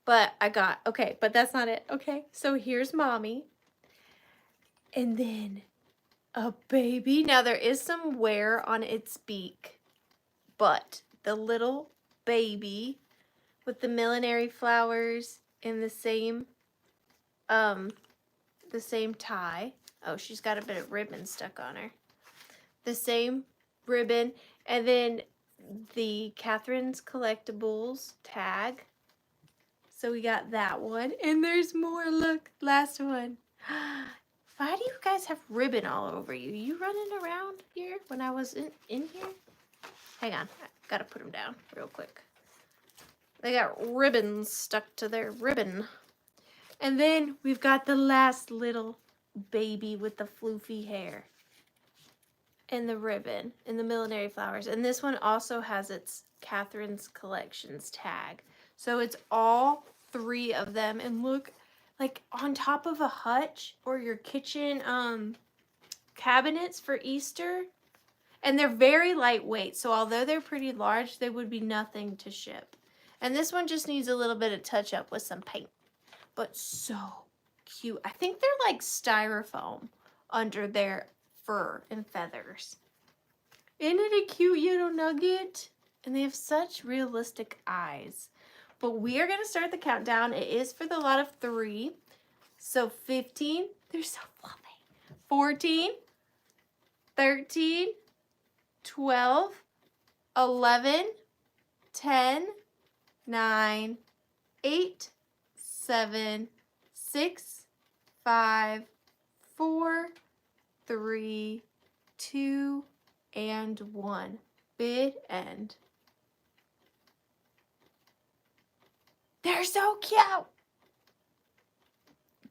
But okay, but that's not it. Okay, so here's mommy. And then a baby. Now there is some wear on its beak, but the little baby with the millinery flowers in the same tie. Oh, she's got a bit of ribbon stuck on her. The same ribbon, and then the Catherine's Collectibles tag. So we got that one, and there's more. Look, last one. Why do you guys have ribbon all over you? You running around here when I was in here? Hang on, I gotta put them down real quick. They got ribbons stuck to their ribbon. And then we've got the last little baby with the floofy hair. And the ribbon and the millinery flowers. And this one also has its Catherine's Collections tag. So it's all 3 of them. And look, like on top of a hutch or your kitchen cabinets for Easter. And they're very lightweight. So although they're pretty large, they would be nothing to ship. And this one just needs a little bit of touch up with some paint. But so cute. I think they're like styrofoam under their fur and feathers. Isn't it a cute little nugget? And they have such realistic eyes. But we are going to start the countdown. It is for the lot of 3. So 15. They're so fluffy. 14. 13. 12. 11. 10. 9. 8. 7. 6. 5. 4. 3. 2. And 1. Bid end. They're so cute.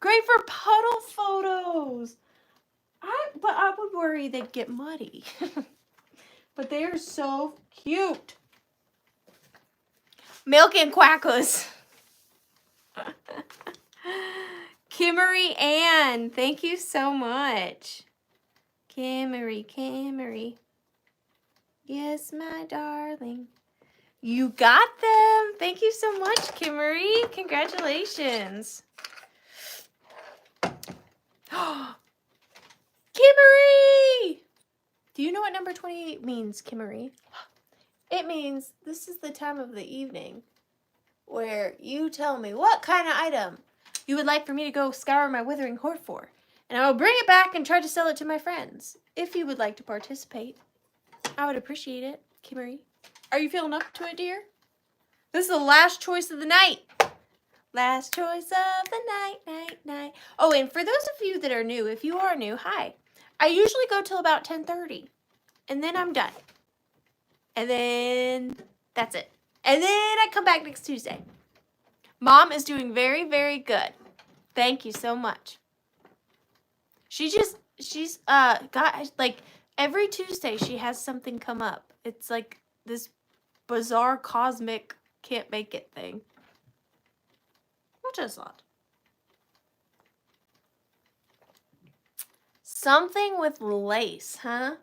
Great for puddle photos. But I would worry they'd get muddy. But they are so cute. Milk and Quackos. Kimmery Ann, thank you so much. Kimmery. Yes, my darling. You got them. Thank you so much, Kimmery. Congratulations. Kimmery! Do you know what number 28 means, Kimmery? It means this is the time of the evening where you tell me what kind of item you would like for me to go scour my withering hoard for. And I will bring it back and try to sell it to my friends. If you would like to participate, I would appreciate it, Kimmery. Are you feeling up to it, dear? This is the last choice of the night. Last choice of the night. Oh, and for those of you that are new, if you are new, hi. I usually go till about 10:30, and then I'm done. And then that's it. And then I come back next Tuesday. Mom is doing very, very good. Thank you so much. She's got, like, every Tuesday she has something come up. It's like this bizarre cosmic can't make it thing. Which is odd. Something with lace, huh?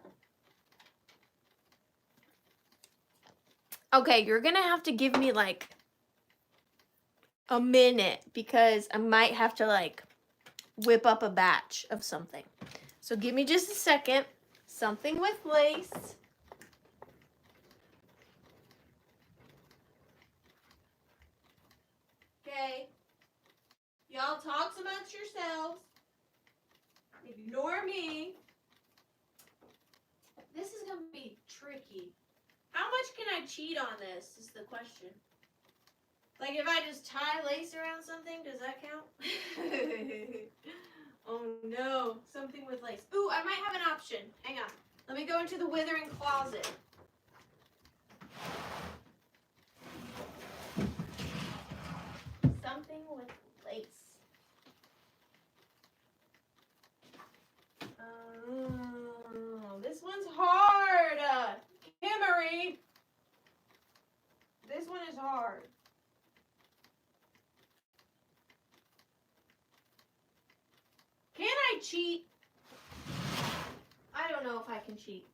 Okay, you're gonna have to give me like a minute because I might have to like whip up a batch of something. So give me just a second. Something with lace. Okay. Y'all talk amongst yourselves. Ignore me. This is gonna be tricky. How much can I cheat on this is the question. Like if I just tie lace around something, does that count? Oh no, something with lace. Ooh, I might have an option. Hang on. Let me go into the withering closet. Something with lace. Oh, this one's hard. Kimmery. This one is hard. Can I cheat? I don't know if I can cheat.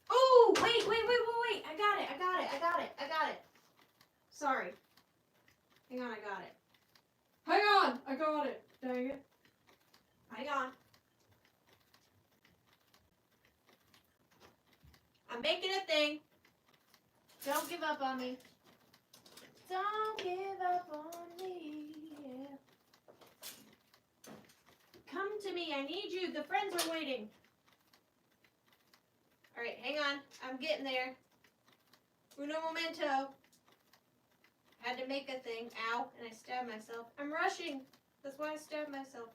Oh, wait. I got it. Sorry. Hang on, I got it. Hang on, I got it. Dang it. Hang on. I'm making a thing. Don't give up on me. Don't give up on me. Yeah. Come to me. I need you. The friends are waiting. All right, hang on. I'm getting there. Uno momento. Had to make a thing. Ow. And I stabbed myself. I'm rushing. That's why I stabbed myself.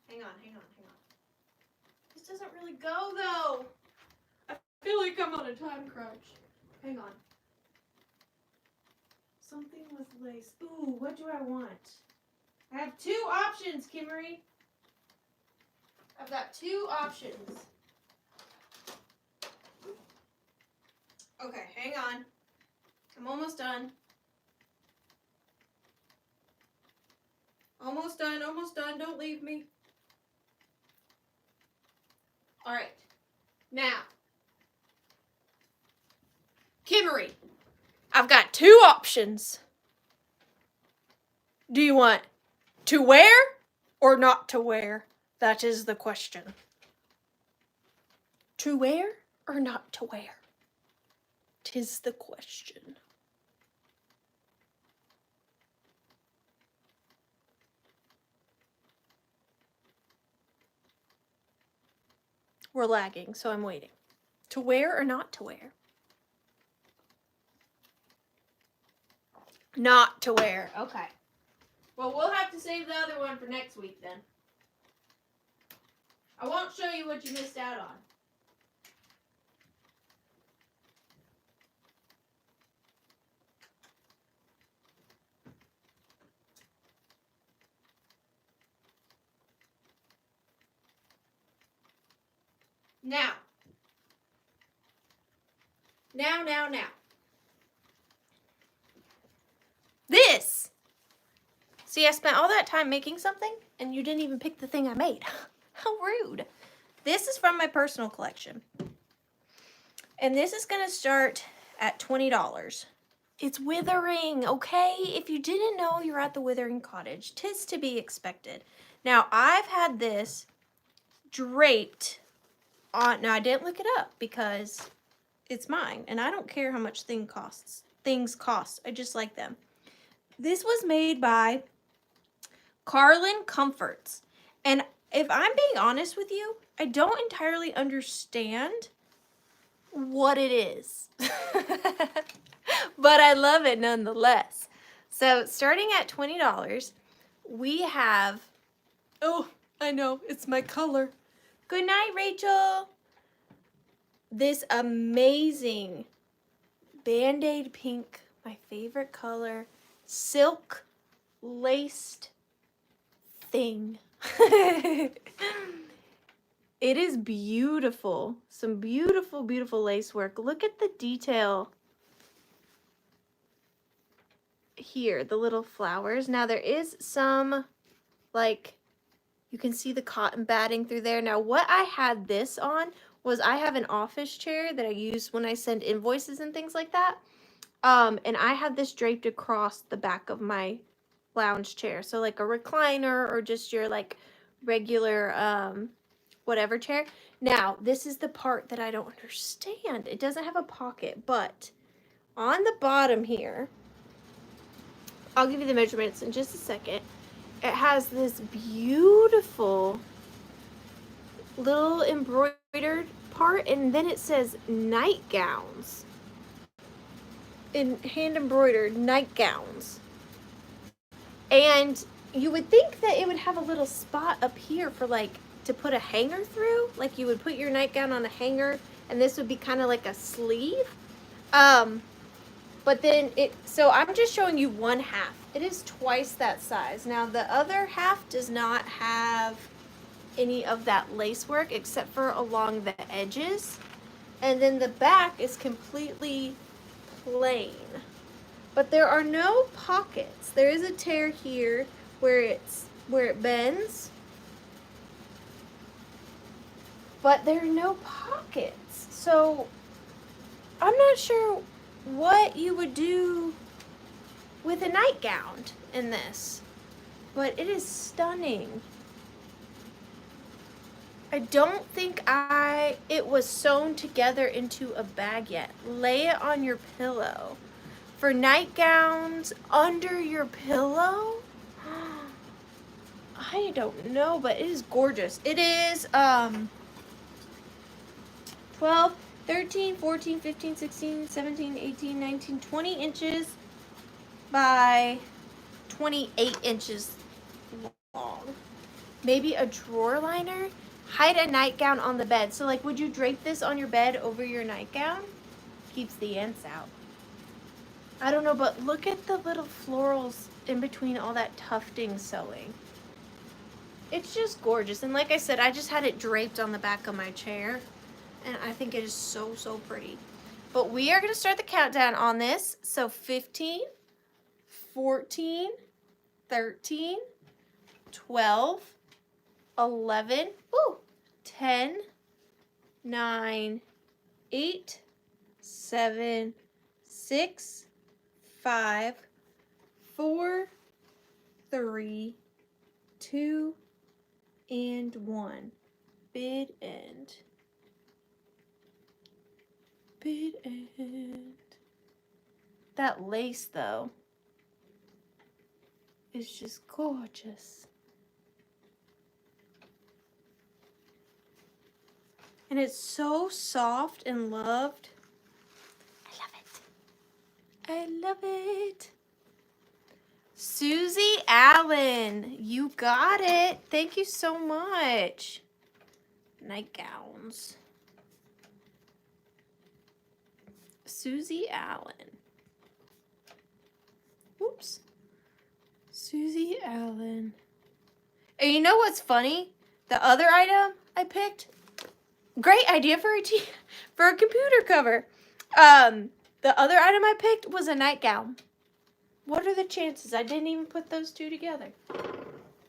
Hang on. This doesn't really go, though. I feel like I'm on a time crunch. Hang on. Something with lace. Ooh, what do I want? I have two options, Kimmery. I've got two options. Okay, hang on. I'm almost done. Almost done. Don't leave me. All right. Now, Kimmery, I've got two options. Do you want to wear or not to wear? That is the question. To wear or not to wear? 'Tis the question. We're lagging, so I'm waiting. To wear or not to wear? Not to wear. Okay. Well, we'll have to save the other one for next week then. I won't show you what you missed out on. Now. This! See, I spent all that time making something, and you didn't even pick the thing I made. How rude. This is from my personal collection. And this is going to start at $20. It's withering, okay? If you didn't know, you're at the Withering Cottage. 'Tis to be expected. Now, I've had this draped on... Now, I didn't look it up because it's mine. And I don't care how much things cost. I just like them. This was made by Carlin Comforts. And if I'm being honest with you, I don't entirely understand what it is. But I love it nonetheless. So starting at $20, we have, oh, I know, it's my color. Good night, Rachel. This amazing Band-Aid pink, my favorite color, silk laced thing. It is beautiful. Some beautiful, beautiful lace work. Look at the detail here, the little flowers. Now there is some, like, you can see the cotton batting through there. Now what I had this on was I have an office chair that I use when I send invoices and things like that. And I had this draped across the back of my lounge chair. So like a recliner or just your like regular whatever chair. Now, this is the part that I don't understand. It doesn't have a pocket, but on the bottom here, I'll give you the measurements in just a second. It has this beautiful little embroidered part, and then it says nightgowns. In hand embroidered nightgowns. And you would think that it would have a little spot up here for like to put a hanger through, like you would put your nightgown on a hanger and this would be kind of like a sleeve. But then so I'm just showing you one half. It is twice that size. Now the other half does not have any of that lace work except for along the edges. And then the back is completely plain. But there are no pockets. There is a tear here where it bends. But there are no pockets. So I'm not sure what you would do with a nightgown in this. But it is stunning. I don't think it was sewn together into a bag yet. Lay it on your pillow. For nightgowns under your pillow? I don't know, but it is gorgeous. It is 12, 13, 14, 15, 16, 17, 18, 19, 20 inches by 28 inches long. Maybe a drawer liner? Hide a nightgown on the bed. So like, would you drape this on your bed over your nightgown? Keeps the ants out. I don't know, but look at the little florals in between all that tufting sewing. It's just gorgeous. And like I said, I just had it draped on the back of my chair. And I think it is so, so pretty. But we are going to start the countdown on this. So 15, 14, 13, 12, 11, 10, 9, 8, 7, 6, 5, 4, 3, 2, and 1. Bid end. Bid end. That lace, though, is just gorgeous. And it's so soft and loved. I love it. I love it. Susie Allen, you got it. Thank you so much. Nightgowns. Susie Allen. Oops. Susie Allen. And you know what's funny? The other item I picked, great idea for a computer cover. The other item I picked was a nightgown. What are the chances? I didn't even put those two together.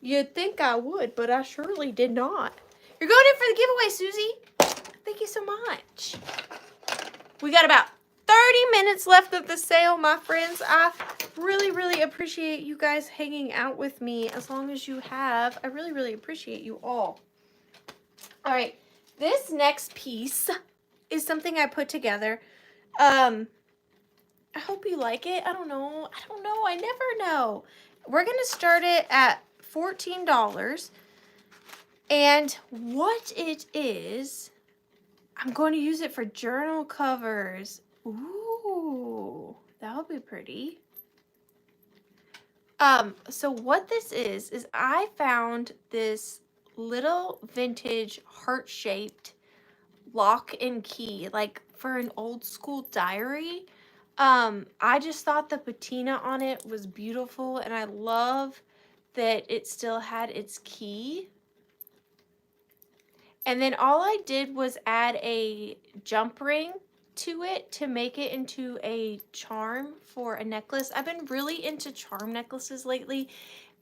You'd think I would, but I surely did not. You're going in for the giveaway, Susie. Thank you so much. We got about 30 minutes left of the sale, my friends. I really, really appreciate you guys hanging out with me as long as you have. I really, really appreciate you all. All right, this next piece is something I put together. I hope you like it. I don't know. I never know. We're going to start it at $14. And what it is, I'm going to use it for journal covers. Ooh, that would be pretty. So what this is I found this little vintage heart-shaped lock and key, like for an old school diary. I just thought the patina on it was beautiful, and I love that it still had its key. And then all I did was add a jump ring to it to make it into a charm for a necklace. I've been really into charm necklaces lately,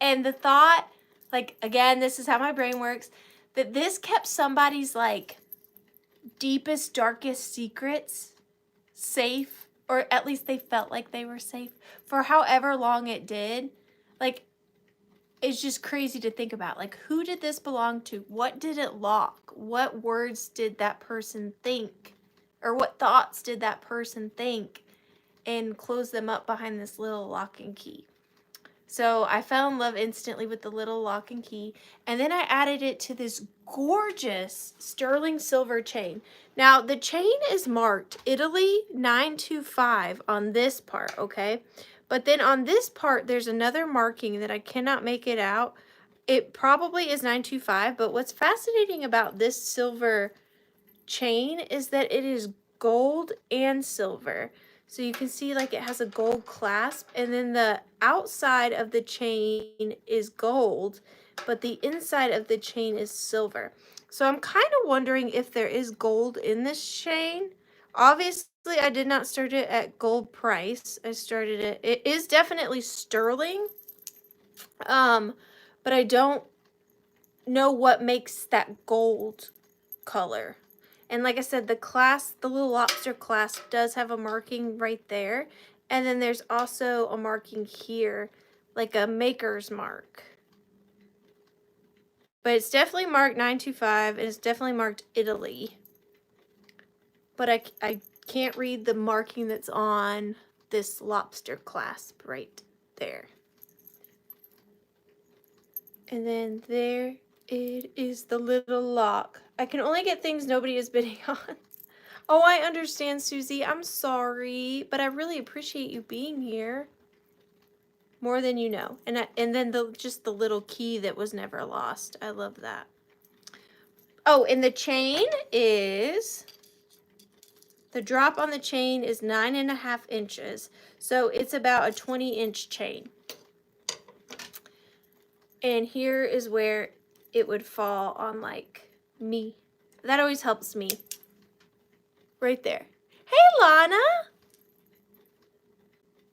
and the thought, like, again, this is how my brain works, that this kept somebody's like deepest, darkest secrets safe, or at least they felt like they were safe for however long it did. Like, it's just crazy to think about. Like, who did this belong to? What did it lock? What words did that person think? Or what thoughts did that person think? And close them up behind this little lock and key. So I fell in love instantly with the little lock and key. And then I added it to this gorgeous sterling silver chain. Now, the chain is marked Italy 925 on this part, okay? But then on this part, there's another marking that I cannot make it out. It probably is 925, but what's fascinating about this silver chain is that it is gold and silver. So you can see like it has a gold clasp, and then the outside of the chain is gold, but the inside of the chain is silver. So I'm kind of wondering if there is gold in this chain. Obviously, I did not start it at gold price. I started it is definitely sterling. But I don't know what makes that gold color. And like I said, the clasp, the little lobster clasp does have a marking right there. And then there's also a marking here, like a maker's mark. But it's definitely marked 925, and it's definitely marked Italy. But I can't read the marking that's on this lobster clasp right there. And then there it is, the little lock. I can only get things nobody is bidding on. Oh, I understand, Susie. I'm sorry, but I really appreciate you being here. More than you know. And then just the little key that was never lost. I love that. Oh, and the chain is, the drop on the chain is 9.5 inches. So it's about a 20-inch chain. And here is where it would fall on like me. That always helps me. Right there. Hey, Lana.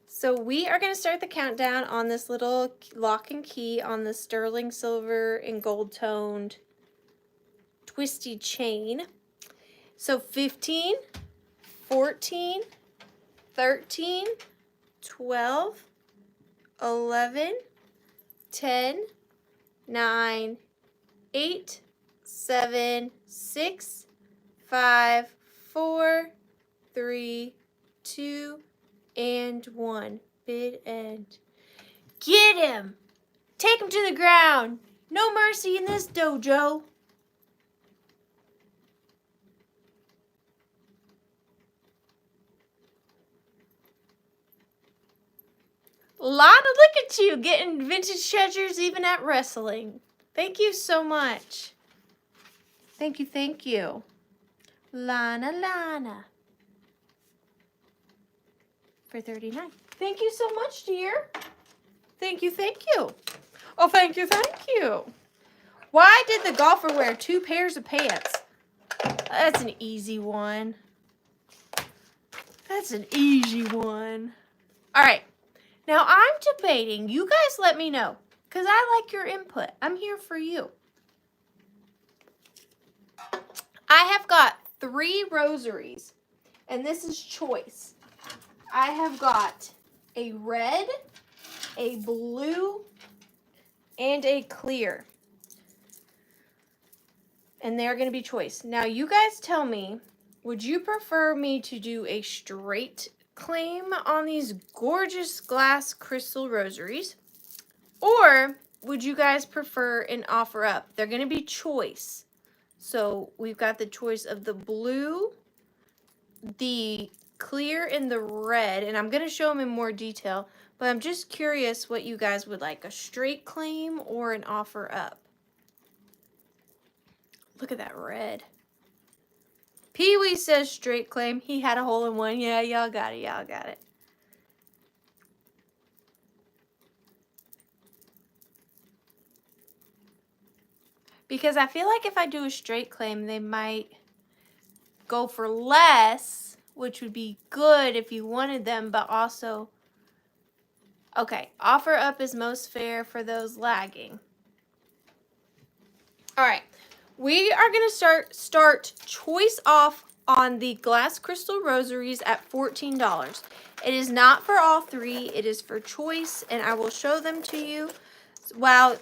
So we are going to start the countdown on this little lock and key on the sterling silver and gold toned twisty chain. So 15, 14, 13, 12, 11, 10, 9, 8, 7, 6, 5, 4, 3, 2, and 1. Bid end. Get him! Take him to the ground! No mercy in this dojo! Lana, look at you getting vintage treasures even at wrestling. Thank you so much. Thank you, thank you. Lana, Lana. For 39. Thank you so much, dear. Thank you, thank you. Oh, thank you, thank you. Why did the golfer wear 2 pairs of pants? That's an easy one. That's an easy one. All right. Now, I'm debating. You guys let me know, because I like your input. I'm here for you. I have got 3 rosaries, and this is choice. I have got a red, a blue, and a clear. And they're going to be choice. Now, you guys tell me, would you prefer me to do a straight claim on these gorgeous glass crystal rosaries? Or would you guys prefer an offer up? They're going to be choice. So we've got the choice of the blue, the clear and the red, and I'm going to show them in more detail, but I'm just curious what you guys would like, a straight claim or an offer up. Look at that red. Pee-wee says straight claim. He had a hole in one. Yeah, y'all got it. Y'all got it. Because I feel like if I do a straight claim, they might go for less, which would be good if you wanted them, but also, okay, offer up is most fair for those lagging. All right, we are going to start choice off on the glass crystal rosaries at $14. It is not for all three, it is for choice, and I will show them to you while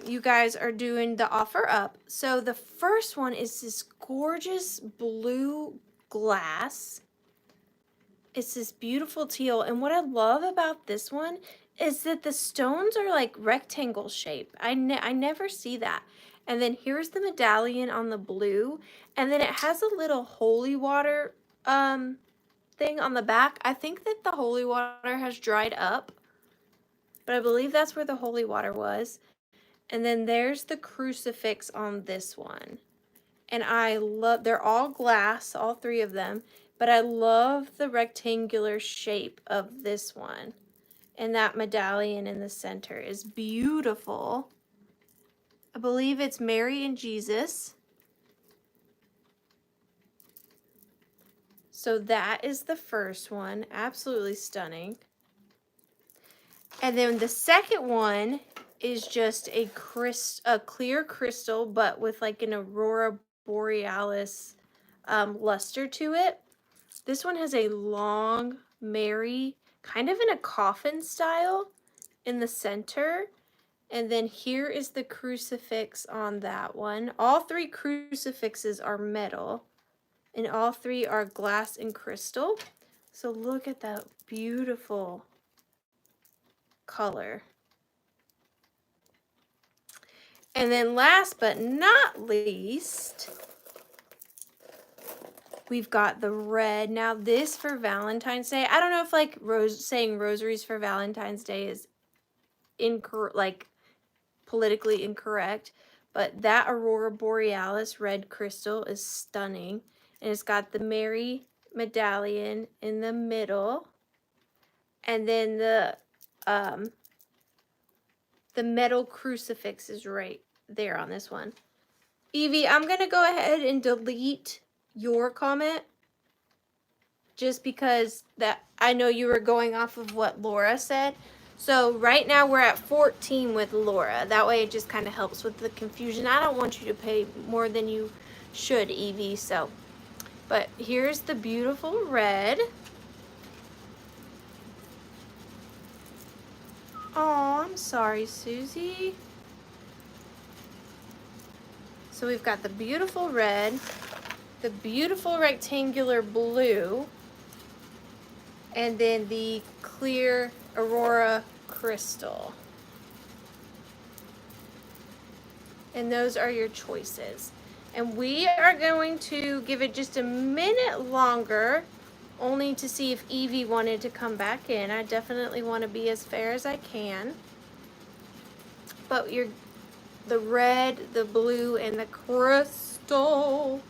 you guys are doing the offer up. So the first one is this gorgeous blue glass. It's this beautiful teal, and what I love about this one is that the stones are like rectangle shape. I never see that. And then here's the medallion on the blue, and then it has a little holy water thing on the back. I think that the holy water has dried up, but I believe that's where the holy water was. And then there's the crucifix on this one. And I love, they're all glass, all three of them, but I love the rectangular shape of this one. And that medallion in the center is beautiful. I believe it's Mary and Jesus. So that is the first one, absolutely stunning. And then the second one is just a clear crystal, but with like an aurora borealis luster to it. This one has a long Mary, kind of in a coffin style, in the center. And then here is the crucifix on that one. All three crucifixes are metal, and all three are glass and crystal. So look at that beautiful color. And then last but not least, we've got the red. Now this for Valentine's Day, I don't know if like saying rosaries for Valentine's Day is like politically incorrect, but that aurora borealis red crystal is stunning, and it's got the Mary medallion in the middle, and then the metal crucifix is right there on this one. Evie, I'm gonna go ahead and delete your comment just because that I know you were going off of what Laura said. So right now we're at 14 with Laura. That way it just kind of helps with the confusion. I don't want you to pay more than you should, Evie. So, but here's the beautiful red. Oh, I'm sorry, Susie. So we've got the beautiful red, the beautiful rectangular blue, and then the clear aurora crystal. And those are your choices. And we are going to give it just a minute longer, only to see if Evie wanted to come back in. I definitely want to be as fair as I can. But the red, the blue, and the crystal.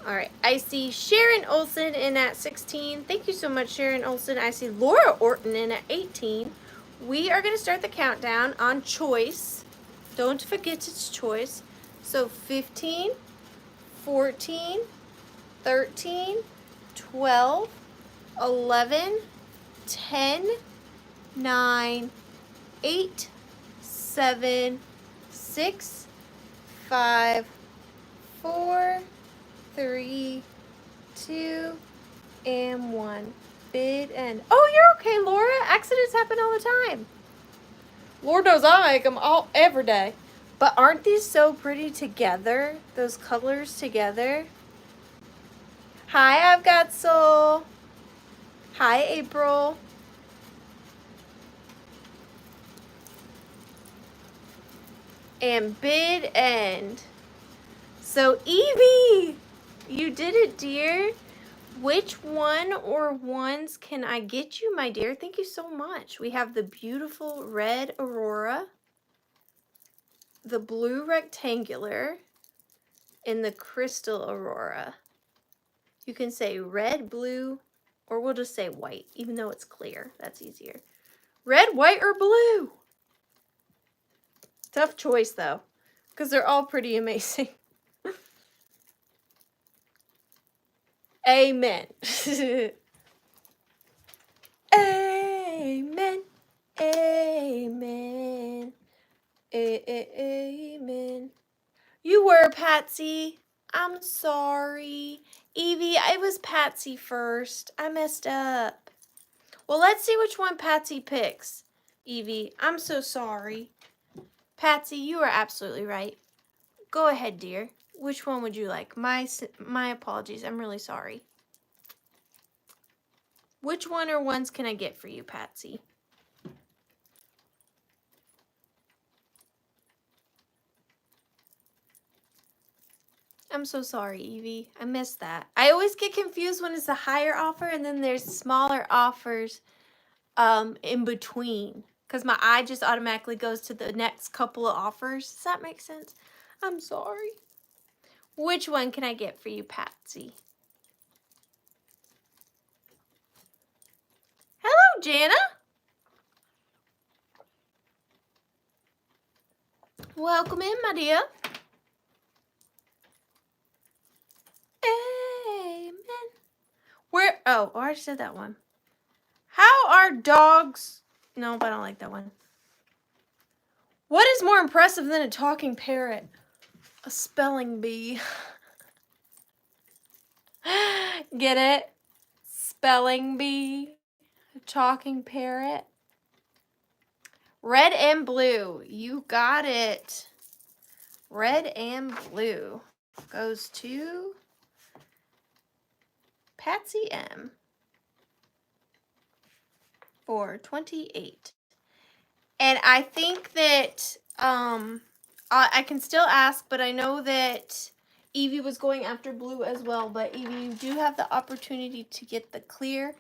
All right, I see Sharon Olson in at 16. Thank you so much, Sharon Olson. I see Laura Orton in at 18. We are going to start the countdown on choice. Don't forget it's choice. So 15, 14, 13, 12, 11, 10, 9, 8, 7, 6, 5, 4, 3, 2, and 1. Bid and oh, you're okay, Laura. Accidents happen all the time. Lord knows I make them every day. But aren't these so pretty together? Those colors together. Hi, I've got Soul. Hi, April. And bid end. So Evie, you did it, dear. Which one or ones can I get you, my dear? Thank you so much. We have the beautiful red Aurora, the blue rectangular, and the crystal Aurora. You can say red, blue, or we'll just say white, even though it's clear. That's easier. Red, white, or blue? Tough choice, though, because they're all pretty amazing. Amen. Amen. Amen. Amen. You were Patsy. I'm sorry. Evie, it was Patsy first. I messed up. Well, let's see which one Patsy picks. Evie, I'm so sorry. Patsy, you are absolutely right. Go ahead, dear. Which one would you like? My apologies. I'm really sorry. Which one or ones can I get for you, Patsy? I'm so sorry, Evie. I missed that. I always get confused when it's a higher offer and then there's smaller offers in between. Because my eye just automatically goes to the next couple of offers. Does that make sense? I'm sorry. Which one can I get for you, Patsy? Hello, Jana. Welcome in, my dear. Amen. Where? Oh, I already said that one. How are dogs? Nope, I don't like that one. What is more impressive than a talking parrot? A spelling bee. Get it? Spelling bee. A talking parrot. Red and blue. You got it. Red and blue goes to Patsy M for 28. And I think that I can still ask, but I know that Evie was going after blue as well. But Evie, you do have the opportunity to get the clear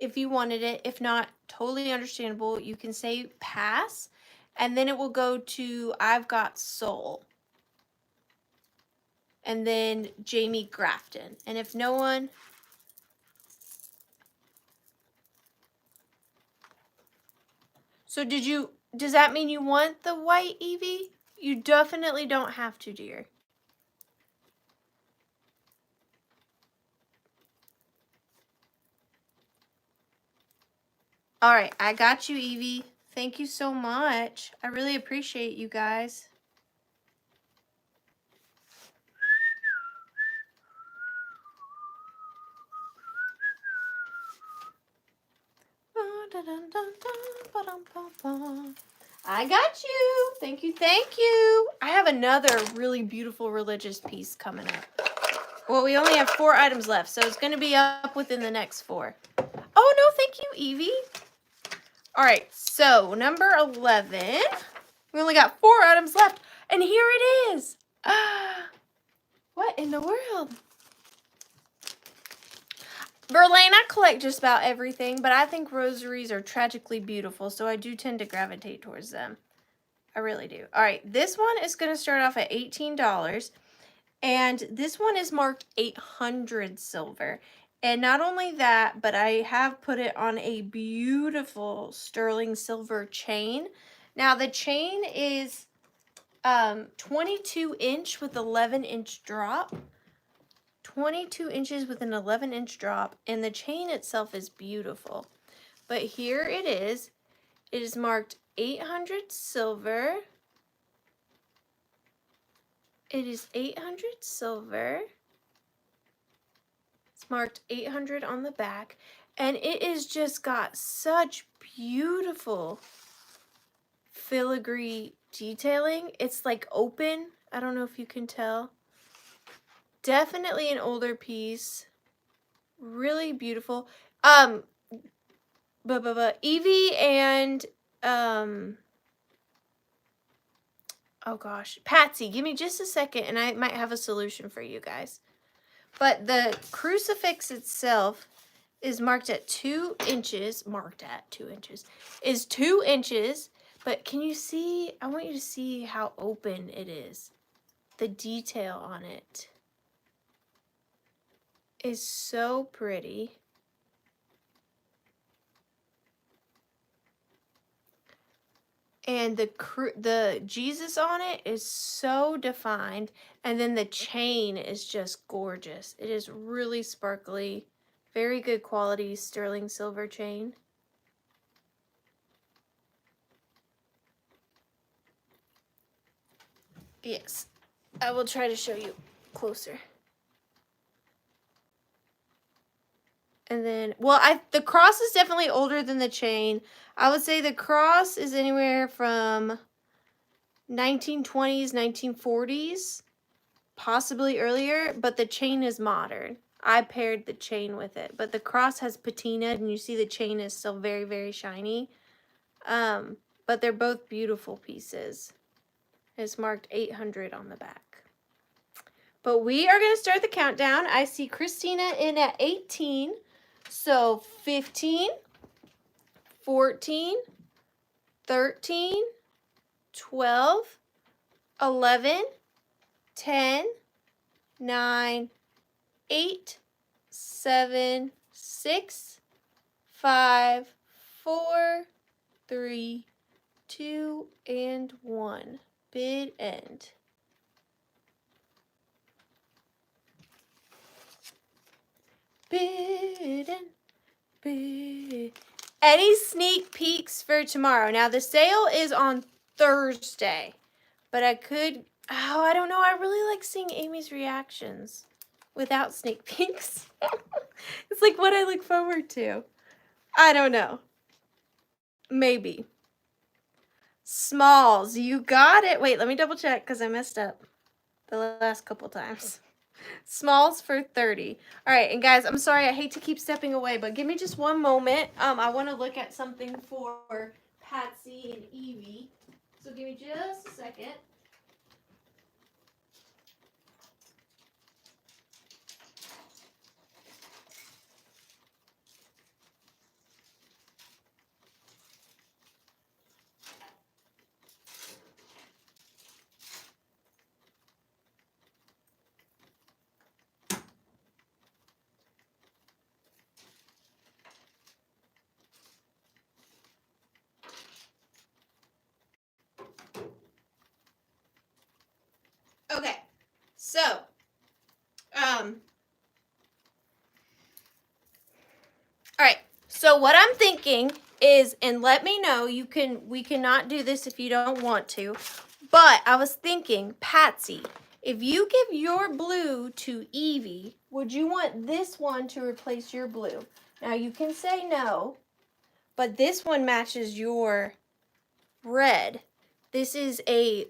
if you wanted it. If not, totally understandable. You can say pass, and then it will go to I've Got Soul. And then Jamie Grafton. And if no one... So does that mean you want the white, Evie? You definitely don't have to, dear. All right, I got you, Evie. Thank you so much. I really appreciate you guys. I got you. Thank you, thank you. I have another really beautiful religious piece coming up. Well, we only have 4 items left, so it's going to be up within the next 4. Oh, no, thank you, Evie. All right, so number 11. We only got 4 items left, and here it is. What in the world? Verlaine, I collect just about everything, but I think rosaries are tragically beautiful, so I do tend to gravitate towards them. I really do. All right, this one is going to start off at $18, and this one is marked 800 silver. And not only that, but I have put it on a beautiful sterling silver chain. Now, the chain is 22-inch with 11-inch drop. 22 inches with an 11-inch drop, and the chain itself is beautiful. But here it is. It is marked 800 silver. It is 800 silver. It's marked 800 on the back, and it is just got such beautiful filigree detailing. It's like open. I don't know if you can tell. Definitely an older piece. Really beautiful. Evie and oh gosh, Patsy, give me just a second and I might have a solution for you guys. But the crucifix itself is marked at 2 inches. Is 2 inches. But can you see? I want you to see how open it is. The detail on it is so pretty. And the Jesus on it is so defined. And then the chain is just gorgeous. It is really sparkly. Very good quality sterling silver chain. Yes, I will try to show you closer. And then, well, the cross is definitely older than the chain. I would say the cross is anywhere from 1920s, 1940s, possibly earlier, but the chain is modern. I paired the chain with it, but the cross has patina, and you see the chain is still very, very shiny. But they're both beautiful pieces. It's marked 800 on the back. But we are going to start the countdown. I see Christina in at 18. So 15, 14, 13, 12, 11, 10, 9, 8, 7, 6, 5, 4, 3, 2, and 1. Bid end. Bid end. Bid. Any sneak peeks for tomorrow? Now the sale is on Thursday, but I don't know. I really like seeing Amy's reactions without sneak peeks. It's like what I look forward to. I don't know. Maybe. Smalls, you got it. Wait, let me double check because I messed up the last couple times. Smalls for 30. All right, and guys, I'm sorry. I hate to keep stepping away, but give me just one moment. I want to look at something for Patsy and Evie. So give me just a second. Okay, so, all right. So what I'm thinking is, and let me know, we cannot do this if you don't want to, but I was thinking, Patsy, if you give your blue to Evie, would you want this one to replace your blue? Now you can say no, but this one matches your red. This is a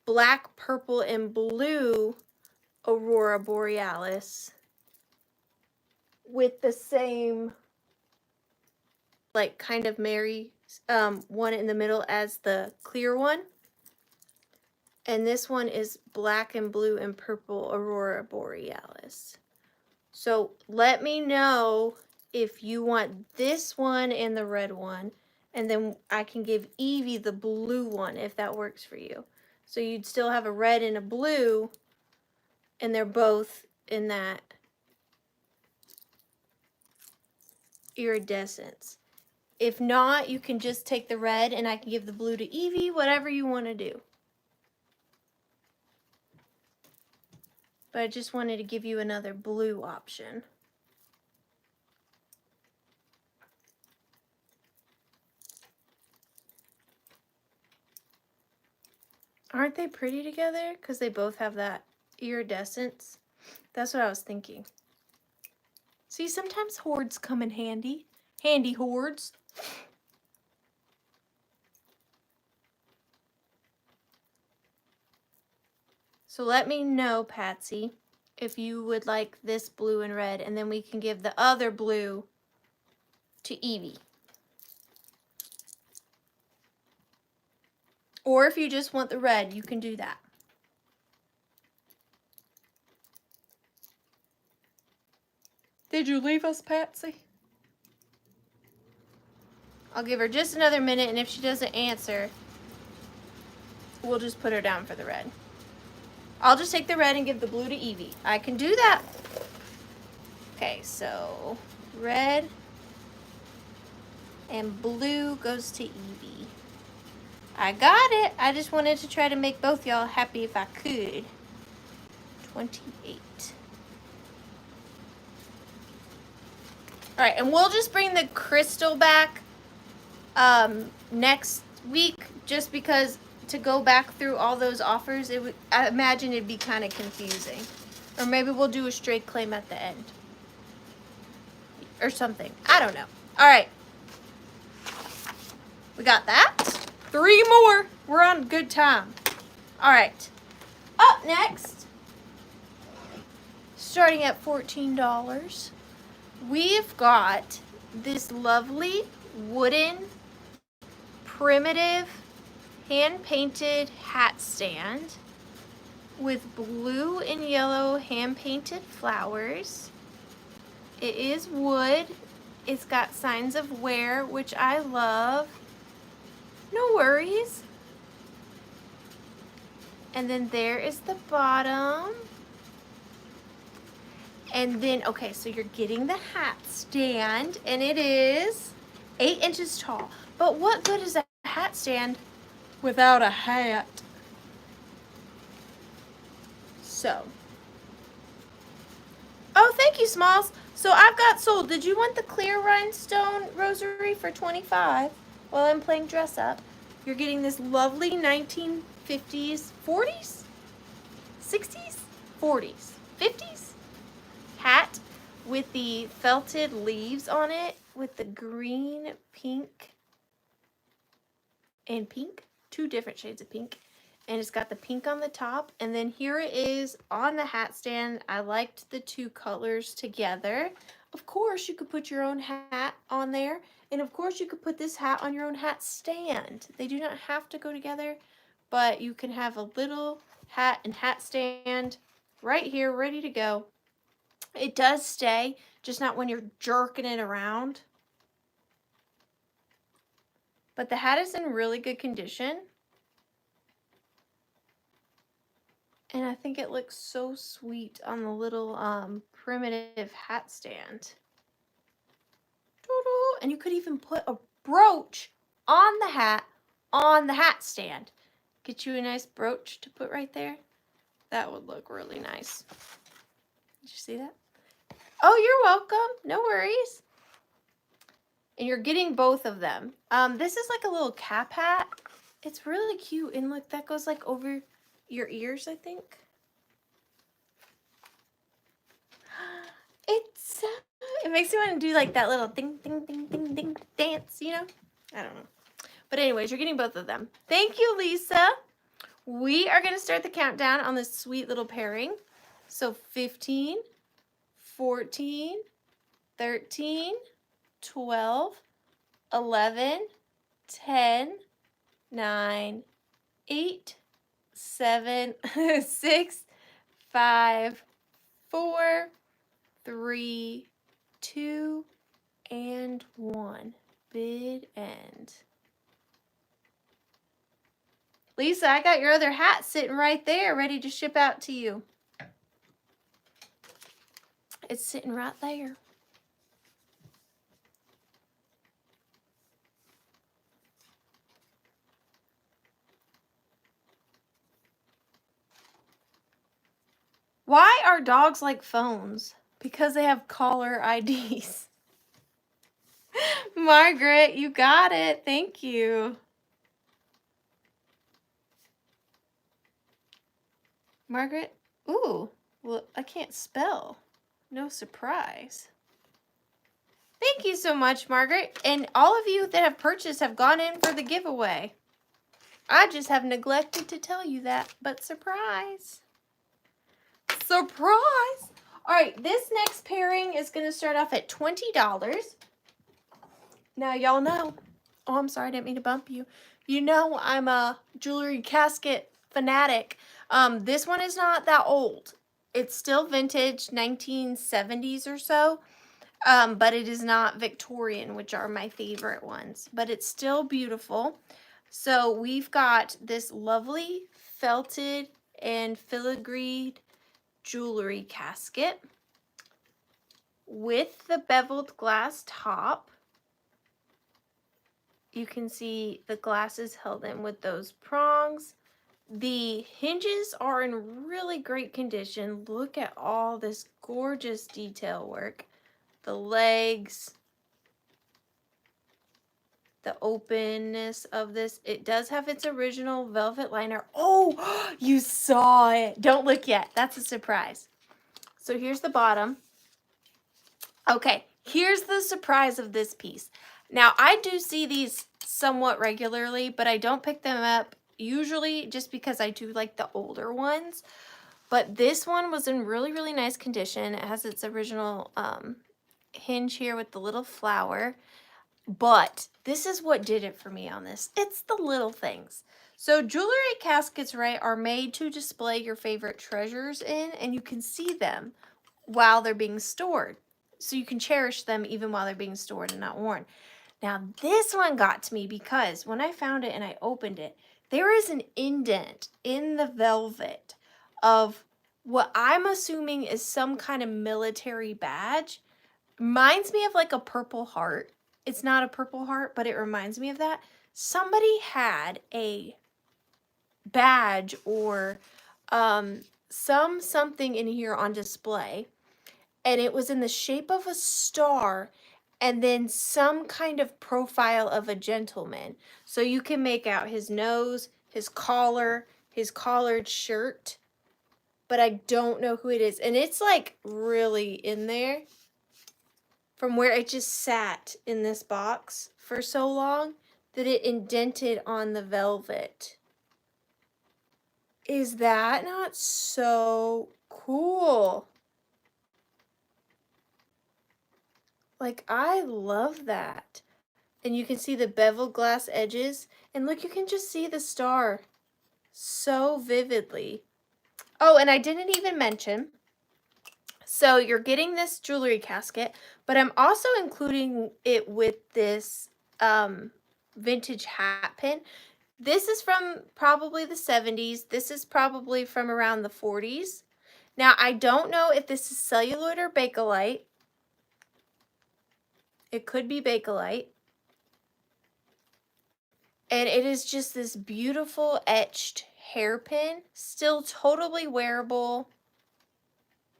black, purple, and blue Aurora Borealis with the same, like, kind of Mary one in the middle as the clear one. And this one is black and blue and purple Aurora Borealis. So let me know if you want this one and the red one, and then I can give Evie the blue one if that works for you. So you'd still have a red and a blue, and they're both in that iridescence. If not, you can just take the red and I can give the blue to Evie, whatever you want to do. But I just wanted to give you another blue option. Aren't they pretty together? Because they both have that iridescence. That's what I was thinking. See, sometimes hordes come in handy. Handy hordes. So let me know, Patsy, if you would like this blue and red, and then we can give the other blue to Evie. Or if you just want the red, you can do that. Did you leave us, Patsy? I'll give her just another minute, and if she doesn't answer, we'll just put her down for the red. I'll just take the red and give the blue to Evie. I can do that. Okay, so red and blue goes to Evie. I got it. I just wanted to try to make both y'all happy if I could. 28. All right, and we'll just bring the crystal back next week, just because to go back through all those offers, I imagine it'd be kind of confusing. Or maybe we'll do a straight claim at the end. Or something. I don't know. All right. We got that. 3 more. We're on good time. All right. Up next, starting at $14, we've got this lovely wooden, primitive, hand-painted hat stand with blue and yellow hand-painted flowers. It is wood. It's got signs of wear, which I love. No worries. And then there is the bottom. And then, okay, so you're getting the hat stand, and it is 8 inches tall. But what good is a hat stand without a hat? So. Oh, thank you, Smalls. So I've got sold. Did you want the clear rhinestone rosary for $25? While I'm playing dress up, you're getting this lovely 1950s, 40s, 60s, 40s, 50s hat with the felted leaves on it with the green, pink, and pink. 2 different shades of pink. And it's got the pink on the top. And then here it is on the hat stand. I liked the 2 colors together. Of course, you could put your own hat on there. And of course, you could put this hat on your own hat stand. They do not have to go together, but you can have a little hat and hat stand right here, ready to go. It does stay, just not when you're jerking it around. But the hat is in really good condition. And I think it looks so sweet on the little primitive hat stand. And you could even put a brooch on the hat stand. Get you a nice brooch to put right there. That would look really nice. Did you see that? Oh, you're welcome. No worries. And you're getting both of them. This is like a little cap hat. It's really cute. And look, that goes like over your ears, I think. It makes me want to do like that little ding, ding, ding, ding, ding dance, you know? I don't know. But anyways, you're getting both of them. Thank you, Lisa. We are going to start the countdown on this sweet little pairing. So 15, 14, 13, 12, 11, 10, 9, 8, 7, 6, 5, 4, 3, 2, and 1. Bid end. Lisa, I got your other hat sitting right there, ready to ship out to you. It's sitting right there. Why are dogs like phones? Because they have caller IDs. Margaret, you got it. Thank you. Margaret? Ooh, well, I can't spell. No surprise. Thank you so much, Margaret. And all of you that have purchased have gone in for the giveaway. I just have neglected to tell you that, but surprise. Surprise! All right, this next pairing is going to start off at $20. Now, y'all know. Oh, I'm sorry, I didn't mean to bump you. You know I'm a jewelry casket fanatic. This one is not that old. It's still vintage, 1970s or so. but it is not Victorian, which are my favorite ones, but it's still beautiful. So we've got this lovely felted and filigreed jewelry casket with the beveled glass top. You can see the glass is held in with those prongs. The hinges are in really great condition. Look at all this gorgeous detail work. The legs, the openness of this. It does have its original velvet liner. Oh, you saw it. Don't look yet. That's a surprise. So here's the bottom. Okay, here's the surprise of this piece. Now, I do see these somewhat regularly, but I don't pick them up usually just because I do like the older ones. But this one was in really, really nice condition. It has its original hinge here with the little flower. But this is what did it for me on this. It's the little things. So jewelry caskets, right, are made to display your favorite treasures in, and you can see them while they're being stored. So you can cherish them even while they're being stored and not worn. Now this one got to me because when I found it and I opened it, there is an indent in the velvet of what I'm assuming is some kind of military badge. Reminds me of like a Purple Heart. It's not a Purple Heart, but it reminds me of that. Somebody had a badge or something in here on display, and it was in the shape of a star and then some kind of profile of a gentleman. So you can make out his nose, his collar, his collared shirt, but I don't know who it is. And it's like really in there from where it just sat in this box for so long that it indented on the velvet. Is that not so cool? Like, I love that. And you can see the beveled glass edges. And look, you can just see the star so vividly. Oh, and I didn't even mention, so you're getting this jewelry casket, but I'm also including it with this vintage hat pin. This is from probably the 70s. This is probably from around the 40s. Now, I don't know if this is celluloid or Bakelite. It could be Bakelite. And it is just this beautiful etched hairpin. Still totally wearable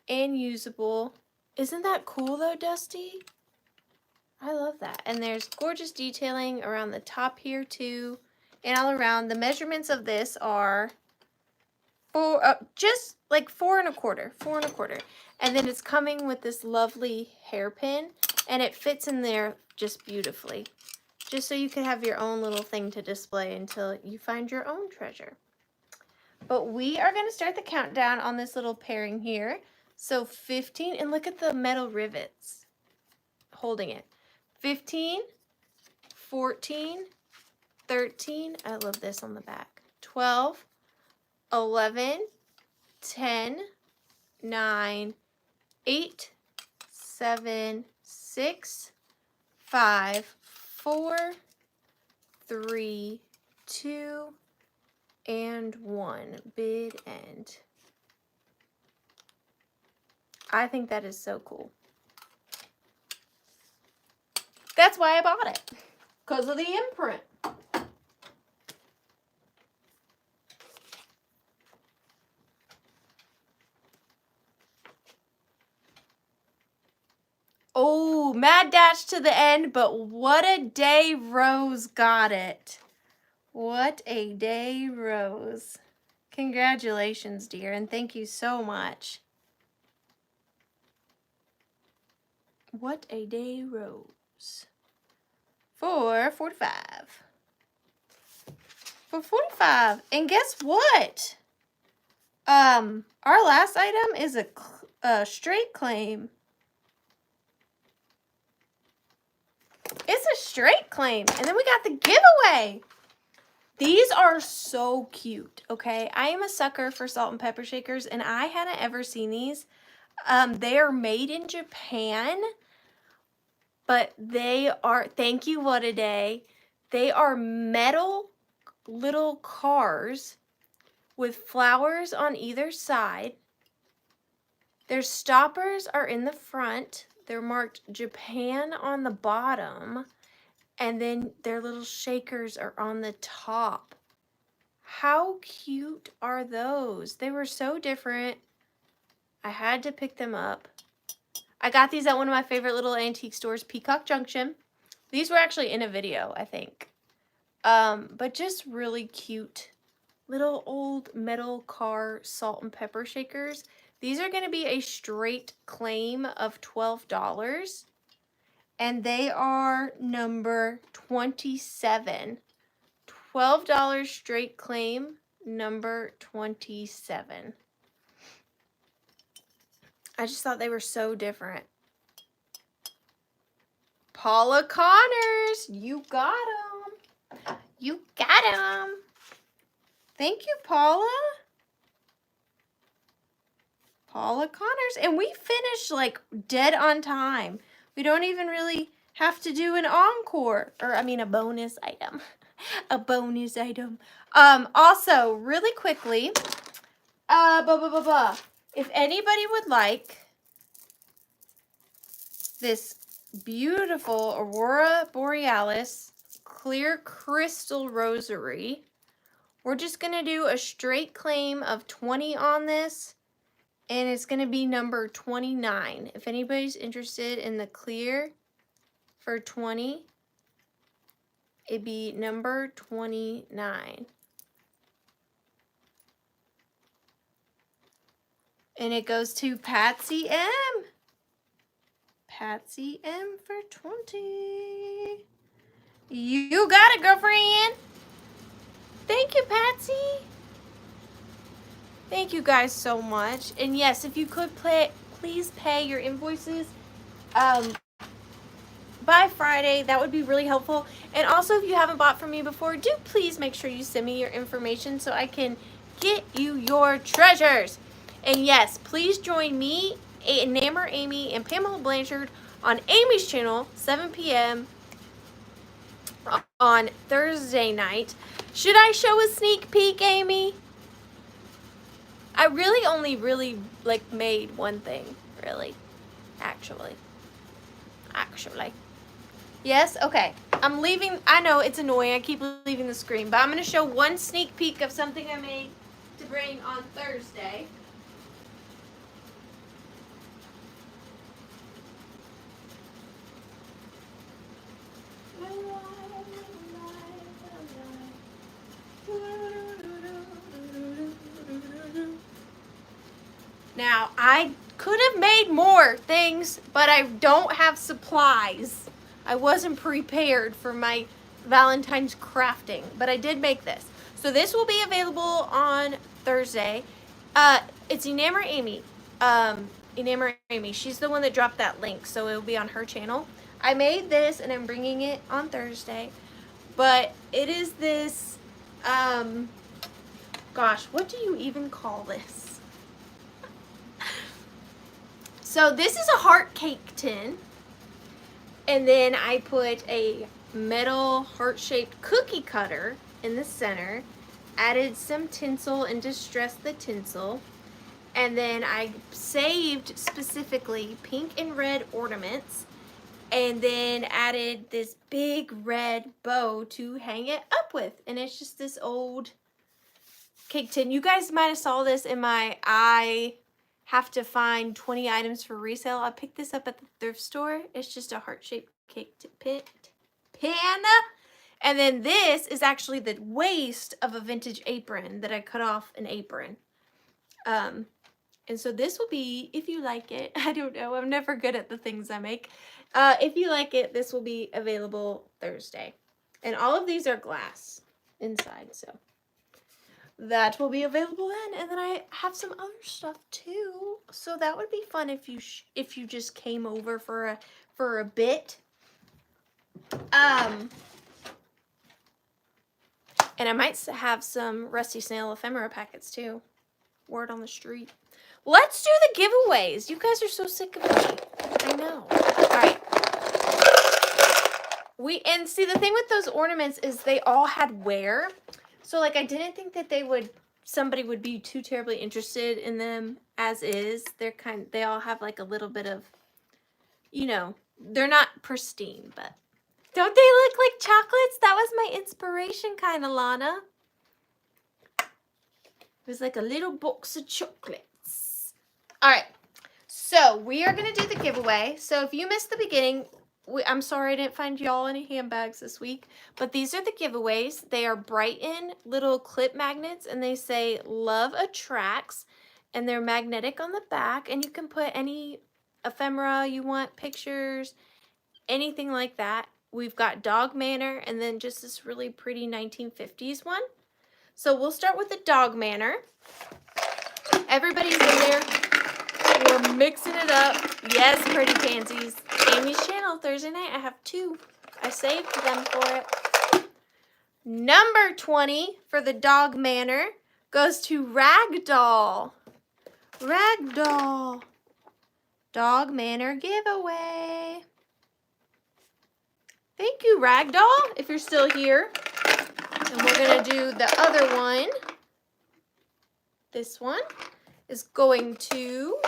and usable. Isn't that cool though, Dusty? I love that. And there's gorgeous detailing around the top here too. And all around. The measurements of this are just like 4 1/4. And then it's coming with this lovely hairpin. And it fits in there just beautifully. Just so you could have your own little thing to display until you find your own treasure. But we are going to start the countdown on this little pairing here. So 15, and look at the metal rivets holding it. 15, 14, 13, I love this on the back. 12, 11, 10, 9, 8, 7, 6, 5, 4, 3, 2, and 1. Bid end. I think that is so cool. That's why I bought it. Because of the imprint. Oh, mad dash to the end, but what a day Rose got it. What a day, Rose. Congratulations, dear, and thank you so much. What a day, Rose. For 45. For 45. And guess what? Our last item is a straight claim. It's a straight claim. And then we got the giveaway. These are so cute, okay? I am a sucker for salt and pepper shakers, and I hadn't ever seen these. They are made in Japan. but they are, thank you, what a day. They are metal little cars with flowers on either side. Their stoppers are in the front. They're marked Japan on the bottom. And then their little shakers are on the top. How cute are those? They were so different. I had to pick them up. I got these at one of my favorite little antique stores, Peacock Junction. These were actually in a video, I think. But just really cute little old metal car salt and pepper shakers. These are going to be a straight claim of $12. And they are number 27. $12 straight claim, number 27. I just thought they were so different. Paula Connors, you got them. You got them. Thank you, Paula. Paula Connors. And we finished like dead on time. We don't even really have to do an encore. Or, I mean, a bonus item. A bonus item. Also, really quickly, if anybody would like this beautiful Aurora Borealis clear crystal rosary, we're just going to do a straight claim of 20 on this, and it's going to be number 29. If anybody's interested in the clear for 20, it'd be number 29. And it goes to Patsy M. Patsy M for 20. You got it, girlfriend. Thank you, Patsy. Thank you guys so much. And yes, if you could please pay your invoices by Friday, that would be really helpful. And also, if you haven't bought from me before, do please make sure you send me your information so I can get you your treasures. And yes, please join me, Enamour Amy, and Pamela Blanchard on Amy's channel, 7 p.m. on Thursday night. Should I show a sneak peek, Amy? I really only like made one thing, really, actually. Yes, okay. I'm leaving. I know it's annoying. I keep leaving the screen, but I'm going to show one sneak peek of something I made to bring on Thursday. Now, I could have made more things, but I don't have supplies. I wasn't prepared for my Valentine's crafting, but I did make this. So this will be available on Thursday. It's Enamour Amy. Enamour Amy. She's the one that dropped that link, so it will be on her channel. I made this, and I'm bringing it on Thursday. But it is this, gosh, what do you even call this? So this is a heart cake tin, and then I put a metal heart-shaped cookie cutter in the center, added some tinsel and distressed the tinsel, and then I saved specifically pink and red ornaments, and then added this big red bow to hang it up with, and it's just this old cake tin. You guys might have saw this in my have to find 20 items for resale. I picked this up at the thrift store. It's just a heart-shaped cake pan. And then this is actually the waist of a vintage apron that I cut off an apron. And so this will be, if you like it, I don't know, I'm never good at the things I make. If you like it, this will be available Thursday. And all of these are glass inside, so that will be available then. And then I have some other stuff too, so that would be fun if you just came over for a bit. And I might have some Rusty Snail ephemera packets too. Word on the street. Let's do the giveaways. You guys are so sick of me. I know. All right. And see, the thing with those ornaments is they all had wear. So like I didn't think that somebody would be too terribly interested in them as is. They all have like a little bit of, you know, they're not pristine, but don't they look like chocolates? That was my inspiration kind of, Lana. It was like a little box of chocolates. All right. So we are going to do the giveaway. So if you missed the beginning, I'm sorry I didn't find y'all any handbags this week, but these are the giveaways. They are Brighton little clip magnets, and they say Love Attracts, and they're magnetic on the back, and you can put any ephemera you want, pictures, anything like that. We've got Dog Manor, and then just this really pretty 1950s one. So we'll start with the Dog Manor. Everybody's in there. We're mixing it up. Yes, pretty pansies. Amy's channel, Thursday night. I have 2. I saved them for it. Number 20 for the Dog Manor goes to Ragdoll. Ragdoll. Dog Manor giveaway. Thank you, Ragdoll, if you're still here. And we're going to do the other one. This one is going to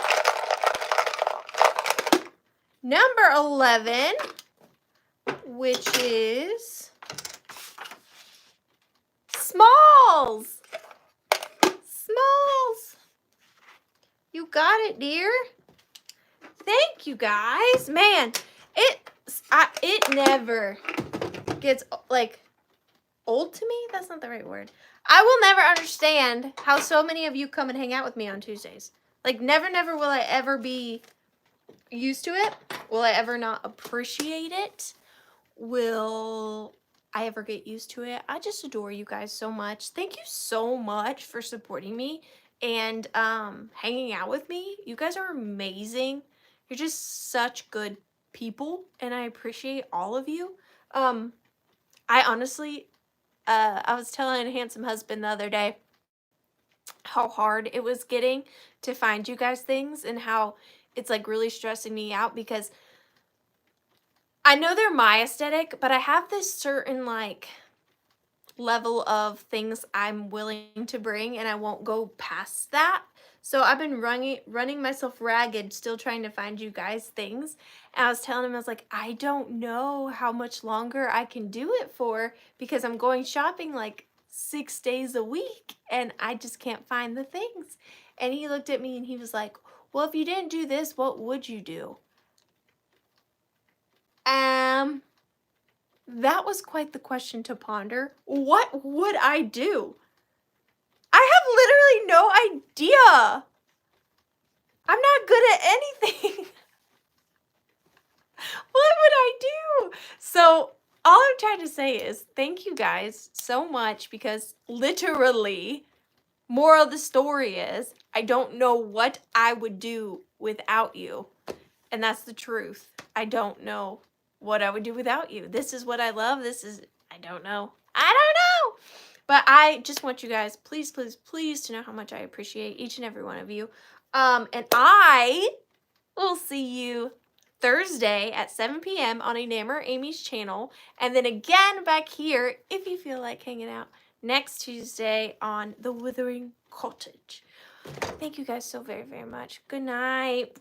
number 11, which is Smalls. Smalls. You got it, dear. Thank you, guys. Man, it never gets, like, old to me? That's not the right word. I will never understand how so many of you come and hang out with me on Tuesdays. Like, never will I ever be used to it. Will I ever not appreciate it? Will I ever get used to it? I just adore you guys so much. Thank you so much for supporting me and hanging out with me. You guys are amazing. You're just such good people, and I appreciate all of you. I honestly, I was telling a handsome husband the other day how hard it was getting to find you guys things, and how it's like really stressing me out, because I know they're my aesthetic, but I have this certain like level of things I'm willing to bring, and I won't go past that. So I've been running myself ragged, still trying to find you guys things. And I was telling him, I was like, I don't know how much longer I can do it for, because I'm going shopping like 6 days a week, and I just can't find the things. And he looked at me and he was like, well, if you didn't do this, what would you do? That was quite the question to ponder. What would I do? I have literally no idea. I'm not good at anything. What would I do? So all I'm trying to say is thank you guys so much, because literally, moral of the story is I don't know what I would do without you. And that's the truth. I don't know what I would do without you. This is what I love. I don't know. But I just want you guys, please, please, please, to know how much I appreciate each and every one of you. And I will see you Thursday at 7 p.m. on Enamour Amy's channel. And then again back here, if you feel like hanging out, next Tuesday on The.Withering.Cottage. Thank you guys so very, very much. Good night.